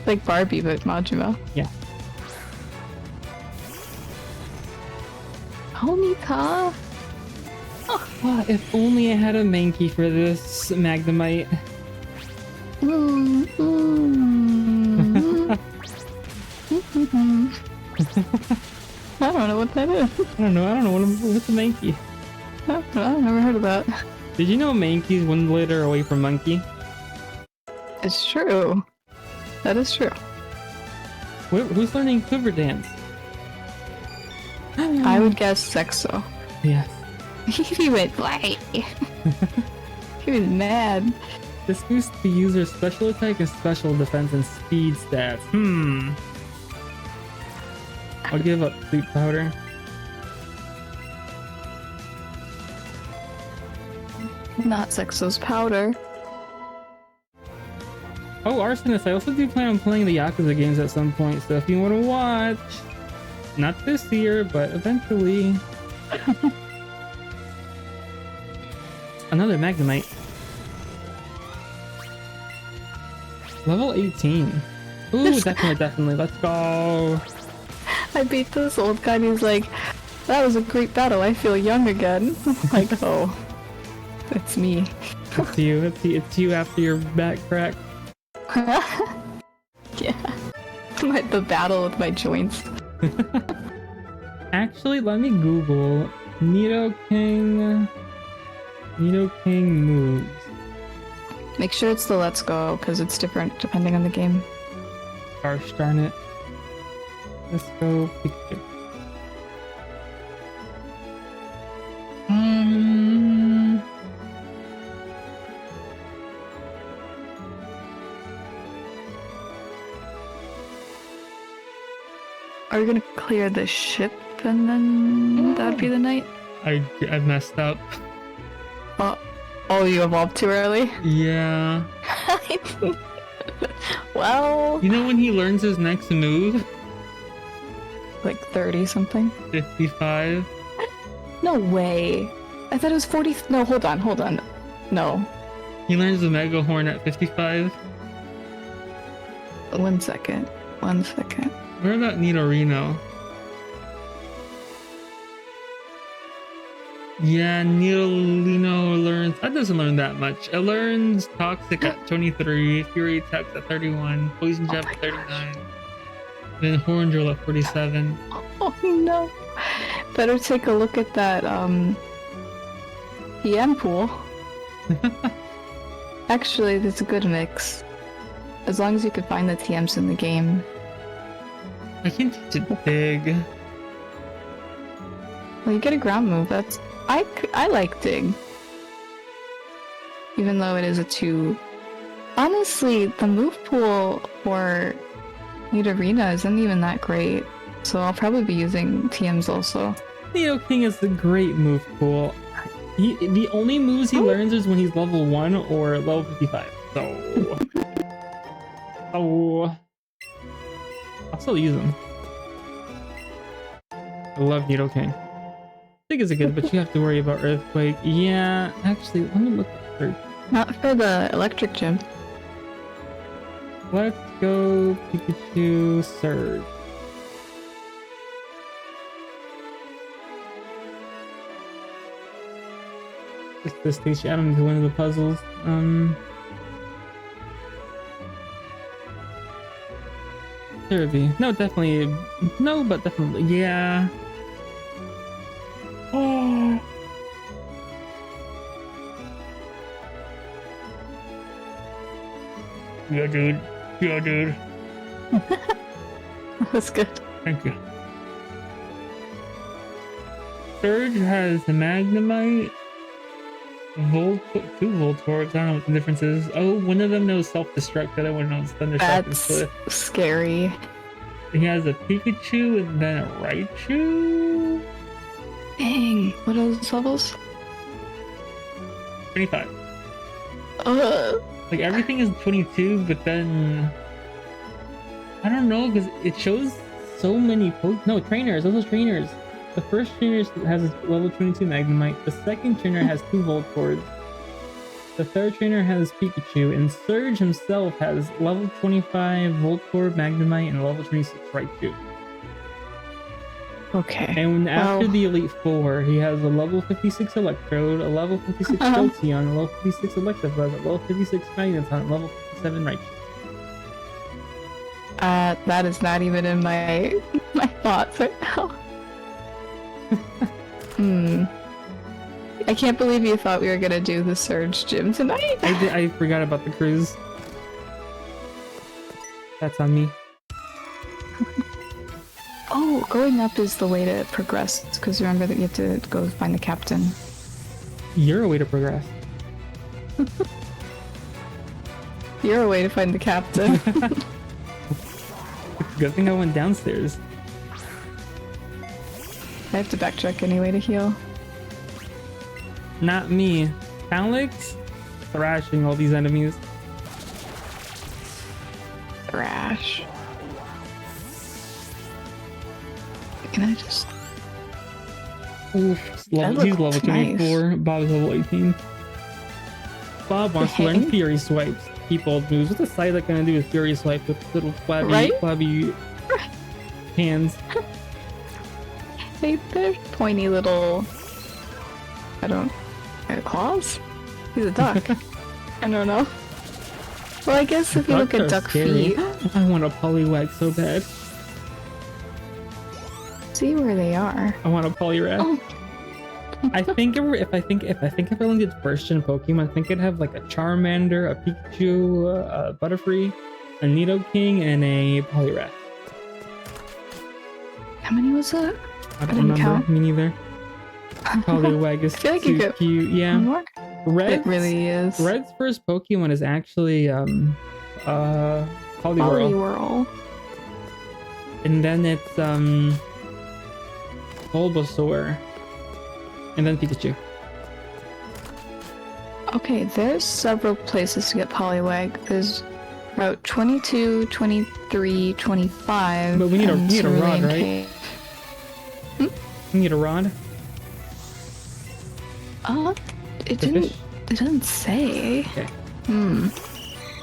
Like Barbie, but Majima. Yeah. Homika. Oh, if only I had a Mankey for this Magnemite. I don't know what that is. I don't know what's a Mankey. I've never heard of that. Did you know Mankey's one letter away from monkey? It's true. That is true. Who's learning quiver dance? I would guess Sexo. Yes. He went white. He was mad. This boosts the user's special attack and special defense and speed stats. I'll give up sleep powder. Not Sexo's powder. Oh, Arsonist, I also do plan on playing the Yakuza games at some point, so if you want to watch, not this year, but eventually. Another Magnemite. Level 18. Ooh, definitely. Let's go. I beat this old guy and he's like, that was a great battle. I feel young again. I'm like, oh, it's me. It's you. It's you after your back crack. Yeah. The battle with my joints. Actually, let me Google Nidoking moves. Make sure it's the Let's Go, because it's different depending on the game. Gosh darn it. Let's go Pikachu. Are we gonna clear the ship and then that'd be the night? I messed up. Oh, you evolved too early? Yeah. Well... You know when he learns his next move? Like 30 something? 55. No way. I thought it was 40... No, hold on. No. He learns the Mega Horn at 55. 1 second. Where about Nidorino? Yeah, Nidorino learns... That doesn't learn that much. It learns Toxic at 23, Fury Attacks at 31, Poison Jab at 39, then Horn Drill at 47. Oh no. Better take a look at that, PM pool. Actually, it's a good mix. As long as you can find the TMs in the game. I can teach it Dig. Well, you get a ground move. That's... I like Dig. Even though it is a 2. Honestly, the move pool for Nidorina isn't even that great. So I'll probably be using TMs also. Nidoking is a great move pool. The only moves he learns is when he's level 1 or level 55. So... Oh... I'll still use him. I love Nidoking. Dig is a good, but you have to worry about Earthquake. Yeah, actually, let me look at Surge. Not for the electric gym. Let's go Pikachu Surge. Just this takes you out into one of the puzzles. Therapy. No, definitely. No, but definitely. Yeah. Oh. Yeah, dude. That's good. Thank you. Surge has Magnemite, two Voltorbs. I don't know what the difference is. Oh, one of them knows self-destruct, the other one knows Thunder Shock and That's Cliff. scary. He has a Pikachu and then a Raichu. Dang, what are those levels? 25. Ugh. Like everything is 22, but then I don't know because it shows so many trainers. Those are trainers. The first trainer has a level 22 Magnemite. The second trainer has 2 Voltorbs. The third trainer has Pikachu, and Surge himself has level 25 Voltorb Magnemite and level 26 Raichu. Okay. And after the Elite Four, he has a level 56 Electrode, a level 56 Jolteon, a level 56 Electabuzz, a level 56 Magneton, a level 57 Raichu. That is not even in my thoughts right now. I can't believe you thought we were gonna do the Surge gym tonight. I forgot about the cruise. That's on me. Oh, going up is the way to progress, because remember that you have to go find the captain. You're a way to progress. You're a way to find the captain. Good thing I went downstairs. I have to backtrack anyway to heal. Not me. Alex thrashing all these enemies. gosh. Can I just... Oof, That he's level looks 24. Bob's level 18. Bob wants to learn Dang. Fury Swipes. Keep old moves. What's a Psylocke gonna do with Fury Swipe with little flabby, flabby hands? They're pointy little... claws? He's a duck. I don't know. Well, I guess if you look at Ducks are duck scary. feet, I want a Poliwag so bad. see where they are. I want a Poliwrath. Oh. I think if I only did first gen Pokemon, I think I'd have like a Charmander, a Pikachu, a Butterfree, a Nidoking, and a Poliwrath. How many was that? I don't didn't remember. count. Me neither. Poliwag is I feel like you too could- cute. Yeah. One more? Red's, It really is. Red's first Pokemon is actually Poliwhirl. Poliwhirl. And then it's Bulbasaur. And then Pikachu. Okay, there's several places to get Poliwag. There's Route 22, 23, 25. But we need a and rod, Cerulean right? Cave. You need a rod? It The didn't. fish? It didn't say. Okay.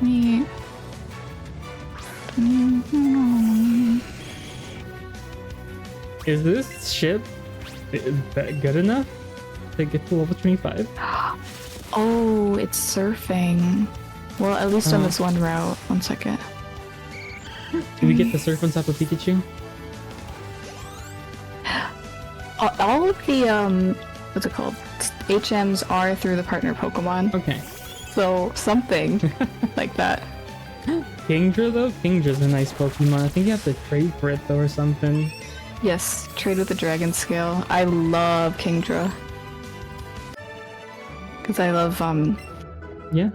Me. Is this ship that good enough to get to level 25? Oh, it's surfing. Well, at least on Uh. this one route. 1 second. Do we get the surf on top of Pikachu? All of the what's it called? HMs are through the partner Pokemon, Okay. so something like that. Kingdra though? Kingdra's a nice Pokemon. I think you have to trade for it though or something. Yes, trade with the Dragon Scale. I love Kingdra. Because I love Yeah.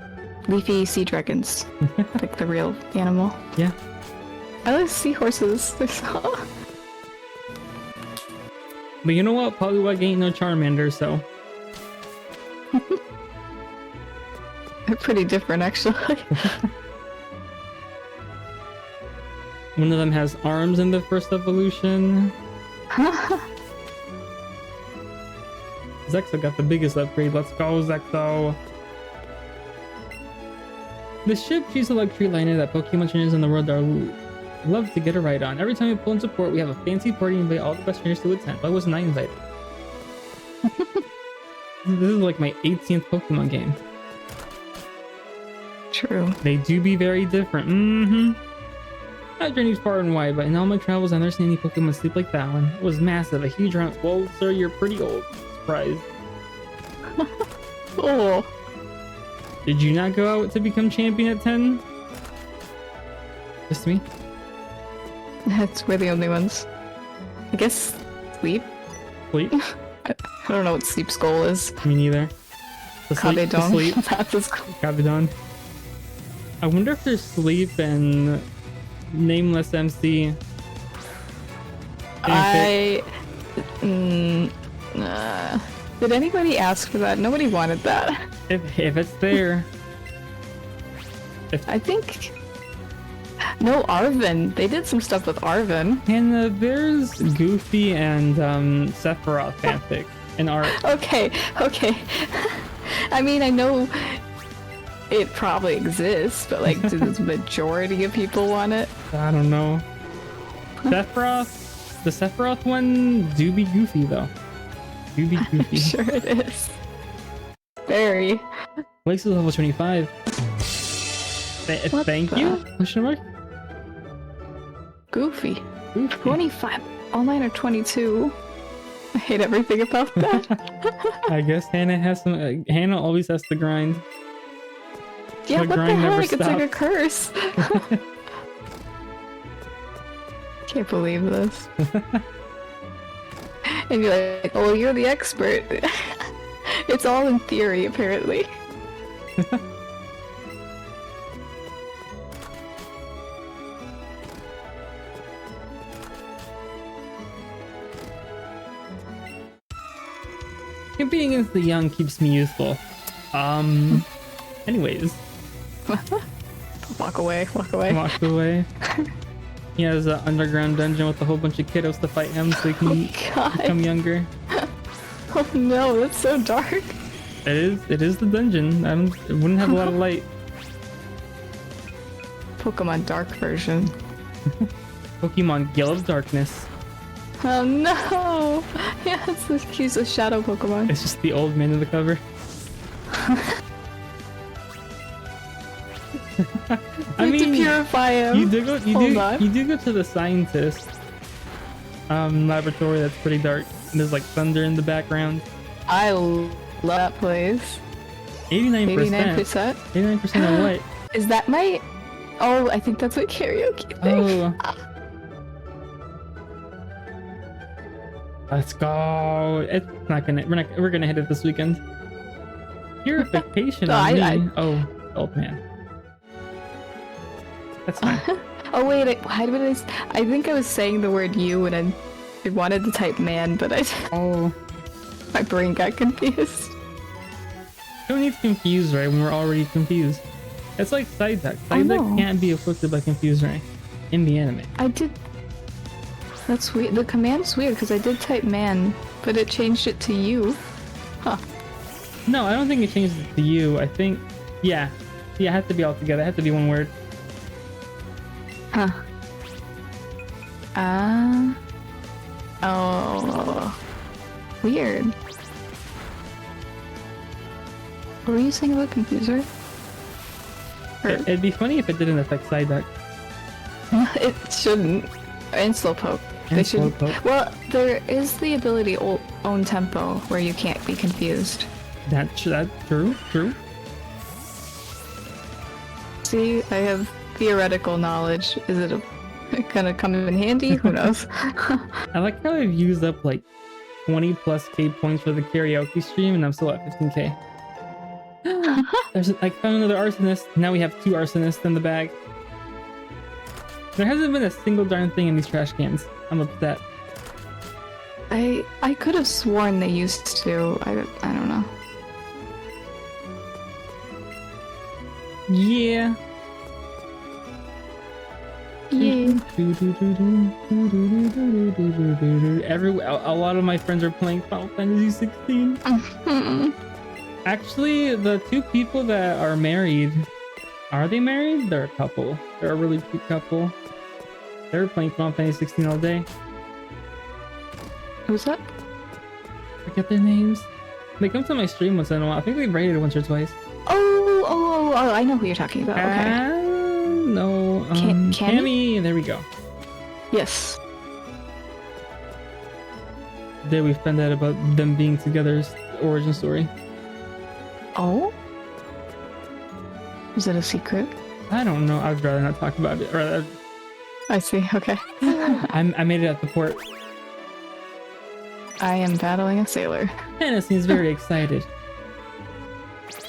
leafy sea dragons. Like the real animal. Yeah. I like seahorses. They're so... But you know what? Poliwag ain't no Charmander, so They're pretty different actually. one of them has arms in the first evolution. Zexo got the biggest upgrade. Let's go, Zexo. The ship she's electric liner that Pokemon trainers in the world are love to get a ride on. Every time we pull in support, we have a fancy party and invite all the best trainers to attend. Why wasn't I invited? This is like my 18th Pokemon game. True. They do be very different. That journey's far and wide, but in all my travels, I've never seen any Pokemon sleep like that one. It was massive, a huge round. Well, sir, you're pretty old. Surprise. Oh. Did you not go out to become champion at 10? Just me? That's we're the only ones. I guess sleep. Sleep? I don't know what sleep's goal is. Me neither. To sleep. That's his goal. Kabedon. I wonder if there's sleep and Nameless MC. Did anybody ask for that? Nobody wanted that. If it's there. I think... No, Arven. They did some stuff with Arven. And there's Goofy and Sephiroth fanfic in art. Okay. I mean, I know it probably exists, but like, do the majority of people want it? I don't know. Sephiroth, the Sephiroth one do be goofy though. Do be goofy. Sure it is. Very. Blaze is level 25. What Thank the- you? Question mark? Goofy. Goofy. 25. All mine are 22. I hate everything about that. I guess Hannah has some. Hannah always has to grind. Yeah, The what the grind never heck? It's like a stops. curse. Can't believe this. And you're like, oh, you're the expert. It's all in theory, apparently. Competing against the young keeps me youthful. Anyways, Walk away, walk away. walk away. He has an underground dungeon with a whole bunch of kiddos to fight him so he can God. become younger. Oh no, that's so dark. It is the dungeon. It wouldn't have a lot of light. Pokemon Dark version. Pokemon Gale of Darkness. Oh no! Yes, he's a shadow Pokemon. It's just the old man in the cover. I We have to mean, purify him. you do go to the scientist laboratory that's pretty dark. And there's like thunder in the background. I love that place. 89%. 89%? 89% of what? Is that my... Oh, I think that's my karaoke thing. Oh. Let's go. It's not gonna. We're gonna hit it this weekend. Purification. No, Oh, old man. That's fine. Oh wait, I think I was saying the word you when I wanted to type man, but Oh. my brain got confused. Don't need to confuse, right? When we're already confused. It's like Psyduck. Oh, Psyduck no. can't be afflicted by confuse, right? In the anime. I did... That's weird. The command's weird because I did type man, but it changed it to you. Huh. No, I don't think it changes it to you. I think, yeah, it has to be all together. It has to be one word. Huh. Oh. Weird. What were you saying about confuser? It'd be funny if it didn't affect Psyduck. It shouldn't. And Slowpoke. And They should. Slowpoke. Well, there is the ability own tempo where you can't be confused. That's true. See, I have theoretical knowledge. Is it gonna come in handy? Who knows? I like how I've used up like 20 plus K points for the karaoke stream, and I'm still at 15K. I found another arsonist. Now we have 2 arsonists in the bag. There hasn't been a single darn thing in these trash cans. I'm upset. I could have sworn they used to. I don't know. Yeah. Yeah. A lot of my friends are playing Final Fantasy 16. Actually, the 2 people that are married, are they married? They're a couple. They're a really cute couple. They're playing Final Fantasy 16 all day. Who's that? Forget their names. They come to my stream once in a while. I think they've raided once or twice. Oh, I know who you're talking about. Okay. No. Cammy? Cammy. There we go. Yes. There we found out about them being together's origin story. Oh? Is it a secret? I don't know. I'd rather not talk about it. Or, I see. Okay. I made it at the port. I am battling a sailor. Hannah seems very excited.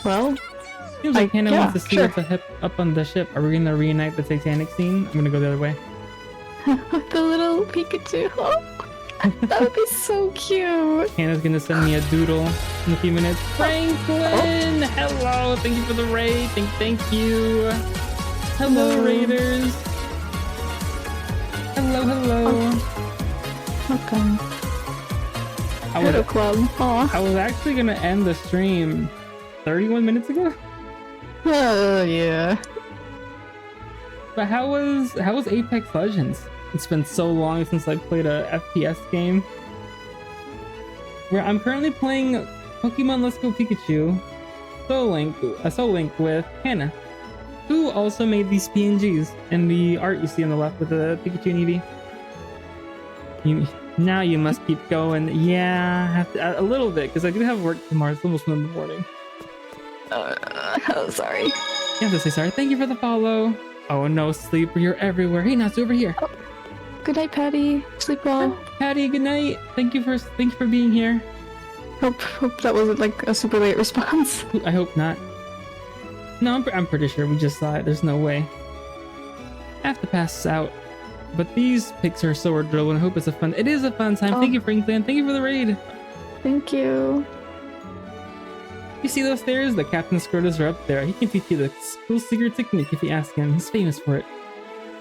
Well, Seems like Hannah yeah, wants to see sure. what's up on the ship. Are we gonna reenact the Titanic scene? I'm gonna go the other way. the little Pikachu. Oh, that would be so cute. Hannah's gonna send me a doodle in a few minutes. Franklin! Hello! Thank you for the raid. Thank you. Hello, Hello. raiders. Hello. Welcome. I Hello, was, club. Aw. I was actually gonna end the stream 31 minutes ago. Oh, yeah. But how was Apex Legends? It's been so long since I played a FPS game. Where I'm currently playing Pokemon Let's Go Pikachu, Soulink with Hannah, who also made these PNGs and the art you see on the left with the Pikachu and Eevee. Now you must keep going. Yeah, I have to, a little bit because I do have work tomorrow. It's almost 1 in the morning. Oh, sorry. You have to say sorry. Thank you for the follow. Oh no, Sleeper, you're everywhere. Hey, Natsu, over here. Good night, Patty. Sleep well. Patty, good night. Thank you for being here. Hope that wasn't like a super late response. I hope not. No, I'm pretty sure we just saw it. There's no way. I have to pass out. But these pics are so adorable, and I hope it's a fun. It is a fun time. Thank you, Franklin. Thank you for the raid. Thank you. You see those stairs? The Captain Scrotus are up there. He can teach you the cool secret technique if you ask him. He's famous for it.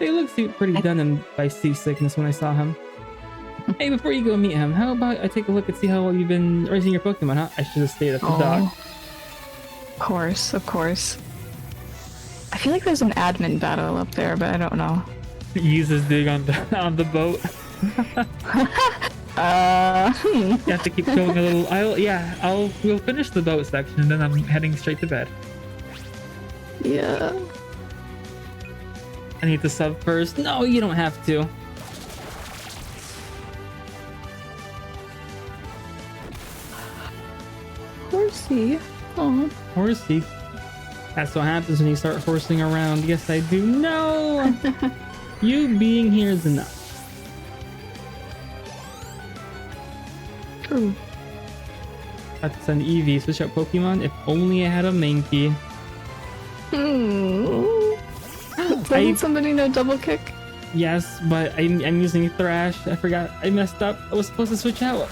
They look pretty done in by seasickness when I saw him. Hey, before you go meet him, how about I take a look and see how well you've been raising your Pokemon, huh? I should have stayed at the dock. Of course, of course. I feel like there's an admin battle up there, but I don't know. Uses dig on the boat. You have to keep going a little. We'll finish the boat section, and then I'm heading straight to bed. Yeah. I need to sub first. No, you don't have to. Horsey. Oh. Horsey. That's what happens when you start horsing around. Yes, I do. No! You being here is enough. True. About to send Eevee, switch out Pokemon. If only I had a Mankey. Doesn't somebody know double kick? Yes, but I'm using Thrash. I forgot. I messed up. I was supposed to switch out.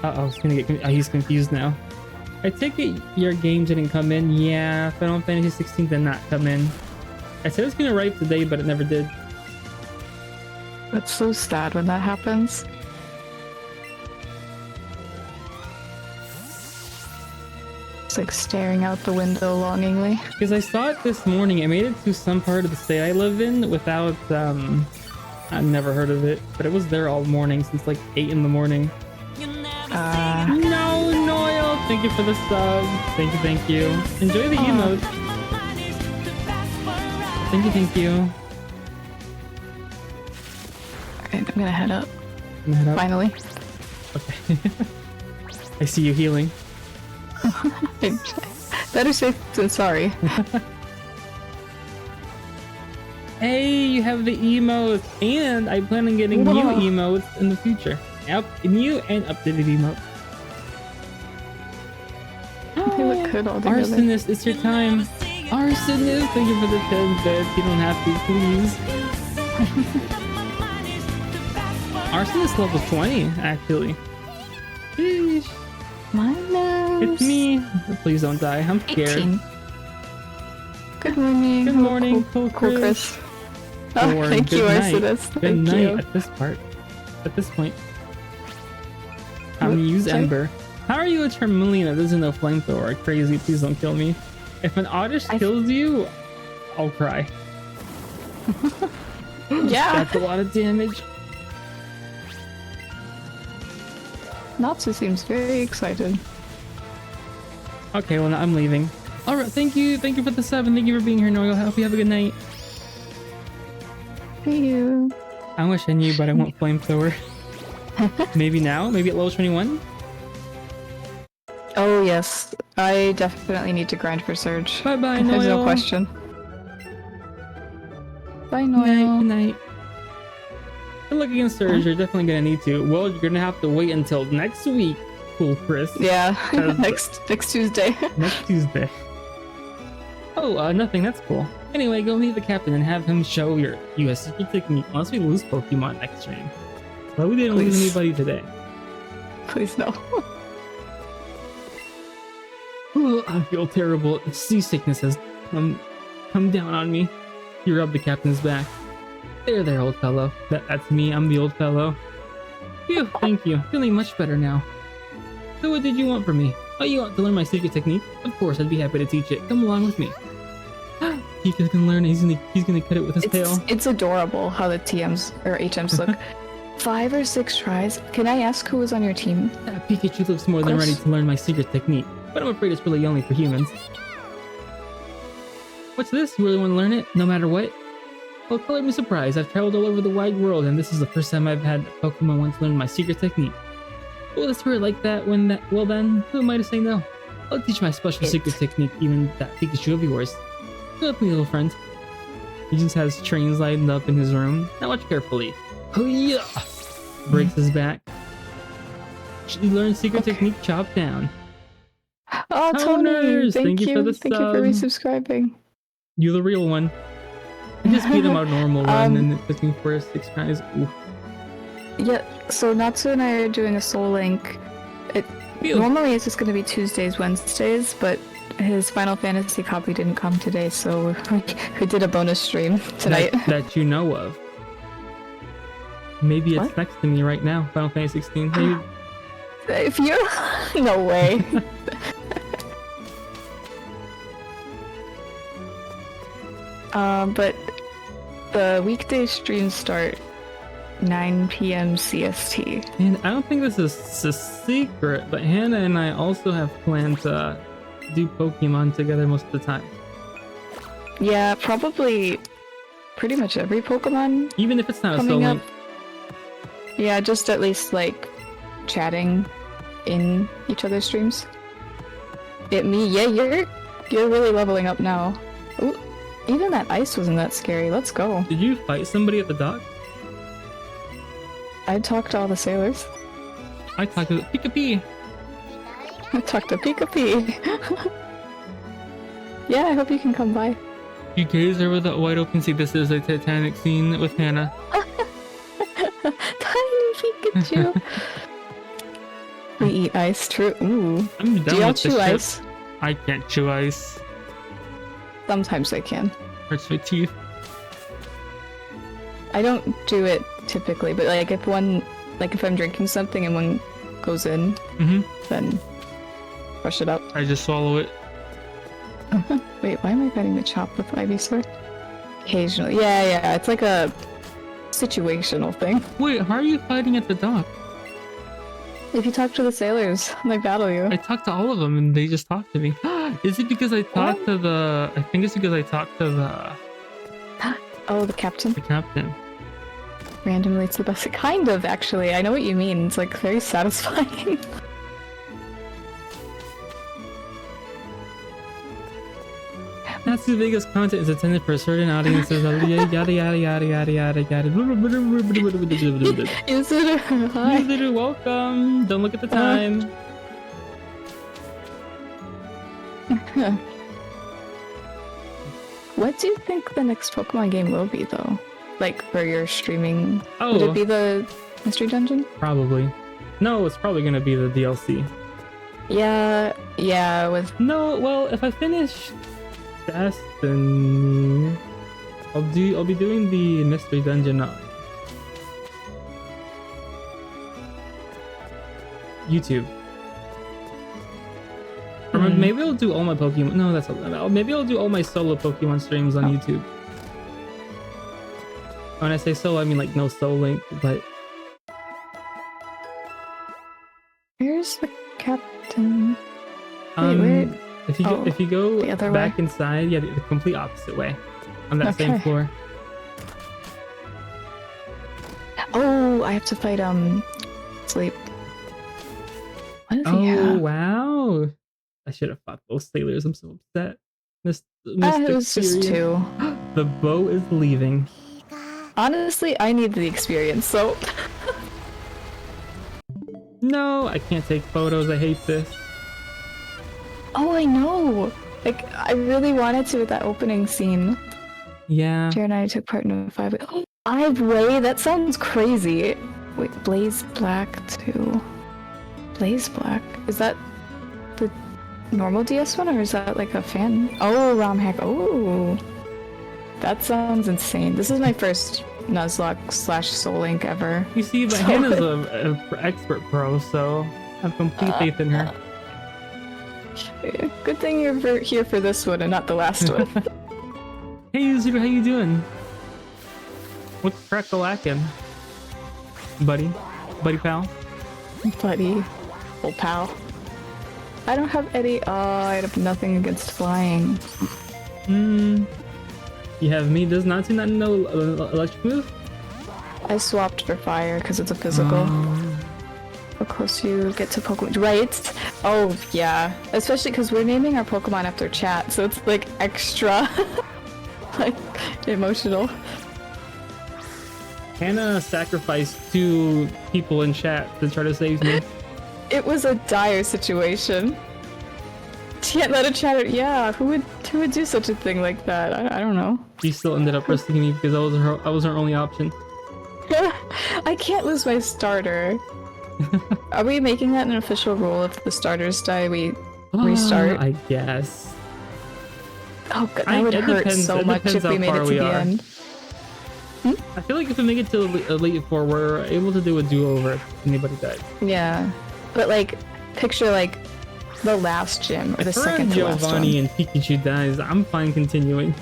Uh-oh, he's confused now. I take it your game didn't come in. Yeah, Final Fantasy 16 did not come in. I said it's gonna arrive today, but it never did. That's so sad when that happens. It's like staring out the window longingly. Because I saw it this morning. I made it to some part of the state I live in without, I've never heard of it. But it was there all morning since like 8 in the morning. No, Noel! Thank you for the sub. Thank you. Enjoy the emote. Thank you. Alright, I'm gonna head up. Up. Finally. Okay. I see you healing. Better safe than sorry. Hey, you have the emotes, and I plan on getting new emotes in the future. Yep, new and updated emotes. They look good all together. Arsonist, it's your time. Arsonist, thank you for the 10 bits. You don't have to, please. Arsonist level 20, actually. Sheesh. My nose. It's me. Please don't die. I'm scared. 18. Good morning. Good morning, cool Chris. Or thank you, night. Arsonist. Good Thank night you. at this part. At this point. I'm gonna use Sorry? Ember. How are you a Charmeleon that doesn't know Flamethrower? Crazy, please don't kill me. If an Oddish kills you, I'll cry. Yeah. That's a lot of damage. Natsu seems very excited. Okay, well now I'm leaving. Alright, thank you for the sub and thank you for being here, Noel. I hope you have a good night. Thank you. I wish I knew, but I want Flamethrower. Maybe now? Maybe at level 21? Oh yes, I definitely need to grind for Surge. Bye bye, Noel. There's no question. Bye, Noel. Good night. Good luck against Surge. You're definitely gonna need to. Well, you're gonna have to wait until next week. Cool, Chris. Yeah, next Tuesday. Next Tuesday. Oh, nothing. That's cool. Anyway, go meet the captain and have him show your US secret technique unless we lose Pokemon next stream. But we didn't lose anybody today. Please no. I feel terrible. Seasickness has come down on me. You rub the captain's back. There, old fellow. That's me. I'm the old fellow. Phew, thank you. Feeling much better now. So what did you want from me? Oh, you want to learn my secret technique? Of course, I'd be happy to teach it. Come along with me. Pika's gonna learn. He's gonna cut it with his tail. It's adorable how the TMs or HMs look. 5 or 6 tries. Can I ask who was on your team? Pikachu looks more than ready to learn my secret technique, but I'm afraid it's really only for humans. What's this? You really want to learn it? No matter what? Well, color me surprised. I've traveled all over the wide world, and this is the first time I've had a Pokemon want to learn my secret technique. Oh, that's weird like that well then, who am I to say no? I'll teach my special secret technique, even that Pikachu of yours. Come with me, little friend. He just has trains lined up in his room. Now watch carefully. Oh yeah! Breaks his back. She learned secret technique, chop down. Oh, Tony! Owners, Thank you for the Thank you for resubscribing. You're the real one. I just beat him out normal run and it took me 4 or 6 tries. Oof. Yeah, so Natsu and I are doing a Soulink. Normally it's just going to be Tuesdays, Wednesdays, but his Final Fantasy copy didn't come today, so we did a bonus stream tonight. That you know of. Maybe it's What? next to me right now. Final Fantasy 16. Maybe... If you're... No way. But the weekday streams start 9 p.m. CST. And I don't think this is a secret, but Hannah and I also have planned to do Pokemon together most of the time. Yeah, probably pretty much every Pokemon Even if it's not a coming up. Soulink. Yeah, just at least like chatting in each other's streams. Yeah, you're really leveling up now. Ooh, even that ice wasn't that scary. Let's go. Did you fight somebody at the dock? I talked to all the sailors. I talked to Pikachu. I talked to Pikachu. Yeah, I hope you can come by. You gaze over the wide open sea. This is a Titanic scene with Hannah. Tiny Pikachu. We eat ice, true. Ooh. I'm done Do y'all with the chew ship. ice? I can't chew ice. Sometimes I can. Hurts my teeth. I don't do it typically, but like if I'm drinking something and one goes in, then brush it up. I just swallow it. Wait, why am I fighting the chop with Ivysaur? Occasionally. Yeah, it's like a situational thing. Wait, how are you fighting at the dock? If you talk to the sailors, they battle you. I talked to all of them and they just talked to me. Is it because I talked to the... I think it's because I talked to the Oh, the captain. captain. Randomly, it's the best. Kind of, actually. I know what you mean. It's like very satisfying. That's the biggest content is intended for certain audiences. Yada yada yada yada yada yada yada. User, hi. User, welcome. Don't look at the time. What do you think the next Pokemon game will be, though? Like, for your streaming? Oh. Would it be the Mystery Dungeon? Probably. No, it's probably gonna be the DLC. Yeah, with... No, well, if I finish Destiny, I'll be doing the Mystery Dungeon on YouTube. Or maybe I'll do all my Pokemon. No, that's not. Maybe I'll do all my solo Pokemon streams on YouTube. When I say solo, I mean like no Soulink, but Where's the captain? Wait, where? if you go the other back way? inside, yeah, the complete opposite way, on that same Okay. floor. Oh, I have to fight, Sleep. What does he Oh have? wow! I should have fought both sailors. I'm so upset. It was just two. The boat is leaving. Honestly, I need the experience, so... No, I can't take photos. I hate this. Oh, I know! Like, I really wanted to with that opening scene. Yeah. Jared and I took part in a 5-way? That sounds crazy. Wait, Blaze Black 2. Blaze Black? Is that the normal DS one, or is that like a fan? Oh, ROM hack. Oh! That sounds insane. This is my first Nuzlocke/Soulink ever. You see, but So- Hannah's a expert pro, so I have complete faith in her. Good thing you're here for this one and not the last one. Hey, Yuzu, how you doing? What's crack-a-lackin'? Buddy pal? Buddy. Old pal. I don't have any. Oh, I have nothing against flying. You have me. Does Natsu not know electric move? I swapped for fire because it's a physical. How close you get to Pokemon. Right? Oh, yeah. Especially because we're naming our Pokemon after chat, so it's like extra like emotional. Hannah sacrificed 2 people in chat to try to save me. It was a dire situation. Can't let a chatter. Yeah, who would do such a thing like that? I don't know. She still ended up rescuing me because I was her only option. I can't lose my starter. Are we making that an official rule? If the starters die, we restart? I guess. Oh god, that would hurt so much if we made it to the end. I feel like if we make it to Elite Four, we're able to do a do-over if anybody dies. Yeah, but like, picture like the last gym or the second to last one. Giovanni and Pikachu dies, I'm fine continuing.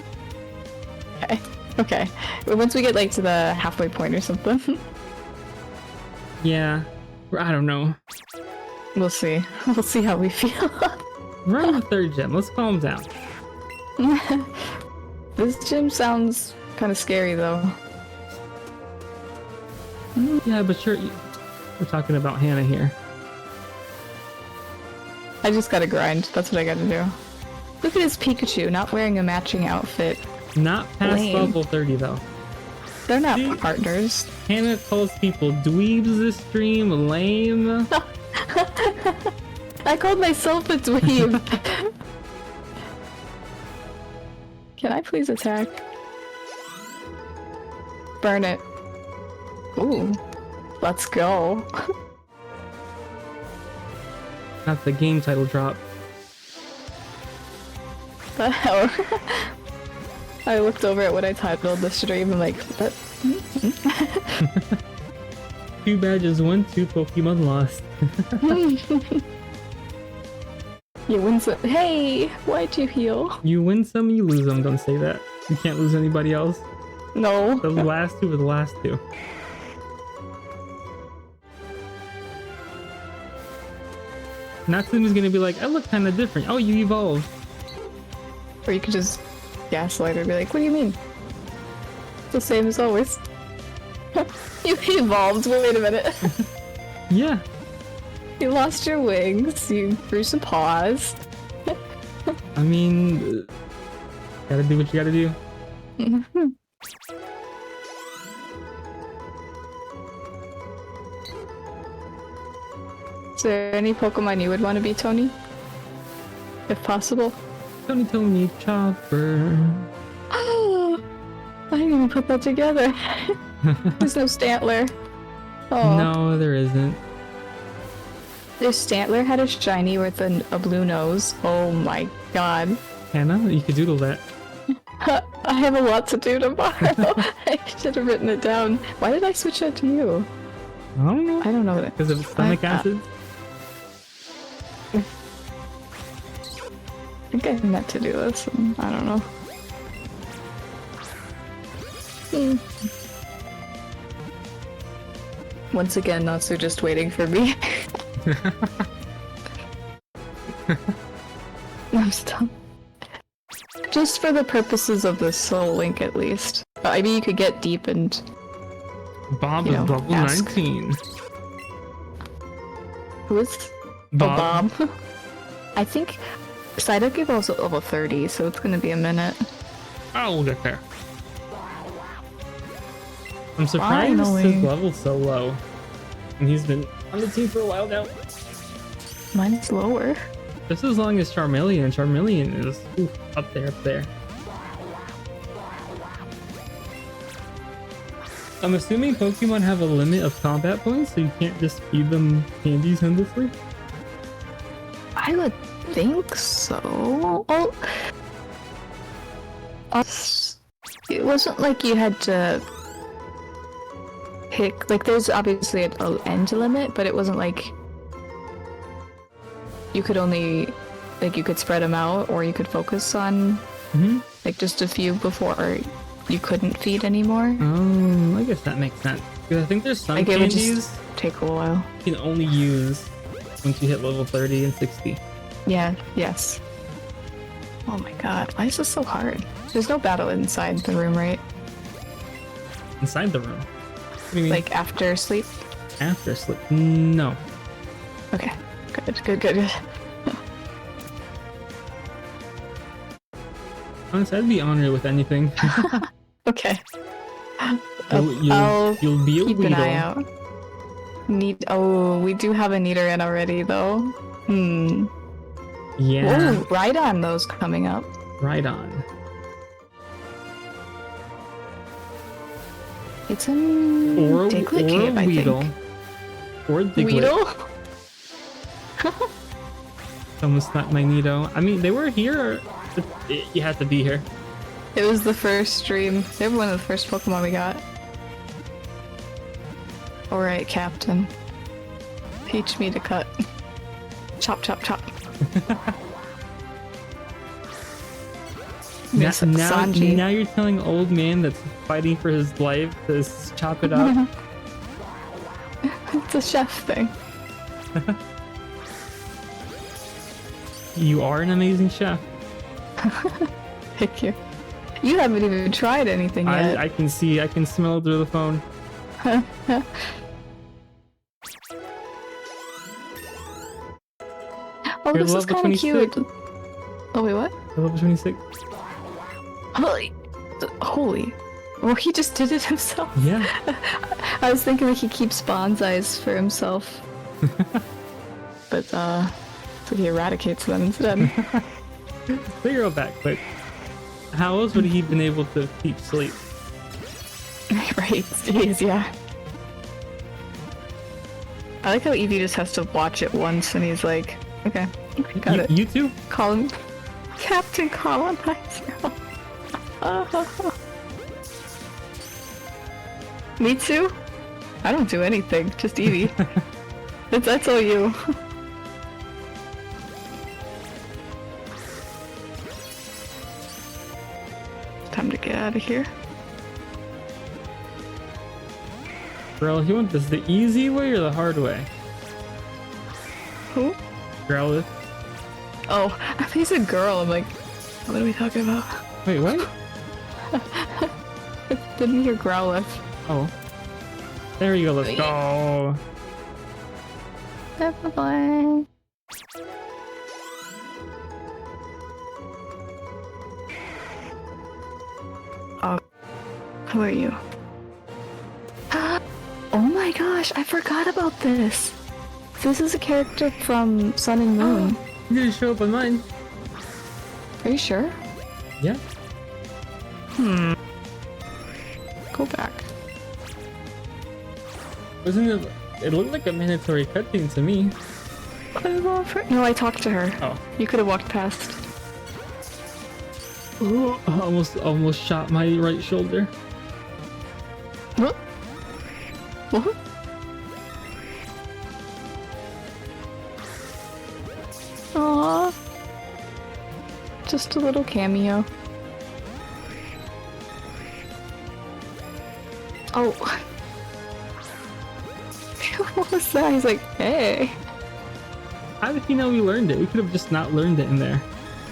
Okay. Okay. But once we get like to the halfway point or something. Yeah. I don't know. We'll see. We'll see how we feel. We're on the third gym. Let's calm down. This gym sounds kind of scary though. Yeah, but we're talking about Hannah here. I just gotta grind. That's what I gotta do. Look at his Pikachu not wearing a matching outfit. Not past level 30 though. They're not partners. Hannah calls people dweebs this stream, lame. I called myself a dweeb. Can I please attack? Burn it. Ooh. Let's go. That's the game title drop. The hell? I looked over at what I titled the stream and like, what? 2 badges won, 2 Pokemon lost. You win some. Hey, why'd you heal? You win some, you lose them. Don't say that. You can't lose anybody else. No. The last 2 are the last 2. Natsumi's gonna be like, I look kind of different. Oh, you evolved. Or you could just gaslight her and be like, what do you mean? It's the same as always. You evolved. Wait a minute. Yeah. You lost your wings. You grew some paws. I mean, gotta do what you gotta do. Is there any Pokemon you would want to be, Tony? If possible. Tony Chopper. Oh, I didn't even put that together. There's no Stantler. Oh. No, there isn't. If Stantler had a shiny with a blue nose, oh my god. Hannah, you could doodle that. I have a lot to do tomorrow. I should have written it down. Why did I switch that to you? I don't know. I don't know. Because of stomach acid? I think I meant to do this. I don't know. Once again, Natsu just waiting for me. I'm still. Just for the purposes of the Soulink, at least. I mean, you could get deep and. Bob is level 19. Who is? Bob. Oh, Bob. I think Psyduck is also level 30, so it's gonna be a minute. Oh, we'll get there. I'm surprised Finally. his level's so low. And he's been on the team for a while now. Mine's lower. Just as long as Charmeleon. Charmeleon is up there. I'm assuming Pokemon have a limit of combat points, so you can't just feed them candies endlessly? I would think so. Oh, it wasn't like you had to pick. Like, there's obviously an end limit, but it wasn't like you could only, like, you could spread them out, or you could focus on like just a few before you couldn't feed anymore. Oh, I guess that makes sense. Because I think there's some Like, it would candies just take a while. you can only use once you hit level 30 and 60. Yeah. Yes. Oh my god, why is this so hard? There's no battle inside the room, right? Inside the room? What do you mean? Like after sleep? After sleep? No. Okay. Good. Honestly, I'd be honored with anything. Okay. You'll be a keep an eye Weedle. out. Oh, we do have a Nidoran already, though. Yeah. Oh, right on those coming up. Right on. It's in Or Diglett Cave, I Weedle. think. Or Diglett. Weedle? Someone snapped Magneto. I mean, they were here. You had to be here. It was the first stream. They were one of the first Pokemon we got. Alright, Captain. Teach me to cut. Chop, chop, chop. Now you're telling old man that's fighting for his life to chop it up. It's a chef thing. You are an amazing chef. Thank you. You haven't even tried anything yet. I can see, I can smell it through the phone. Oh, You're this is level kind of 26. cute. Oh, wait, what? You're level 26. Holy. Well, he just did it himself. Yeah. I was thinking like he keeps bonsais for himself. But, so he eradicates them instead. Figure out back quick. How else would he been able to keep sleep? Right, jeez, yeah. I like how Eevee just has to watch it once and he's like, okay, got it. You too? Call him Captain Colonizer. Me too? I don't do anything, just Eevee. That's all you. Time to get out of here. Girl, you want this the easy way or the hard way? Who? Growlithe. Oh, I think he's a girl. I'm like, what are we talking about? Wait, what? Didn't hear Growlithe. Oh. There you go, let's go. Bye-bye. Oh, who are you? Oh my gosh, I forgot about this. This is a character from Sun and Moon. You didn't show up on mine. Are you sure? Yeah. Go back. Wasn't it? It looked like a mandatory cutscene to me. No, I talked to her. Oh. You could have walked past. Ooh, almost shot my right shoulder. What? What? Aww. Just a little cameo. Oh. What was that? He's like, hey. How did he know we learned it? We could have just not learned it in there.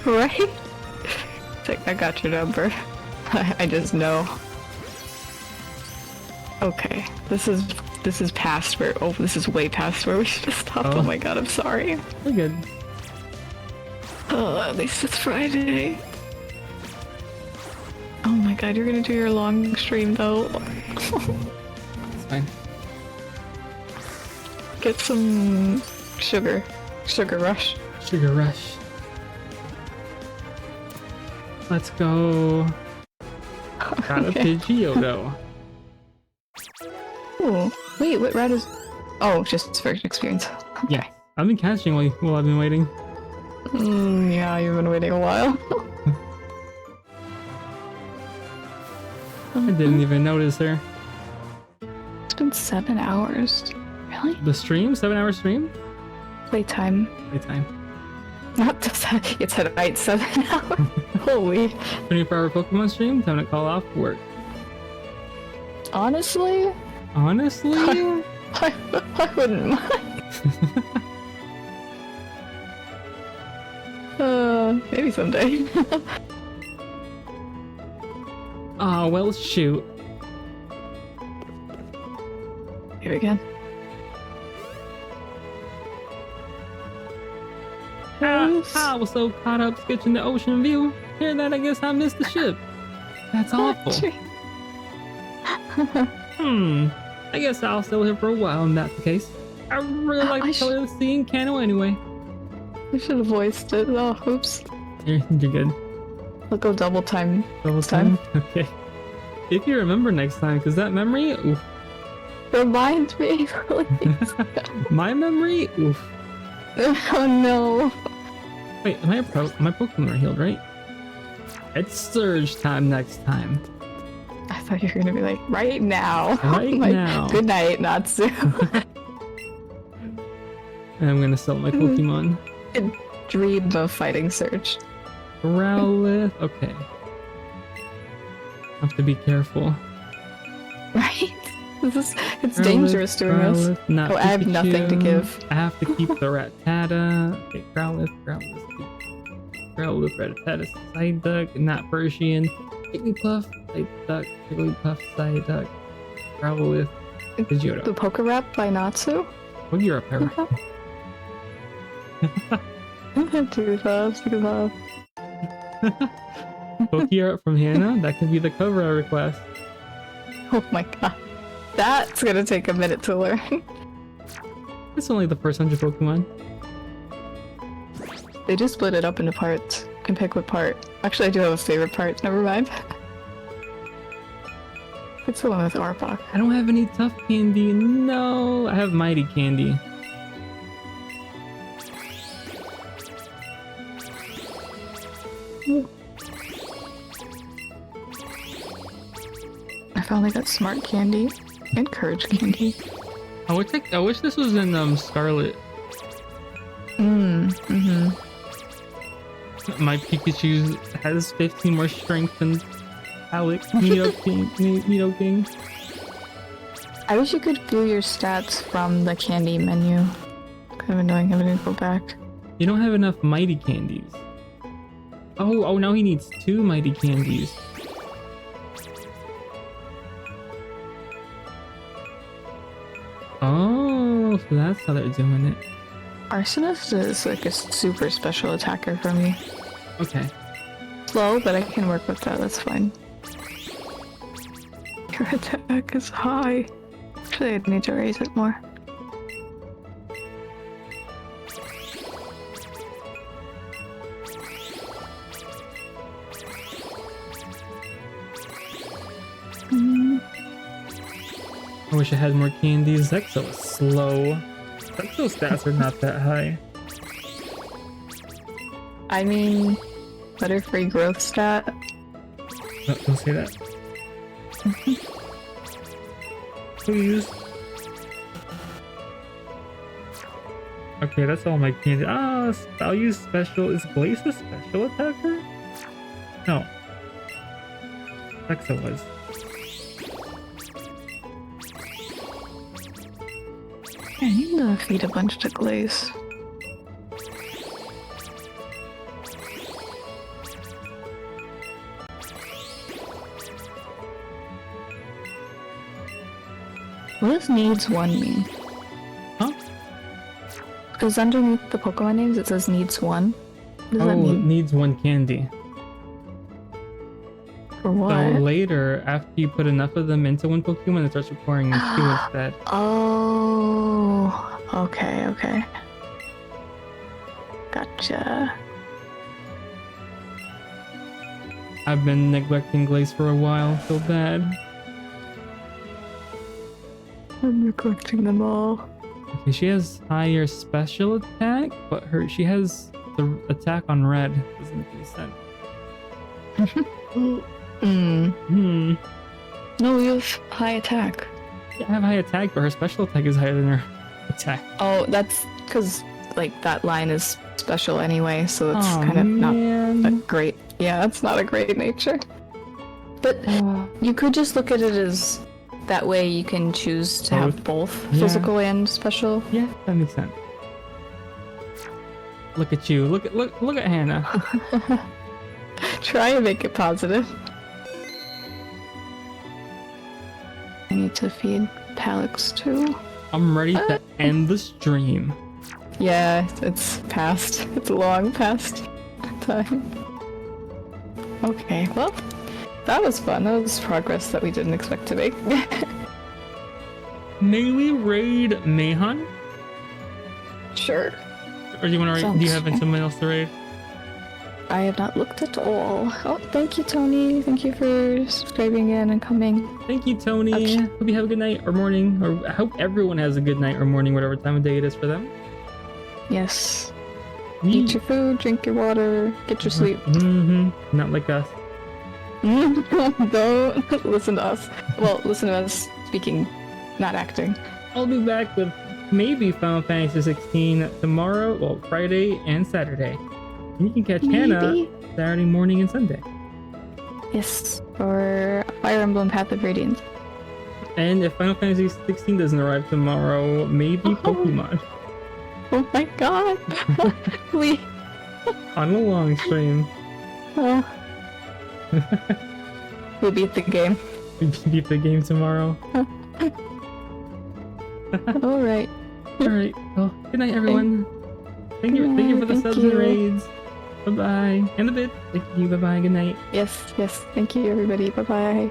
Right? It's like, I got your number. I just know. Okay, this is past where. Oh, this is way past where we should have stopped. Oh my god, I'm sorry. We're good. Oh, at least it's Friday. Oh my god, you're gonna do your long stream though. It's fine. Get some sugar. Sugar rush. Sugar rush. Let's go. Got a Pidgeotto. Ooh, wait, what rat is? Oh, just first experience. Yeah, I've been catching while I've been waiting. Yeah, you've been waiting a while. I didn't even notice her. It's been 7 hours. Really? The stream? 7-hour stream? Playtime. Playtime. Not just that. It's at night 7 hours. Holy. 24-hour Pokemon stream? Time to call off work. Honestly? Honestly? I wouldn't mind. Maybe someday. Oh, well, shoot. Here again. I was so caught up sketching the ocean view. Hear that, I guess I missed the ship. That's awful. I guess I'll stay here for a while in that case. I really like the color of the sea in Kano anyway. I should have voiced it. Oh, oops. You're good. I'll go double time. Double time? Okay. If you remember next time, because that memory, oof. Remind me, please. My memory, oof. Oh no. Wait, am I a pro? My Pokemon are healed, right? It's surge time next time. I thought you were gonna be like, right now. Right Like, now. good night, Natsu. And I'm gonna sell my Pokemon. Dream of fighting Surge. Growlithe. Okay. Have to be careful. Right? It's Growlithe, dangerous doing this. Growlithe, not Oh, I have nothing to Pikachu. give. I have to keep the Rattata. Okay, Growlithe, Rattata, Psyduck, not Persian. Jigglypuff, Psyduck, Jigglypuff, Psyduck, Growlithe, Pidgeotto. The Poke Rap by Natsu? Oh, you're a pair. Too fast. Poke from Hannah? That could be the cover I request. Oh my god. That's gonna take a minute to learn. It's only the first 100 Pokemon. They just split it up into parts. You can pick what part. Actually, I do have a favorite part. Never mind. It's the one with Arbok. I don't have any tough candy. No, I have mighty candy. I finally got Smart Candy and Courage Candy. I wish this was in Scarlet. Mm-hmm. My Pikachu has 15 more strength than Alex. Nidoking. I wish you could view your stats from the candy menu. Kind of annoying having to go back. You don't have enough mighty candies. Oh, now he needs 2 mighty candies. Oh, so that's how they're doing it. Arsonist is like a super special attacker for me. Okay. Slow, but I can work with that, that's fine. Your attack is high. Actually, I'd need to raise it more. I wish I had more candies. Exo is slow. Exo stats are not that high. I mean, Butterfree growth stat. No, don't say that. Please. Okay, that's all my candy. Ah, I'll use special. Is Glace a special attacker? No. Exo was. I need to feed a bunch to Glaze. What does needs 1 mean? Huh? Because underneath the Pokemon names it says needs 1. What does that Oh, it mean? needs 1 candy. For what? So later, after you put enough of them into one Pokemon, it starts requiring 2 instead. Oh, okay. Gotcha. I've been neglecting Glace for a while. Feel bad. I'm neglecting them all. Okay, she has higher special attack, but she has the attack on red. Doesn't make any sense. No, you have high attack. Yeah, I have high attack, but her special attack is higher than her attack. Oh, that's because like that line is special anyway, so it's Aw, kind of not man. a great. Yeah, it's not a great nature. But you could just look at it as that way you can choose to have both Yeah. physical and special. Yeah, that makes sense. Look at you. Look at Hannah. Try and make it positive. I need to feed Palix too. I'm ready to end the stream. Yeah, it's past. It's long past time. Okay, well, that was fun. That was progress that we didn't expect to make. May we raid Mayhan? Sure. Or do you want to raid? Do you have Sounds someone else to raid? I have not looked at all. Oh, thank you, Tony. Thank you for subscribing in and coming. Thank you, Tony. Okay. Hope you have a good night or morning, or I hope everyone has a good night or morning, whatever time of day it is for them. Yes. Eat your food, drink your water, get your sleep. Mm-hmm. Not like us. Don't listen to us. Well, listen to us speaking, not acting. I'll be back with maybe Final Fantasy 16 tomorrow, well, Friday and Saturday. And you can catch Hannah Maybe. Saturday morning and Sunday. Yes, or Fire Emblem Path of Radiance. And if Final Fantasy 16 doesn't arrive tomorrow, maybe Pokemon Oh my god! We. on a long stream. Oh. We'll beat the game. We beat the game tomorrow. Alright. Alright, well, good night, everyone. Thank you for the Thank subs you. and raids. Bye bye. And a bit. Thank you. Bye bye. Good night. Yes, thank you everybody. Bye bye.